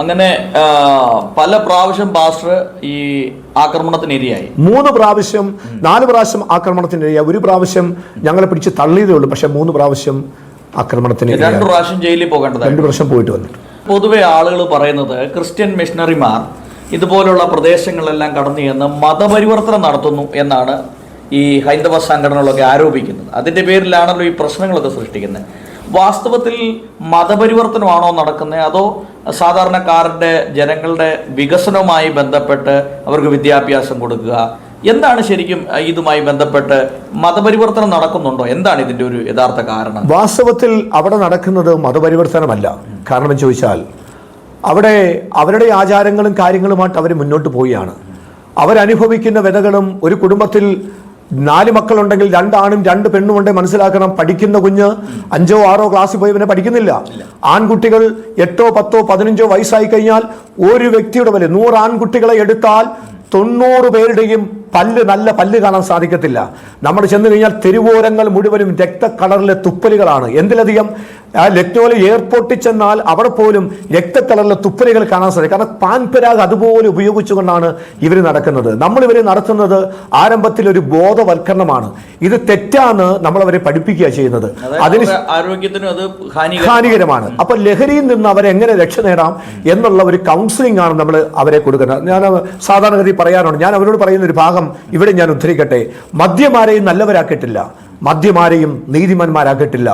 അങ്ങനെ പല പ്രാവശ്യം പാസ്റ്റർ ഈ ആക്രമണത്തിന് ഇരയായി.
3 പ്രാവശ്യം 4 പ്രാവശ്യം ആക്രമണത്തിന് ഇരയായി. 1 പ്രാവശ്യം ഞങ്ങളെ പിടിച്ച് തള്ളിയതേ ഉള്ളൂ. പക്ഷെ 3 പ്രാവശ്യം ആക്രമണത്തിന്
2 പ്രാവശ്യം ജയിലിൽ പോകേണ്ടത്.
2 പ്രാവശ്യം പോയിട്ട് വന്നു.
പൊതുവെ ആളുകൾ പറയുന്നത് ക്രിസ്ത്യൻ മിഷണറിമാർ ഇതുപോലുള്ള പ്രദേശങ്ങളെല്ലാം കടന്നു ചെന്ന് മതപരിവർത്തനം നടത്തുന്നു എന്നാണ് ഈ ഹൈന്ദവ സംഘടനകളൊക്കെ ആരോപിക്കുന്നത്. അതിൻ്റെ പേരിലാണല്ലോ ഈ പ്രശ്നങ്ങളൊക്കെ സൃഷ്ടിക്കുന്നത്. വാസ്തവത്തിൽ മതപരിവർത്തനമാണോ നടക്കുന്നത്, അതോ സാധാരണക്കാരുടെ ജനങ്ങളുടെ വികസനവുമായി ബന്ധപ്പെട്ട് അവർക്ക് വിദ്യാഭ്യാസം കൊടുക്കുക, എന്താണ് ശരിക്കും ഇതുമായി ബന്ധപ്പെട്ട് മതപരിവർത്തനം നടക്കുന്നുണ്ടോ? എന്താണ് ഇതിൻ്റെ ഒരു യഥാർത്ഥ കാരണം?
വാസ്തവത്തിൽ അവിടെ നടക്കുന്നത് മതപരിവർത്തനമല്ല. കാരണം എന്ന് ചോദിച്ചാൽ അവിടെ അവരുടെ ആചാരങ്ങളും കാര്യങ്ങളുമായിട്ട് അവർ മുന്നോട്ട് പോവുകയാണ്. അവരനുഭവിക്കുന്ന വ്യതകളും, ഒരു കുടുംബത്തിൽ 4 മക്കളുണ്ടെങ്കിൽ 2 ആണും 2 പെണ്ണും ഉണ്ടെങ്കിൽ മനസ്സിലാക്കണം, പഠിക്കുന്ന കുഞ്ഞ് 5ഓ 6ഓ ക്ലാസ്സിൽ പോയി പിന്നെ പഠിക്കുന്നില്ല. ആൺകുട്ടികൾ 8ഓ 10ഓ 15ഓ വയസ്സായി കഴിഞ്ഞാൽ ഒരു വ്യക്തിയുടെ വില 100 ആൺകുട്ടികളെ എടുത്താൽ 90 പേരുടെയും നല്ല പല്ല് കാണാൻ സാധിക്കത്തില്ല. നമ്മൾ ചെന്ന് കഴിഞ്ഞാൽ തെരുവോരങ്ങൾ മുഴുവനും രക്തക്കളറിലെ തുപ്പലുകളാണ്. എന്തിലധികം ലക്നോയിലെ എയർപോർട്ടിൽ ചെന്നാൽ അവിടെ പോലും രക്തക്കളറിലെ തുപ്പലുകൾ കാണാൻ സാധിക്കും. കാരണം പാൻപരാഗ് അതുപോലെ ഉപയോഗിച്ചുകൊണ്ടാണ് ഇവർ നടക്കുന്നത്. നമ്മൾ ഇവരെ നടത്തുന്നത് ആരംഭത്തിൽ ഒരു ബോധവൽക്കരണമാണ്. ഇത് തെറ്റാണ് നമ്മൾ അവരെ പഠിപ്പിക്കുക ചെയ്യുന്നത്. അതിന്
ആരോഗ്യത്തിനും അത്
ഹാനികരമാണ്. അപ്പൊ ലഹരിയിൽ നിന്ന് അവരെങ്ങനെ രക്ഷ നേടാം എന്നുള്ള ഒരു കൗൺസിലിംഗ് ആണ് നമ്മൾ അവരെ കൊടുക്കുന്നത്. ഞാൻ സാധാരണഗതി പറയാറുണ്ട്, ഞാൻ അവരോട് പറയുന്ന ഒരു ഭാഗം ഇവിടെ ഞാൻ ഉദ്ധരിക്കട്ടെ. മദ്യമാരെയും നല്ലവരാക്കിയിട്ടില്ല, മദ്യമാരെയും നീതിമാന്മാരാക്കിയിട്ടില്ല.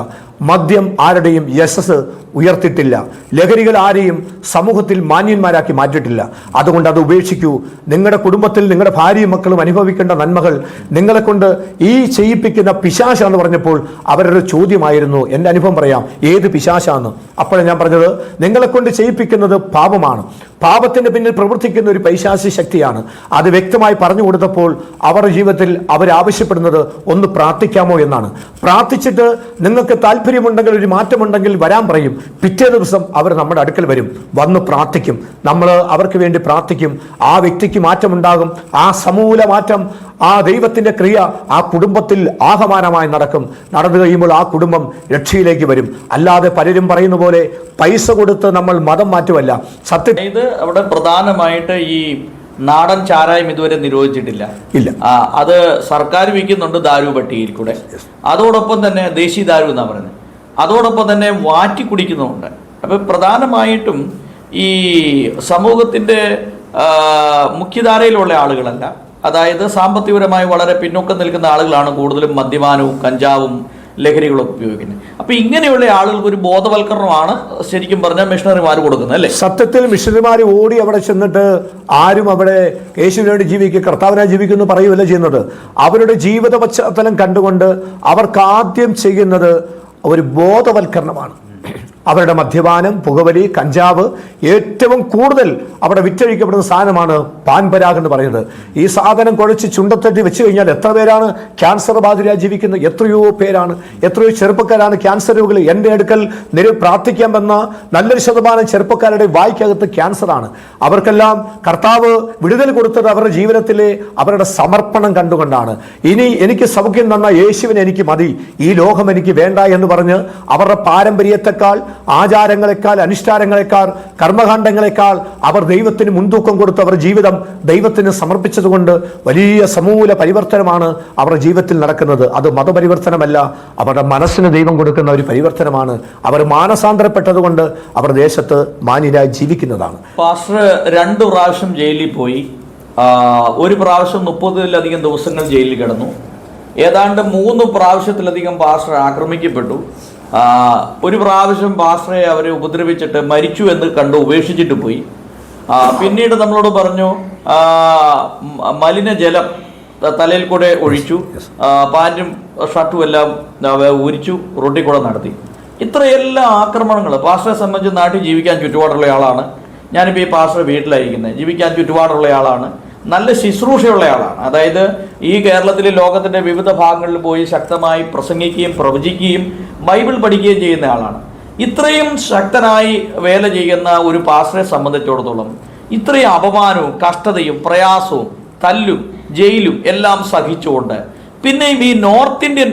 മദ്യം ആരുടെയും യശസ് ഉയർത്തിയിട്ടില്ല. ലഹരികൾ ആരെയും സമൂഹത്തിൽ മാന്യന്മാരാക്കി മാറ്റിയിട്ടില്ല. അതുകൊണ്ട് അത് ഉപേക്ഷിക്കൂ. നിങ്ങളുടെ കുടുംബത്തിൽ നിങ്ങളുടെ ഭാര്യയും മക്കളും അനുഭവിക്കേണ്ട നന്മകൾ നിങ്ങളെ കൊണ്ട് ഈ ചെയ്യിപ്പിക്കുന്ന പിശാചാന്ന് പറഞ്ഞപ്പോൾ അവരുടെ ചോദ്യമായിരുന്നു, എൻ്റെ അനുഭവം പറയാം, ഏത് പിശാചാന്ന്? അപ്പോഴാണ് ഞാൻ പറഞ്ഞത്, നിങ്ങളെ കൊണ്ട് ചെയ്യിപ്പിക്കുന്നത് പാപമാണ്. പാപത്തിന്റെ പിന്നിൽ പ്രവർത്തിക്കുന്ന ഒരു പൈശാചിക ശക്തിയാണ്. അത് വ്യക്തമായി പറഞ്ഞു കൊടുത്തപ്പോൾ അവരുടെ ജീവിതത്തിൽ അവരാവശ്യപ്പെടുന്നത് ഒന്ന് പ്രാർത്ഥിക്കാമോ എന്നാണ്. പ്രാർത്ഥിച്ചിട്ട് നിങ്ങൾക്ക് താല്പര്യമുണ്ടെങ്കിൽ, ഒരു മാറ്റമുണ്ടെങ്കിൽ വരാൻ പറയും. പിറ്റേ ദിവസം അവർ നമ്മുടെ അടുക്കൽ വരും, വന്ന് പ്രാർത്ഥിക്കും. നമ്മൾ അവർക്ക് വേണ്ടി പ്രാർത്ഥിക്കും. ആ വ്യക്തിക്ക് മാറ്റമുണ്ടാകും. ആ സമൂല മാറ്റം, ആ ദൈവത്തിന്റെ ക്രിയ ആ കുടുംബത്തിൽ ആഹ്വാനമായി നടക്കും. നടന്നു കഴിയുമ്പോൾ ആ കുടുംബം രക്ഷയിലേക്ക് വരും. അല്ലാതെ പലരും പറയുന്ന പോലെ പൈസ കൊടുത്ത് നമ്മൾ മതം മാറ്റുമല്ല. സത്യം
ഇത് അവിടെ പ്രധാനമായിട്ട് ഈ നാടൻ ചാരായം ഇതുവരെ നിരോധിച്ചിട്ടില്ല.
ഇല്ല,
അത് സർക്കാർ വിൽക്കുന്നുണ്ട് ദാരു പട്ടികയിൽ കൂടെ. അതോടൊപ്പം തന്നെ ദേശീയ ദാരു എന്നാണ് പറയുന്നത്. അതോടൊപ്പം തന്നെ വാറ്റി കുടിക്കുന്നുമുണ്ട്. അപ്പം പ്രധാനമായിട്ടും ഈ സമൂഹത്തിൻ്റെ മുഖ്യധാരയിലുള്ള ആളുകളല്ല, അതായത് സാമ്പത്തികപരമായി വളരെ പിന്നോക്കം നിൽക്കുന്ന ആളുകളാണ് കൂടുതലും മദ്യപാനവും കഞ്ചാവും ലഹരികളൊക്കെ ഉപയോഗിക്കുന്നത്. അപ്പൊ ഇങ്ങനെയുള്ള ആളുകൾക്ക് ഒരു ബോധവൽക്കരണമാണ് ശരിക്കും പറഞ്ഞാൽ മിഷണറിമാർ കൊടുക്കുന്നത്, അല്ലേ?
സത്യത്തിൽ മിഷണറിമാർ ഓടി അവിടെ ചെന്നിട്ട് ആരും അവിടെ യേശുവിന് വേണ്ടി ജീവിക്കുക, കർത്താവിനായി ജീവിക്കുന്നു പറയുകയല്ല ചെയ്യുന്നത്. അവരുടെ ജീവിത പശ്ചാത്തലം കണ്ടുകൊണ്ട് അവർക്ക് ആദ്യം ചെയ്യുന്നത് ഒരു ബോധവൽക്കരണമാണ്. അവരുടെ മദ്യപാനം, പുകവലി, കഞ്ചാവ്, ഏറ്റവും കൂടുതൽ അവിടെ വിറ്റഴിക്കപ്പെടുന്ന സാധനമാണ് പാൻപരാഗ് എന്ന് പറയുന്നത്. ഈ സാധനം കുഴച്ച് ചുണ്ടത്തട്ടി വെച്ച് കഴിഞ്ഞാൽ എത്ര പേരാണ് ക്യാൻസർ ബാധിതരായി ജീവിക്കുന്നത്? എത്രയോ പേരാണ്, എത്രയോ ചെറുപ്പക്കാരാണ് ക്യാൻസർ രോഗികൾ. എൻ്റെ അടുക്കൽ പ്രാർത്ഥിക്കാൻ വന്ന നല്ലൊരു ശതമാനം ചെറുപ്പക്കാരുടെ വായ്ക്കകത്ത് ക്യാൻസറാണ്. അവർക്കെല്ലാം കർത്താവ് വിടുതൽ കൊടുത്തത് അവരുടെ ജീവിതത്തിലെ അവരുടെ സമർപ്പണം കണ്ടുകൊണ്ടാണ്. ഇനി എനിക്ക് സൗഖ്യം തന്ന യേശുവിനെ എനിക്ക് മതി, ഈ ലോകം എനിക്ക് വേണ്ട എന്ന് പറഞ്ഞ് അവരുടെ പാരമ്പര്യത്തെക്കാൾ, ആചാരങ്ങളെക്കാൾ, അനുഷ്ഠാനങ്ങളെക്കാൾ, കർമ്മകാണ്ഡങ്ങളെക്കാൾ അവർ ദൈവത്തിന് മുൻതൂക്കം കൊടുത്ത് അവർ ജീവിതം ദൈവത്തിന് സമർപ്പിച്ചതുകൊണ്ട് വലിയ സമൂല പരിവർത്തനമാണ് അവരുടെ ജീവിതത്തിൽ നടക്കുന്നത്. അത് മതപരിവർത്തനമല്ല, അവരുടെ മനസ്സിന് ദൈവം കൊടുക്കുന്ന ഒരു പരിവർത്തനമാണ്. അവർ മാനസാന്തരപ്പെട്ടതുകൊണ്ട് അവർ ദേശത്ത് മാന്യരായി ജീവിക്കുന്നതാണ്.
പാസ്റ്റർ 2 പ്രാവശ്യം ജയിലിൽ പോയി. ഒരു പ്രാവശ്യം 30-ലധികം ദിവസങ്ങൾ ജയിലിൽ കിടന്നു. ഏതാണ്ട് 3 പ്രാവശ്യത്തിലധികം പാസ്റ്റർ ആക്രമിക്കപ്പെട്ടു. ഒരു പ്രാവശ്യം പാസ്റ്ററെ അവർ ഉപദ്രവിച്ചിട്ട് മരിച്ചു എന്ന് കണ്ട് ഉപേക്ഷിച്ചിട്ട് പോയി. പിന്നീട് നമ്മളോട് പറഞ്ഞു മലിനജലം തലയിൽ കൂടെ ഒഴിച്ചു, പാൻറ്റും ഷർട്ടും എല്ലാം ഊരിച്ചു, റോഡിൽ കൂടെ നടത്തി. ഇത്രയെല്ലാം ആക്രമണങ്ങൾ. പാസ്റ്ററെ സംബന്ധിച്ച് നാട്ടിൽ ജീവിക്കാൻ ചുറ്റുപാടുള്ള ആളാണ്. ഞാനിപ്പോൾ ഈ പാസ്റ്റർ വീട്ടിലായിരിക്കുന്നത്. ജീവിക്കാൻ ചുറ്റുപാടുള്ള ആളാണ്, നല്ല ശുശ്രൂഷയുള്ള ആളാണ്. അതായത് ഈ കേരളത്തിലെ ലോകത്തിൻ്റെ വിവിധ ഭാഗങ്ങളിൽ പോയി ശക്തമായി പ്രസംഗിക്കുകയും പ്രവചിക്കുകയും ബൈബിൾ പഠിക്കുകയും ചെയ്യുന്ന ആളാണ്. ഇത്രയും ശക്തനായി വേല ചെയ്യുന്ന ഒരു പാസ്റ്ററെ സംബന്ധിച്ചിടത്തോളം ഇത്രയും അപമാനവും കഷ്ടതയും പ്രയാസവും തല്ലും ജയിലും എല്ലാം സഹിച്ചുകൊണ്ട് പിന്നെയും ഈ നോർത്ത് ഇന്ത്യൻ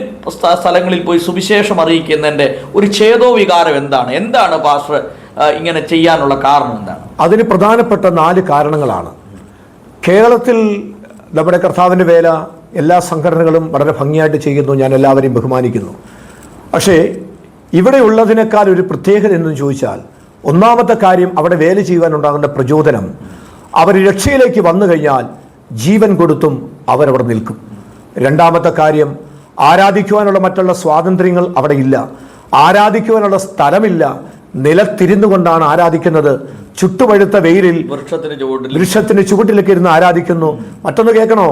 സ്ഥലങ്ങളിൽ പോയി സുവിശേഷം അറിയിക്കുന്നതിൻ്റെ ഒരു ഛേദോവികാരം എന്താണ് പാസ്റ്റർ ഇങ്ങനെ ചെയ്യാനുള്ള കാരണം എന്താണ്?
അതിന് പ്രധാനപ്പെട്ട 4 കാരണങ്ങളാണ്. കേരളത്തിൽ നമ്മുടെ കർത്താവിൻ്റെ വേല എല്ലാ സംഘടനകളും വളരെ ഭംഗിയായിട്ട് ചെയ്യുന്നു, ഞാൻ എല്ലാവരെയും ബഹുമാനിക്കുന്നു. പക്ഷേ ഇവിടെ ഉള്ളതിനേക്കാൾ ഒരു പ്രത്യേകത എന്ന് ചോദിച്ചാൽ, ഒന്നാമത്തെ കാര്യം അവിടെ വേല ചെയ്യുവാനുണ്ടാകുന്ന പ്രചോദനം. അവർ രക്ഷയിലേക്ക് വന്നു കഴിഞ്ഞാൽ ജീവൻ കൊടുത്തും അവരവിടെ നിൽക്കും. രണ്ടാമത്തെ കാര്യം, ആരാധിക്കുവാനുള്ള മറ്റുള്ള സ്വാതന്ത്ര്യങ്ങൾ അവിടെ ഇല്ല, ആരാധിക്കുവാനുള്ള സ്ഥലമില്ല, നിലത്തിരുന്നു കൊണ്ടാണ് ആരാധിക്കുന്നത്. ചുട്ടുപഴുത്ത വെയിലിൽ വൃക്ഷത്തിന് ചുവട്ടിലേക്ക് ഇരുന്ന് ആരാധിക്കുന്നു. മറ്റൊന്ന് കേൾക്കണോ,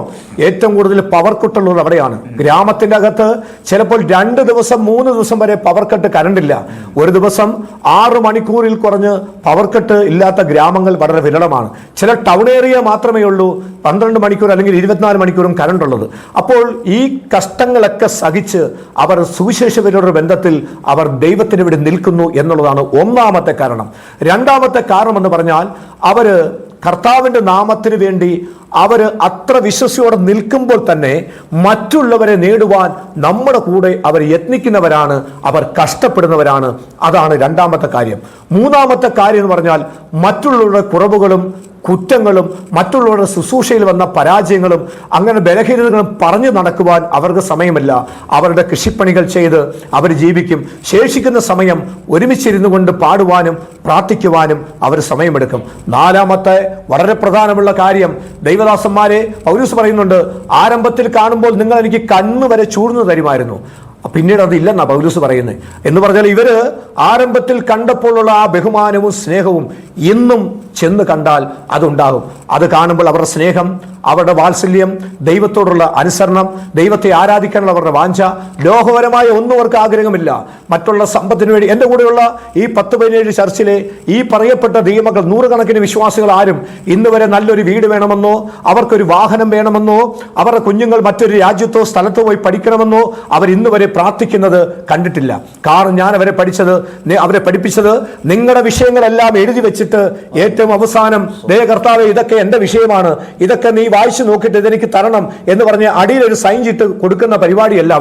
ഏറ്റവും കൂടുതൽ പവർ കട്ടുള്ളത് അവിടെയാണ്. ഗ്രാമത്തിന്റെ അകത്ത് ചിലപ്പോൾ 2 ദിവസം 3 ദിവസം വരെ പവർ കട്ട് കറണ്ടില്ല. ഒരു ദിവസം 6 മണിക്കൂറിൽ കുറഞ്ഞ് പവർ കട്ട് ഇല്ലാത്ത ഗ്രാമങ്ങൾ വളരെ വിരളമാണ്. ചില ടൗൺ ഏരിയ മാത്രമേ ഉള്ളൂ 12 മണിക്കൂർ അല്ലെങ്കിൽ 24 മണിക്കൂറും കറണ്ട് ഉള്ളത്. അപ്പോൾ ഈ കഷ്ടങ്ങളൊക്കെ സഹിച്ച് അവർ സുവിശേഷകരുടെ ബന്ധത്തിൽ അവർ ദൈവത്തിന് വേണ്ടി നിൽക്കുന്നു എന്നുള്ളതാണ് ഒന്നാമത്തെ കാരണം. രണ്ടാമത്തെ കാരണം എന്ന് പറഞ്ഞാൽ, അവര് കർത്താവിൻ്റെ നാമത്തിന് വേണ്ടി അവർ അത്ര വിശ്വസിയോടെ നിൽക്കുമ്പോൾ തന്നെ മറ്റുള്ളവരെ നേടുവാൻ നമ്മുടെ കൂടെ അവർ യത്നിക്കുന്നവരാണ്, അവർ കഷ്ടപ്പെടുന്നവരാണ്. അതാണ് രണ്ടാമത്തെ കാര്യം. മൂന്നാമത്തെ കാര്യം എന്ന് പറഞ്ഞാൽ, മറ്റുള്ളവരുടെ കുറവുകളും കുറ്റങ്ങളും മറ്റുള്ളവരുടെ ശുശ്രൂഷയിൽ വന്ന പരാജയങ്ങളും അങ്ങനെ ബലഹീനതകളും പറഞ്ഞു നടക്കുവാൻ അവർക്ക് സമയമില്ല. അവരുടെ കൃഷിപ്പണികൾ ചെയ്ത് അവർ ജീവിക്കും. ശേഷിക്കുന്ന സമയം ഒരുമിച്ചിരുന്നു കൊണ്ട് പാടുവാനും പ്രാർത്ഥിക്കുവാനും അവർ സമയമെടുക്കും. നാലാമത്തെ വളരെ പ്രധാനമുള്ള കാര്യം, ദൈവദാസന്മാരെ പൗലോസ് പറയുന്നുണ്ട്, ആരംഭത്തിൽ കാണുമ്പോൾ നിങ്ങൾ എനിക്ക് കണ്ണ് വരെ ചൂഴ്ന്നു തരുമായിരുന്നു, പിന്നീട് അതില്ലെന്നാണ് പൗലോസ് പറയുന്നത്. എന്ന് പറഞ്ഞാൽ ഇവര് ആരംഭത്തിൽ കണ്ടപ്പോഴുള്ള ആ ബഹുമാനവും സ്നേഹവും ഇന്നും ചെന്ന് കണ്ടാൽ അതുണ്ടാകും. അത് കാണുമ്പോൾ അവരുടെ സ്നേഹം, അവരുടെ വാത്സല്യം, ദൈവത്തോടുള്ള അനുസരണം, ദൈവത്തെ ആരാധിക്കാനുള്ള അവരുടെ വാഞ്ച, ലോകപരമായ ഒന്നും അവർക്ക് ആഗ്രഹമില്ല. മറ്റുള്ള സമ്പത്തിന് വേണ്ടി എൻ്റെ കൂടെയുള്ള ഈ 10-17 ചർച്ചിലെ ഈ പറയപ്പെട്ട ദൈവമക്കൾ, 100 കണക്കിന് വിശ്വാസികൾ ആരും ഇന്ന് വരെ നല്ലൊരു വീട് വേണമെന്നോ അവർക്കൊരു വാഹനം വേണമെന്നോ അവരുടെ കുഞ്ഞുങ്ങൾ മറ്റൊരു രാജ്യത്തോ സ്ഥലത്തോ പോയി പഠിക്കണമെന്നോ അവർ ഇന്ന് വരെ പ്രാർത്ഥിക്കുന്നത് കണ്ടിട്ടില്ല. കാരണം ഞാൻ അവരെ പഠിപ്പിച്ചത് നിങ്ങളുടെ വിഷയങ്ങളെല്ലാം എഴുതി വെച്ചിട്ട് ഏറ്റവും അവസാനം, ദേ കർത്താവേ ഇതൊക്കെ എൻ്റെ വിഷയമാണ്, ഇതൊക്കെ നീ വായിച്ചു നോക്കിയിട്ട് ഇതെനിക്ക് തരണം എന്ന് പറഞ്ഞ് അടിയിലൊരു സൈൻ ചിട്ട് കൊടുക്കുന്ന പരിപാടിയല്ല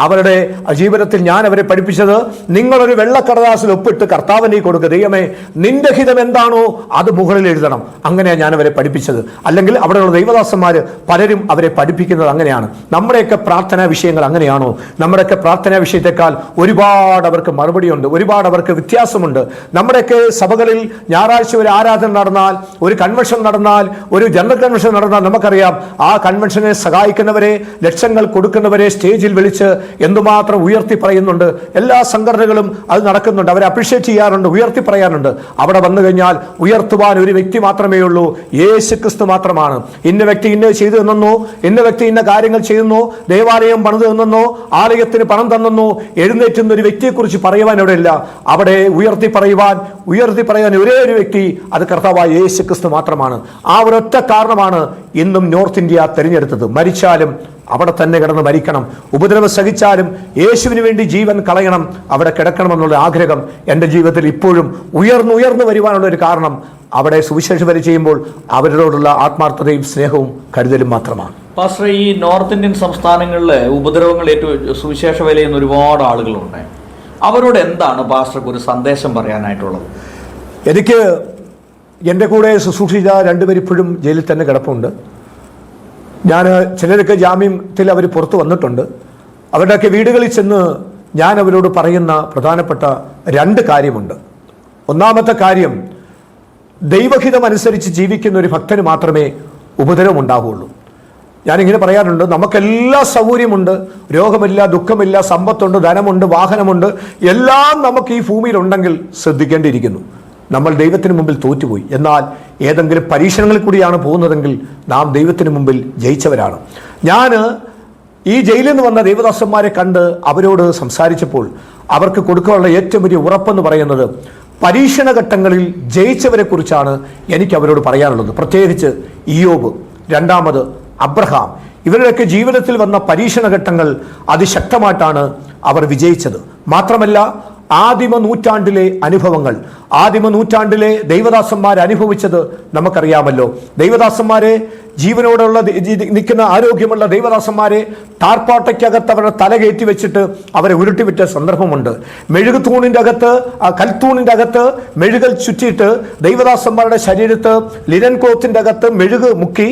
അവരുടെ ജീവിതത്തിൽ ഞാൻ അവരെ പഠിപ്പിച്ചത്, നിങ്ങളൊരു വെള്ളക്കടലാസിൽ ഒപ്പിട്ട് കർത്താവിനെ കൊടുക്കുക, ദൈവമേ നിന്റെ ഹിതം എന്താണോ അത് മുകളിൽ എഴുതണം. അങ്ങനെയാണ് ഞാൻ അവരെ പഠിപ്പിച്ചത്. അല്ലെങ്കിൽ അവിടെയുള്ള ദൈവദാസന്മാർ പലരും അവരെ പഠിപ്പിക്കുന്നത് അങ്ങനെയാണ്. നമ്മുടെയൊക്കെ പ്രാർത്ഥനാ വിഷയങ്ങൾ അങ്ങനെയാണോ? നമ്മുടെയൊക്കെ പ്രാർത്ഥനാ വിഷയത്തെക്കാൾ ഒരുപാട് അവർക്ക് മറുപടിയുണ്ട്, ഒരുപാട് അവർക്ക് വ്യത്യാസമുണ്ട്. നമ്മുടെയൊക്കെ സഭകളിൽ ഞായറാഴ്ച ഒരു ആരാധന നടന്നാൽ, ഒരു കൺവെൻഷൻ നടന്നാൽ, ഒരു ജനറൽ കൺവെൻഷൻ നടന്നാൽ നമുക്കറിയാം ആ കൺവെൻഷനെ സഹായിക്കുന്നവരെ, ലക്ഷങ്ങൾ കൊടുക്കുന്നവരെ സ്റ്റേജിൽ വിളിച്ച് എന്തുമാത്രം ഉയർത്തി പറയുന്നുണ്ട്. എല്ലാ സംഘടനകളും അത് നടക്കുന്നുണ്ട്, അവരെ അപ്രീഷിയേറ്റ് ചെയ്യാറുണ്ട്, ഉയർത്തി പറയാറുണ്ട്. അവിടെ വന്നു കഴിഞ്ഞാൽ ഉയർത്തുവാൻ ഒരു വ്യക്തി മാത്രമേ ഉള്ളൂ, യേശു ക്രിസ്തു മാത്രമാണ്. ഇന്ന വ്യക്തി ഇന്ന ചെയ്തു തന്നോ, ഇന്ന വ്യക്തി ഇന്ന കാര്യങ്ങൾ ചെയ്യുന്നു, ദേവാലയം പണിത് തന്നോ, ആലയത്തിന് പണം തന്നോ, എഴുന്നേറ്റുന്ന ഒരു വ്യക്തിയെക്കുറിച്ച് പറയുവാൻ ഇവിടെയില്ല. അവിടെ ഉയർത്തി പറയുവാൻ ഒരേ ഒരു വ്യക്തി, അത് കർത്താവായ യേശു ക്രിസ്തു മാത്രമാണ്. ആ ഒരൊറ്റ കാരണമാണ് ഇന്നും നോർത്ത് ഇന്ത്യ തിരഞ്ഞെടുത്തത്. മരിച്ചാലും അവിടെ തന്നെ കിടന്ന് മരിക്കണം, ഉപദ്രവം സഹിച്ചാലും യേശുവിന് വേണ്ടി ജീവൻ കളയണം, അവിടെ കിടക്കണമെന്നുള്ള ആഗ്രഹം എൻ്റെ ജീവിതത്തിൽ ഇപ്പോഴും ഉയർന്നു വരുവാനുള്ള ഒരു കാരണം അവിടെ സുവിശേഷം വരെ ചെയ്യുമ്പോൾ അവരോടുള്ള ആത്മാർത്ഥതയും സ്നേഹവും കരുതലും മാത്രമാണ്.
പാസ്റ്റർ, ഈ നോർത്ത് ഇന്ത്യൻ സംസ്ഥാനങ്ങളിലെ ഉപദ്രവങ്ങൾ ഏറ്റവും സുവിശേഷ വേല ചെയ്യുന്ന ഒരുപാട് ആളുകളുണ്ട്. അവരോട് എന്താണ് പാസ്റ്റർക്ക് ഒരു സന്ദേശം പറയാനായിട്ടുള്ളത്?
എനിക്ക് എൻ്റെ കൂടെ ശുശ്രൂഷിച്ച 2 പേർ ഇപ്പോഴും ജയിലിൽ തന്നെ കിടപ്പുണ്ട്. ചിലരൊക്കെ ജാമ്യത്തിൽ അവർ പുറത്തു വന്നിട്ടുണ്ട്. അവരുടെയൊക്കെ വീടുകളിൽ ചെന്ന് ഞാൻ അവരോട് പറയുന്ന പ്രധാനപ്പെട്ട 2 കാര്യമുണ്ട്. ഒന്നാമത്തെ കാര്യം, ദൈവഹിതം അനുസരിച്ച് ജീവിക്കുന്ന ഒരു ഭക്തന് മാത്രമേ ഉപദ്രവം ഉണ്ടാവുകയുള്ളൂ. ഞാനിങ്ങനെ പറയാറുണ്ട്, നമുക്കെല്ലാ സൗകര്യമുണ്ട്, രോഗമില്ല, ദുഃഖമില്ല, സമ്പത്തുണ്ട്, ധനമുണ്ട്, വാഹനമുണ്ട്, എല്ലാം നമുക്ക് ഈ ഭൂമിയിലുണ്ടെങ്കിൽ ശ്രദ്ധിക്കേണ്ടിയിരിക്കുന്നു. നമ്മൾ ദൈവത്തിന് മുമ്പിൽ തോറ്റുപോയി. എന്നാൽ ഏതെങ്കിലും പരീക്ഷണങ്ങളിൽ കൂടിയാണ് പോകുന്നതെങ്കിൽ നാം ദൈവത്തിന് മുമ്പിൽ ജയിച്ചവരാണ്. ഞാൻ ഈ ജയിലിൽ നിന്ന് വന്ന ദൈവദാസന്മാരെ കണ്ട് അവരോട് സംസാരിച്ചപ്പോൾ അവർക്ക് കൊടുക്കാനുള്ള ഏറ്റവും വലിയ ഉറപ്പെന്ന് പറയുന്നത് പരീക്ഷണ ഘട്ടങ്ങളിൽ ജയിച്ചവരെ കുറിച്ചാണ് എനിക്ക് അവരോട് പറയാനുള്ളത്. പ്രത്യേകിച്ച് ഇയ്യോബ്, രണ്ടാമത് അബ്രഹാം, ഇവരുടെയൊക്കെ ജീവിതത്തിൽ വന്ന പരീക്ഷണ ഘട്ടങ്ങൾ അതിശക്തമായിട്ടാണ് അവർ വിജയിച്ചത്. മാത്രമല്ല ആദിമ നൂറ്റാണ്ടിലെ അനുഭവങ്ങൾ, ആദിമ നൂറ്റാണ്ടിലെ ദൈവദാസന്മാർ അനുഭവിച്ചത് നമുക്കറിയാമല്ലോ. ദൈവദാസന്മാരെ, ജീവനോടുള്ള നിൽക്കുന്ന ആരോഗ്യമുള്ള ദൈവദാസന്മാരെ ടാർപ്പാട്ടയ്ക്കകത്ത് അവരുടെ തല കയറ്റി വെച്ചിട്ട് അവരെ ഉരുട്ടിവിറ്റ സന്ദർഭമുണ്ട്. മെഴുകുതൂണിൻ്റെ അകത്ത്, കൽത്തൂണിൻ്റെ അകത്ത് മെഴുകൽ ചുറ്റിയിട്ട് ദൈവദാസന്മാരുടെ ശരീരത്ത് ലിനൻ ക്ലോത്തിൻ്റെ അകത്ത് മെഴുക് മുക്കി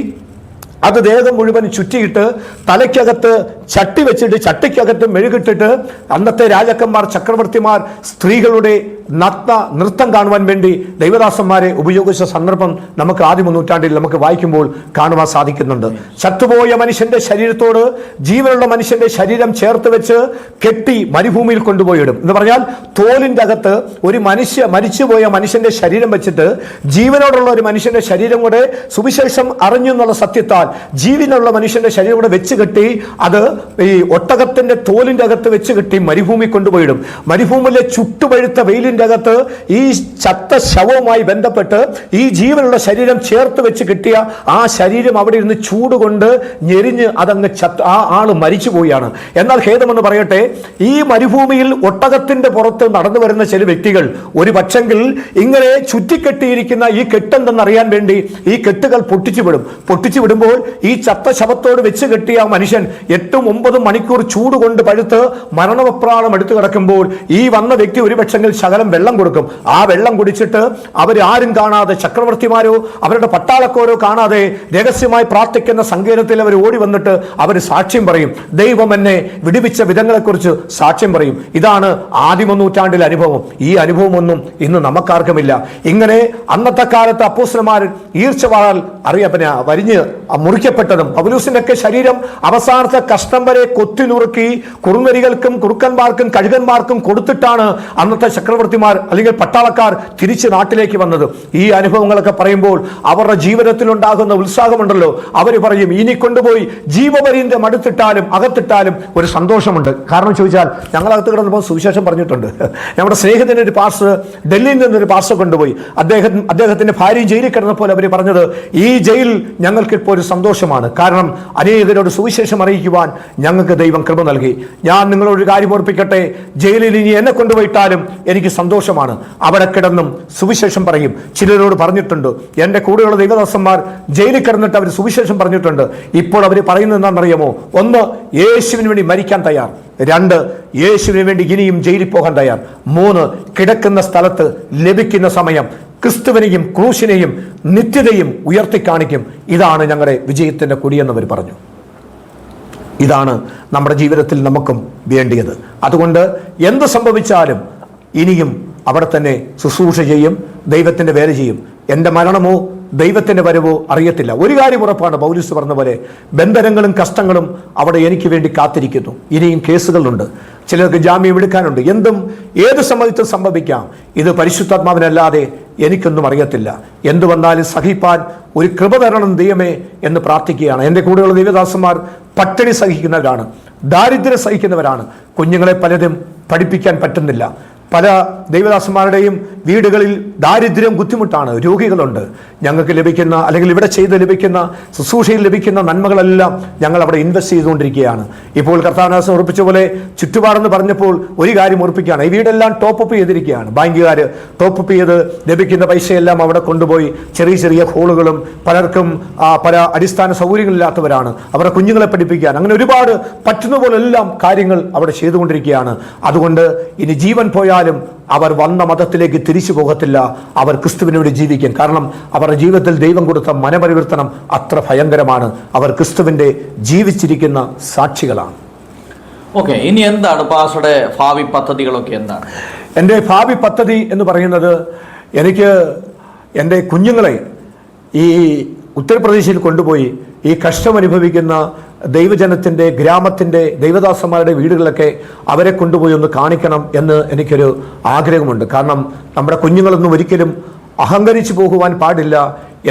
അത് ദേഹം മുഴുവൻ ചുറ്റിയിട്ട് തലയ്ക്കകത്ത് ചട്ടി വെച്ചിട്ട് ചട്ടിക്കകത്ത് മെഴുകിട്ടിട്ട് അന്നത്തെ രാജാക്കന്മാർ, ചക്രവർത്തിമാർ സ്ത്രീകളുടെ നൃത്തം കാണുവാൻ വേണ്ടി ദൈവദാസന്മാരെ ഉപയോഗിച്ച സന്ദർഭം നമുക്ക് ആദിമ നൂറ്റാണ്ടിൽ നമുക്ക് വായിക്കുമ്പോൾ കാണുവാൻ സാധിക്കുന്നുണ്ട്. ചത്തുപോയ മനുഷ്യന്റെ ശരീരത്തോട് ജീവനുള്ള മനുഷ്യന്റെ ശരീരം ചേർത്ത് വെച്ച് കെട്ടി മരുഭൂമിയിൽ കൊണ്ടുപോയിടും എന്ന് പറഞ്ഞാൽ തോലിൻ്റെ അകത്ത് ഒരു മരിച്ചുപോയ മനുഷ്യന്റെ ശരീരം വെച്ചിട്ട് ജീവനോടുള്ള ഒരു മനുഷ്യന്റെ ശരീരം കൂടെ സുവിശേഷം അറിഞ്ഞു എന്നുള്ള സത്യത്താൽ ജീവനുള്ള മനുഷ്യന്റെ ശരീരം കൂടെ വെച്ച് കെട്ടി അത് ഈ ഒട്ടകത്തിന്റെ തോലിന്റെ അകത്ത് വെച്ച് കെട്ടി മരുഭൂമി കൊണ്ടുപോയിടും. മരുഭൂമിയിലെ ചുട്ടുപഴുത്ത വെയിലിന്റെ അകത്ത് ഈ ചത്ത ശവവുമായി ബന്ധപ്പെട്ട് ഈ ജീവനുള്ള ശരീരം ചേർത്ത് വെച്ച് കിട്ടിയ ആ ശരീരം അവിടെ ഇരുന്ന് ചൂട് കൊണ്ട് ഞെരിഞ്ഞ് അതങ്ങ് ആ ആള് മരിച്ചുപോയാണ്. എന്നാൽ ഖേദമെന്ന് പറയട്ടെ, ഈ മരുഭൂമിയിൽ ഒട്ടകത്തിന്റെ പുറത്ത് നടന്നു വരുന്ന ചില വ്യക്തികൾ ഒരു പക്ഷെങ്കിൽ ഇങ്ങനെ ചുറ്റിക്കെട്ടിയിരിക്കുന്ന ഈ കെട്ടെന്തെന്നറിയാൻ വേണ്ടി ഈ കെട്ടുകൾ പൊട്ടിച്ചു വിടുമ്പോൾ ഈ ചത്ത ശവത്തോട് വെച്ച് കെട്ടിയ മനുഷ്യൻ 8-9 മണിക്കൂർ ചൂട് കൊണ്ട് പഴുത്ത് മരണവെപ്രാളം എടുത്തു കിടക്കുമ്പോൾ ഈ വന്ന വ്യക്തി ഒരു പക്ഷെങ്കിൽ ശകലം വെള്ളം കൊടുക്കും. ആ വെള്ളം കുടിച്ചിട്ട് അവർ ആരും കാണാതെ, ചക്രവർത്തിമാരോ അവരുടെ പട്ടാളക്കാരോ കാണാതെ രഹസ്യമായി പ്രാർത്ഥിക്കുന്ന സങ്കേതത്തിൽ അവർ ഓടി വന്നിട്ട് അവർ സാക്ഷ്യം പറയും. ദൈവം എന്നെ വിടുവിച്ച വിധങ്ങളെക്കുറിച്ച് സാക്ഷ്യം പറയും. ഇതാണ് ആദിമ നൂറ്റാണ്ടിലെ അനുഭവം. ഈ അനുഭവമൊന്നും ഇന്ന് നമുക്കാർക്കുമില്ല. ഇങ്ങനെ അന്നത്തെ കാലത്ത് അപ്പോസ്തലന്മാർ ഈർച്ചവാളാൽ വരിഞ്ഞ് മുറിക്കപ്പെട്ടതും പൗലോസിന്റെ ഒക്കെ ശരീരം അവസാനത്തെ കഷ്ടം വരെ കൊത്തിനുറുക്കി കുറുനരികൾക്കും കുറുക്കന്മാർക്കും കഴുകന്മാർക്കും കൊടുത്തിട്ടാണ് അന്നത്തെ ചക്രവർത്തിമാർ അല്ലെങ്കിൽ പട്ടാളക്കാർ തിരിച്ച് നാട്ടിലേക്ക് വന്നത്. ഈ അനുഭവങ്ങളൊക്കെ പറയുമ്പോൾ അവരുടെ ജീവിതത്തിൽ ഉണ്ടാകുന്ന ഉത്സാഹമുണ്ടല്ലോ. അവർ പറയും, ഇനി കൊണ്ടുപോയി ജീവപര്യന്തം അടുത്തിട്ടാലും അകത്തിട്ടാലും ഒരു സന്തോഷമുണ്ട്. കാരണം ചോദിച്ചാൽ ഞങ്ങളകത്ത് കിടന്നപ്പോൾ സുവിശേഷം പറഞ്ഞിട്ടുണ്ട്. നമ്മുടെ സ്നേഹിതന്റെ ഒരു പാസ്റ്റർ ഡൽഹിയിൽ നിന്നൊരു പാസ്റ്റർ കൊണ്ടുപോയി അദ്ദേഹത്തിന്റെ ഭാര്യയും ജയിലിൽ കിടന്നപ്പോൾ അവർ പറഞ്ഞത്, ഈ ജയിൽ ഞങ്ങൾക്ക് ഇപ്പോൾ ഒരു സന്തോഷമാണ്. കാരണം അനേകരോട് സുവിശേഷം അറിയിക്കുവാൻ ഞങ്ങൾക്ക് ദൈവം കൃപ നൽകി. ഞാൻ നിങ്ങളോടൊരു കാര്യം ഓർപ്പിക്കട്ടെ, ജയിലിൽ ഇനി എന്നെ കൊണ്ടുപോയിട്ടാലും എനിക്ക് സന്തോഷമാണ്. അവിടെ കിടന്നും സുവിശേഷം പറയും. ചിലരോട് പറഞ്ഞിട്ടുണ്ട്, എൻ്റെ കൂടെയുള്ള ദൈവദാസന്മാർ ജയിലിൽ കിടന്നിട്ട് അവർ സുവിശേഷം പറഞ്ഞിട്ടുണ്ട്. ഇപ്പോൾ അവർ പറയുന്നത് എന്താണെന്നറിയാമോ? 1, യേശുവിന് വേണ്ടി മരിക്കാൻ തയ്യാർ. 2, യേശുവിന് വേണ്ടി ഇനിയും ജയിലിൽ പോകാൻ തയ്യാർ. 3, കിടക്കുന്ന സ്ഥലത്ത് ലഭിക്കുന്ന സമയം ക്രിസ്തുവിനെയും ക്രൂശിനെയും നിത്യതയും ഉയർത്തി കാണിക്കും. ഇതാണ് ഞങ്ങളുടെ വിജയത്തിൻ്റെ കൊടിയെന്നവർ പറഞ്ഞു. ഇതാണ് നമ്മുടെ ജീവിതത്തിൽ നമുക്കും വേണ്ടിയത്. അതുകൊണ്ട് എന്ത് സംഭവിച്ചാലും ഇനിയും അവിടെ തന്നെ ശുശ്രൂഷ ചെയ്യും, ദൈവത്തിൻ്റെ വേല ചെയ്യും. എൻ്റെ മരണമോ ദൈവത്തിൻ്റെ വരവോ അറിയത്തില്ല. ഒരു കാര്യം ഉറപ്പാണ്, പൗലോസ് പറഞ്ഞ പോലെ ബന്ധനങ്ങളും കഷ്ടങ്ങളും അവിടെ എനിക്ക് വേണ്ടി കാത്തിരിക്കുന്നു. ഇനിയും കേസുകളുണ്ട്, ചിലർക്ക് ജാമ്യം എടുക്കാനുണ്ട്. എന്തും ഏത് സമയത്തും സംഭവിക്കാം. ഇത് പരിശുദ്ധാത്മാവിനല്ലാതെ എനിക്കൊന്നും അറിയത്തില്ല. എന്തു വന്നാലും സഹിപ്പാൻ ഒരു കൃപ തരണം ദൈവമേ എന്ന് പ്രാർത്ഥിക്കുകയാണ്. എൻ്റെ കൂടെയുള്ള ദൈവദാസന്മാർ പട്ടിണി സഹിക്കുന്നവരാണ്, ദാരിദ്ര്യം സഹിക്കുന്നവരാണ്. കുഞ്ഞുങ്ങളെ പലരും പഠിപ്പിക്കാൻ പറ്റുന്നില്ല. പല ദൈവദാസന്മാരുടെയും വീടുകളിൽ ദാരിദ്ര്യം ബുദ്ധിമുട്ടാണ്, രോഗികളുണ്ട്. ഞങ്ങൾക്ക് ലഭിക്കുന്ന അല്ലെങ്കിൽ ഇവിടെ ചെയ്ത് ലഭിക്കുന്ന ശുശ്രൂഷയിൽ ലഭിക്കുന്ന നന്മകളെല്ലാം ഞങ്ങൾ അവിടെ ഇൻവെസ്റ്റ് ചെയ്തുകൊണ്ടിരിക്കുകയാണ്. ഇപ്പോൾ കർത്താവിനാസം ഉറപ്പിച്ച പോലെ ചുറ്റുപാടെന്ന് പറഞ്ഞപ്പോൾ ഒരു കാര്യം ഉറപ്പിക്കുകയാണ്, ഈ വീടെല്ലാം ടോപ്പ് അപ്പ് ചെയ്തിരിക്കുകയാണ്. ബാങ്കുകാർ ടോപ്പ് അപ്പ് ചെയ്ത് ലഭിക്കുന്ന പൈസയെല്ലാം അവിടെ കൊണ്ടുപോയി ചെറിയ ചെറിയ ഹോളുകളും പലർക്കും പല അടിസ്ഥാന സൗകര്യങ്ങളില്ലാത്തവരാണ് അവരുടെ കുഞ്ഞുങ്ങളെ പഠിപ്പിക്കാൻ, അങ്ങനെ ഒരുപാട് പറ്റുന്ന പോലെല്ലാം കാര്യങ്ങൾ അവിടെ ചെയ്തുകൊണ്ടിരിക്കുകയാണ്. അതുകൊണ്ട് ഇനി ജീവൻ പോയാലും അവർ വന്ന മതത്തിലേക്ക് തിരിച്ചു പോകത്തില്ല. അവർ ക്രിസ്തുവിന് വേണ്ടി ജീവിക്കും. കാരണം അവരുടെ ജീവിതത്തിൽ ദൈവം കൊടുത്ത മനപരിവർത്തനം അത്ര ഭയങ്കരമാണ്. അവർ ക്രിസ്തുവിന്റെ ജീവിച്ചിരിക്കുന്ന സാക്ഷികളാണ്.
ഓക്കെ, ഇനി എന്താണ് പാസ്റ്ററുടെ ഭാവി പദ്ധതികളൊക്കെ എന്താണ്?
എൻ്റെ ഭാവി പദ്ധതി എന്ന് പറയുന്നത്, എനിക്ക് എൻ്റെ കുഞ്ഞുങ്ങളെ ഈ ഉത്തർപ്രദേശിൽ കൊണ്ടുപോയി ഈ കഷ്ടമനുഭവിക്കുന്ന ദൈവജനത്തിൻ്റെ, ഗ്രാമത്തിൻ്റെ, ദൈവദാസന്മാരുടെ വീടുകളിലൊക്കെ അവരെ കൊണ്ടുപോയി ഒന്ന് കാണിക്കണം എന്ന് എനിക്കൊരു ആഗ്രഹമുണ്ട്. കാരണം നമ്മുടെ കുഞ്ഞുങ്ങളൊന്നും ഒരിക്കലും അഹങ്കരിച്ചു പോകുവാൻ പാടില്ല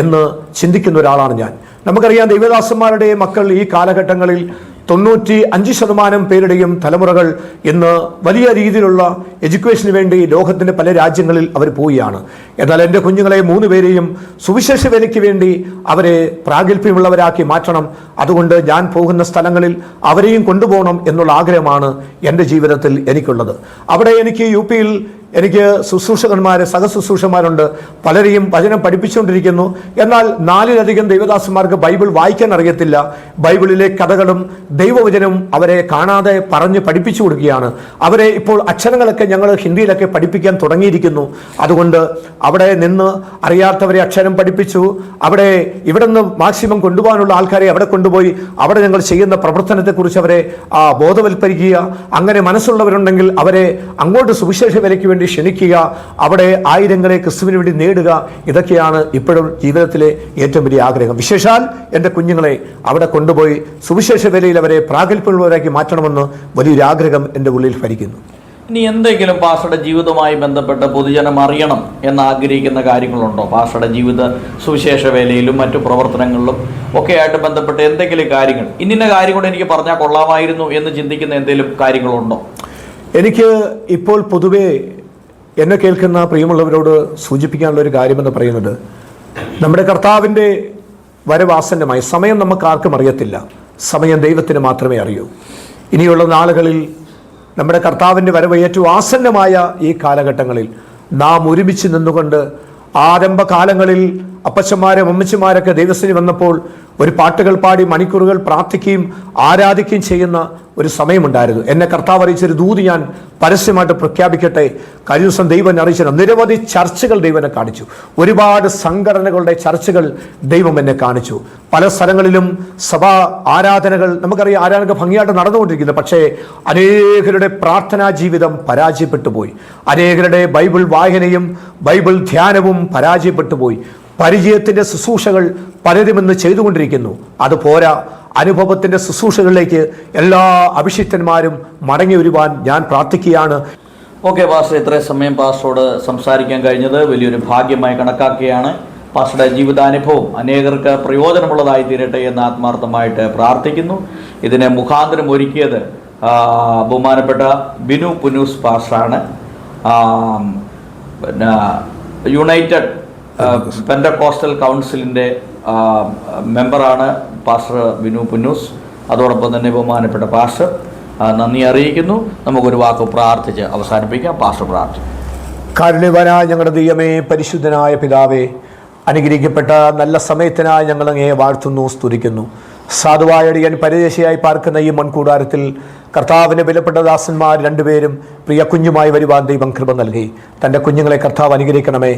എന്ന് ചിന്തിക്കുന്ന ഒരാളാണ് ഞാൻ. നമുക്കറിയാം, ദൈവദാസന്മാരുടെ മക്കൾ ഈ കാലഘട്ടങ്ങളിൽ 95% പേരുടെയും തലമുറകൾ ഇന്ന് വലിയ രീതിയിലുള്ള എഡ്യൂക്കേഷന് വേണ്ടി ലോകത്തിൻ്റെ പല രാജ്യങ്ങളിൽ അവർ പോവുകയാണ്. എന്നാൽ എൻ്റെ കുഞ്ഞുങ്ങളെ 3 പേരെയും സുവിശേഷ വേലയ്ക്ക് വേണ്ടി അവരെ പ്രാഗൽഭ്യമുള്ളവരാക്കി മാറ്റണം. അതുകൊണ്ട് ഞാൻ പോകുന്ന സ്ഥലങ്ങളിൽ അവരെയും കൊണ്ടുപോകണം എന്നുള്ള ആഗ്രഹമാണ് എൻ്റെ ജീവിതത്തിൽ എനിക്കുള്ളത്. അവിടെ എനിക്ക് UP-യിൽ എനിക്ക് ശുശ്രൂഷകന്മാർ, സഹശുശ്രൂഷന്മാരുണ്ട്. പലരെയും വചനം പഠിപ്പിച്ചുകൊണ്ടിരിക്കുന്നു. എന്നാൽ 4-ലധികം ദൈവദാസന്മാർക്ക് ബൈബിൾ വായിക്കാൻ അറിയത്തില്ല. ബൈബിളിലെ കഥകളും ദൈവവചനവും അവരെ കാണാതെ പറഞ്ഞ് പഠിപ്പിച്ചു കൊടുക്കുകയാണ്. അവരെ ഇപ്പോൾ അക്ഷരങ്ങളൊക്കെ ഞങ്ങൾ ഹിന്ദിയിലൊക്കെ പഠിപ്പിക്കാൻ തുടങ്ങിയിരിക്കുന്നു. അതുകൊണ്ട് അവിടെ നിന്ന് അറിയാത്തവരെ അക്ഷരം പഠിപ്പിച്ചു. ഇവിടെ നിന്ന് മാക്സിമം കൊണ്ടുപോകാനുള്ള ആൾക്കാരെ അവിടെ കൊണ്ടുപോയി അവിടെ ഞങ്ങൾ ചെയ്യുന്ന പ്രവർത്തനത്തെക്കുറിച്ച് അവരെ ബോധവൽക്കരിക്കുക. അങ്ങനെ മനസ്സുള്ളവരുണ്ടെങ്കിൽ അവരെ അങ്ങോട്ട് സുവിശേഷ വേലയ്ക്ക് വേണ്ടി ക്ഷണിക്കുക. അവിടെ ആയിരങ്ങളെ ക്രിസ്തുവിന് വേണ്ടി നേടുക. ഇതൊക്കെയാണ് ഇപ്പോഴും ജീവിതത്തിലെ ഏറ്റവും വലിയ ആഗ്രഹം. വിശേഷാൽ എൻ്റെ കുഞ്ഞുങ്ങളെ അവിടെ കൊണ്ടുപോയി സുവിശേഷ വേലയിൽ അവരെ പ്രാഗൽഭ്യമുള്ളവരാക്കി മാറ്റണമെന്ന് വലിയൊരു ആഗ്രഹം എൻ്റെ ഉള്ളിൽ ഭരിക്കുന്നു.
ഇനി എന്തെങ്കിലും പാസ്റ്ററുടെ ജീവിതവുമായി ബന്ധപ്പെട്ട് പൊതുജനം അറിയണം എന്ന് ആഗ്രഹിക്കുന്ന കാര്യങ്ങളുണ്ടോ? പാസ്റ്ററുടെ ജീവിത സുവിശേഷ വേലയിലും മറ്റു പ്രവർത്തനങ്ങളിലും ഒക്കെ ആയിട്ട് ബന്ധപ്പെട്ട് എന്തെങ്കിലും കാര്യങ്ങൾ, ഇന്ന കാര്യം കൊണ്ട് എനിക്ക് പറഞ്ഞാൽ കൊള്ളാമായിരുന്നു എന്ന് ചിന്തിക്കുന്ന എന്തെങ്കിലും കാര്യങ്ങളുണ്ടോ?
എനിക്ക് ഇപ്പോൾ പൊതുവേ എന്നെ കേൾക്കുന്ന പ്രിയമുള്ളവരോട് സൂചിപ്പിക്കാനുള്ള ഒരു കാര്യമെന്ന് പറയുന്നത്, നമ്മുടെ കർത്താവിൻ്റെ വരവാസന്നമായി. സമയം നമുക്ക് ആർക്കും അറിയത്തില്ല, സമയം ദൈവത്തിന് മാത്രമേ അറിയൂ. ഇനിയുള്ള നാളുകളിൽ നമ്മുടെ കർത്താവിൻ്റെ വരവ് ഏറ്റവും ആസന്നമായ ഈ കാലഘട്ടങ്ങളിൽ നാം ഒരുമിച്ച് നിന്നുകൊണ്ട്, ആരംഭകാലങ്ങളിൽ അപ്പച്ചന്മാരും അമ്മച്ചമാരൊക്കെ ദൈവസേന വന്നപ്പോൾ ഒരു പാട്ടുകൾ പാടി മണിക്കൂറുകൾ പ്രാർത്ഥിക്കുകയും ആരാധിക്കുകയും ചെയ്യുന്ന ഒരു സമയമുണ്ടായിരുന്നു. എന്നെ കർത്താവ് അറിയിച്ചൊരു ദൂത് ഞാൻ പരസ്യമായിട്ട് പ്രഖ്യാപിക്കട്ടെ. കഴിഞ്ഞ ദിവസം ദൈവം അറിയിച്ചു, നിരവധി ചർച്ചകൾ ദൈവം എന്നെ കാണിച്ചു. ഒരുപാട് സംഘടനകളുടെ ചർച്ചകൾ ദൈവം എന്നെ കാണിച്ചു. പല സ്ഥലങ്ങളിലും സഭാ ആരാധനകൾ, നമുക്കറിയാം ആരാധന ഭംഗിയായിട്ട് നടന്നുകൊണ്ടിരിക്കുന്നത്. പക്ഷേ അനേകരുടെ പ്രാർത്ഥനാ ജീവിതം പരാജയപ്പെട്ടു പോയി. അനേകരുടെ ബൈബിൾ വായനയും ബൈബിൾ ധ്യാനവും പരാജയപ്പെട്ടു പോയി. പരിചയത്തിൻ്റെ ശുശ്രൂഷകൾ പലരും ഇന്ന് ചെയ്തുകൊണ്ടിരിക്കുന്നു. അതുപോരാ, അനുഭവത്തിൻ്റെ ശുശ്രൂഷകളിലേക്ക് എല്ലാ അഭിഷിക്തന്മാരും മടങ്ങി വരുവാൻ ഞാൻ പ്രാർത്ഥിക്കുകയാണ്.
ഓക്കെ പാസ്റ്റർ, ഇത്രയും സമയം പാസ്റ്ററോട് സംസാരിക്കാൻ കഴിഞ്ഞത് വലിയൊരു ഭാഗ്യമായി കണക്കാക്കുകയാണ്. പാസ്റ്ററുടെ ജീവിതാനുഭവം അനേകർക്ക് പ്രയോജനമുള്ളതായി തീരട്ടെ എന്ന് ആത്മാർത്ഥമായിട്ട് പ്രാർത്ഥിക്കുന്നു. ഇതിനെ മുഖാന്തരം ഒരുക്കിയത് ബഹുമാനപ്പെട്ട ബിനു പുന്നൂസ് പാസ്റ്ററാണ്. പിന്നെ യുണൈറ്റഡ് പെൻഡക്കോസ്റ്റൽ കൗൺസിലിൻ്റെ മെമ്പറാണ് പാസ്റ്റർ ബിനു പുന്നൂസ്. അതോടൊപ്പം തന്നെ ബഹുമാനപ്പെട്ട പാസ്റ്റർ നന്ദി അറിയിക്കുന്നു. നമുക്കൊരു വാക്ക് പ്രാർത്ഥിച്ച് അവസാനിപ്പിക്കാം. പാസ്റ്റർ പ്രാർത്ഥിക്കും.
കാരുണ്യവാനായ ഞങ്ങളുടെ ദൈവമേ, പരിശുദ്ധനായ പിതാവേ, അനുഗ്രഹിക്കപ്പെട്ട നല്ല സമയത്തിനായി ഞങ്ങൾ അങ്ങേ വാഴ്ത്തുന്നു, സ്തുതിക്കുന്നു. സാധുവായ അടിയൻ പരദേശിയായി പാർക്കുന്ന ഈ മൺകൂടാരത്തിൽ കർത്താവിന് വിലപ്പെട്ട ദാസന്മാർ 2 പേരും പ്രിയ കുഞ്ഞുമായി വരുവാൻ ദൈവം കൃപ നൽകി. തൻ്റെ കുഞ്ഞുങ്ങളെ കർത്താവ് അനുഗ്രഹിക്കണമേ.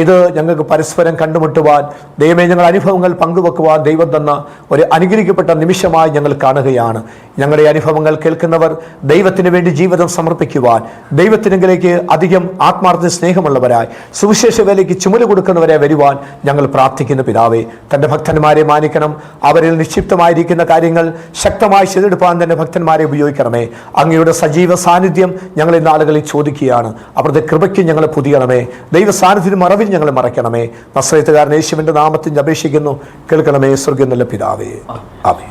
ഇത് ഞങ്ങൾക്ക് പരസ്പരം കണ്ടുമുട്ടുവാൻ, ദൈവമേ ഞങ്ങൾ അനുഭവങ്ങൾ പങ്കുവെക്കുവാൻ ദൈവം തന്ന ഒരു അനുഗ്രഹിക്കപ്പെട്ട നിമിഷമായി ഞങ്ങൾ കാണുകയാണ്. ഞങ്ങളുടെ അനുഭവങ്ങൾ കേൾക്കുന്നവർ ദൈവത്തിന് വേണ്ടി ജീവിതം സമർപ്പിക്കുവാൻ, ദൈവത്തിനെങ്കിലേക്ക് അധികം ആത്മാർത്ഥ സ്നേഹമുള്ളവരായി സുവിശേഷ വേലയ്ക്ക് ചുമല് കൊടുക്കുന്നവരെ വരുവാൻ ഞങ്ങൾ പ്രാർത്ഥിക്കുന്നു. പിതാവേ, തൻ്റെ ഭക്തന്മാരെ മാനിക്കണം. അവരിൽ നിക്ഷിപ്തമായിരിക്കുന്ന കാര്യങ്ങൾ ശക്തമായി ചെയ്തെടുപ്പാൻ തൻ്റെ ഭക്തന്മാരെ ഉപയോഗിക്കണം. അങ്ങയുടെ സജീവ സാന്നിധ്യം ഞങ്ങൾ ഇന്ന് ആളുകളിൽ ചോദിക്കുകയാണ്. അവരുടെ കൃപയ്ക്ക് ഞങ്ങളെ പുതിയണമേ. ദൈവ സാന്നിധ്യത്തിന് മറവിൽ ഞങ്ങളെ മറയ്ക്കണമേ. നസ്രയത്തുകാരൻ യേശുവിൻ്റെ നാമത്തിൽ അപേക്ഷിക്കുന്നു, കേൾക്കണമേ സ്വർഗ്ഗം നല്ല പിതാവേ. ആമേൻ.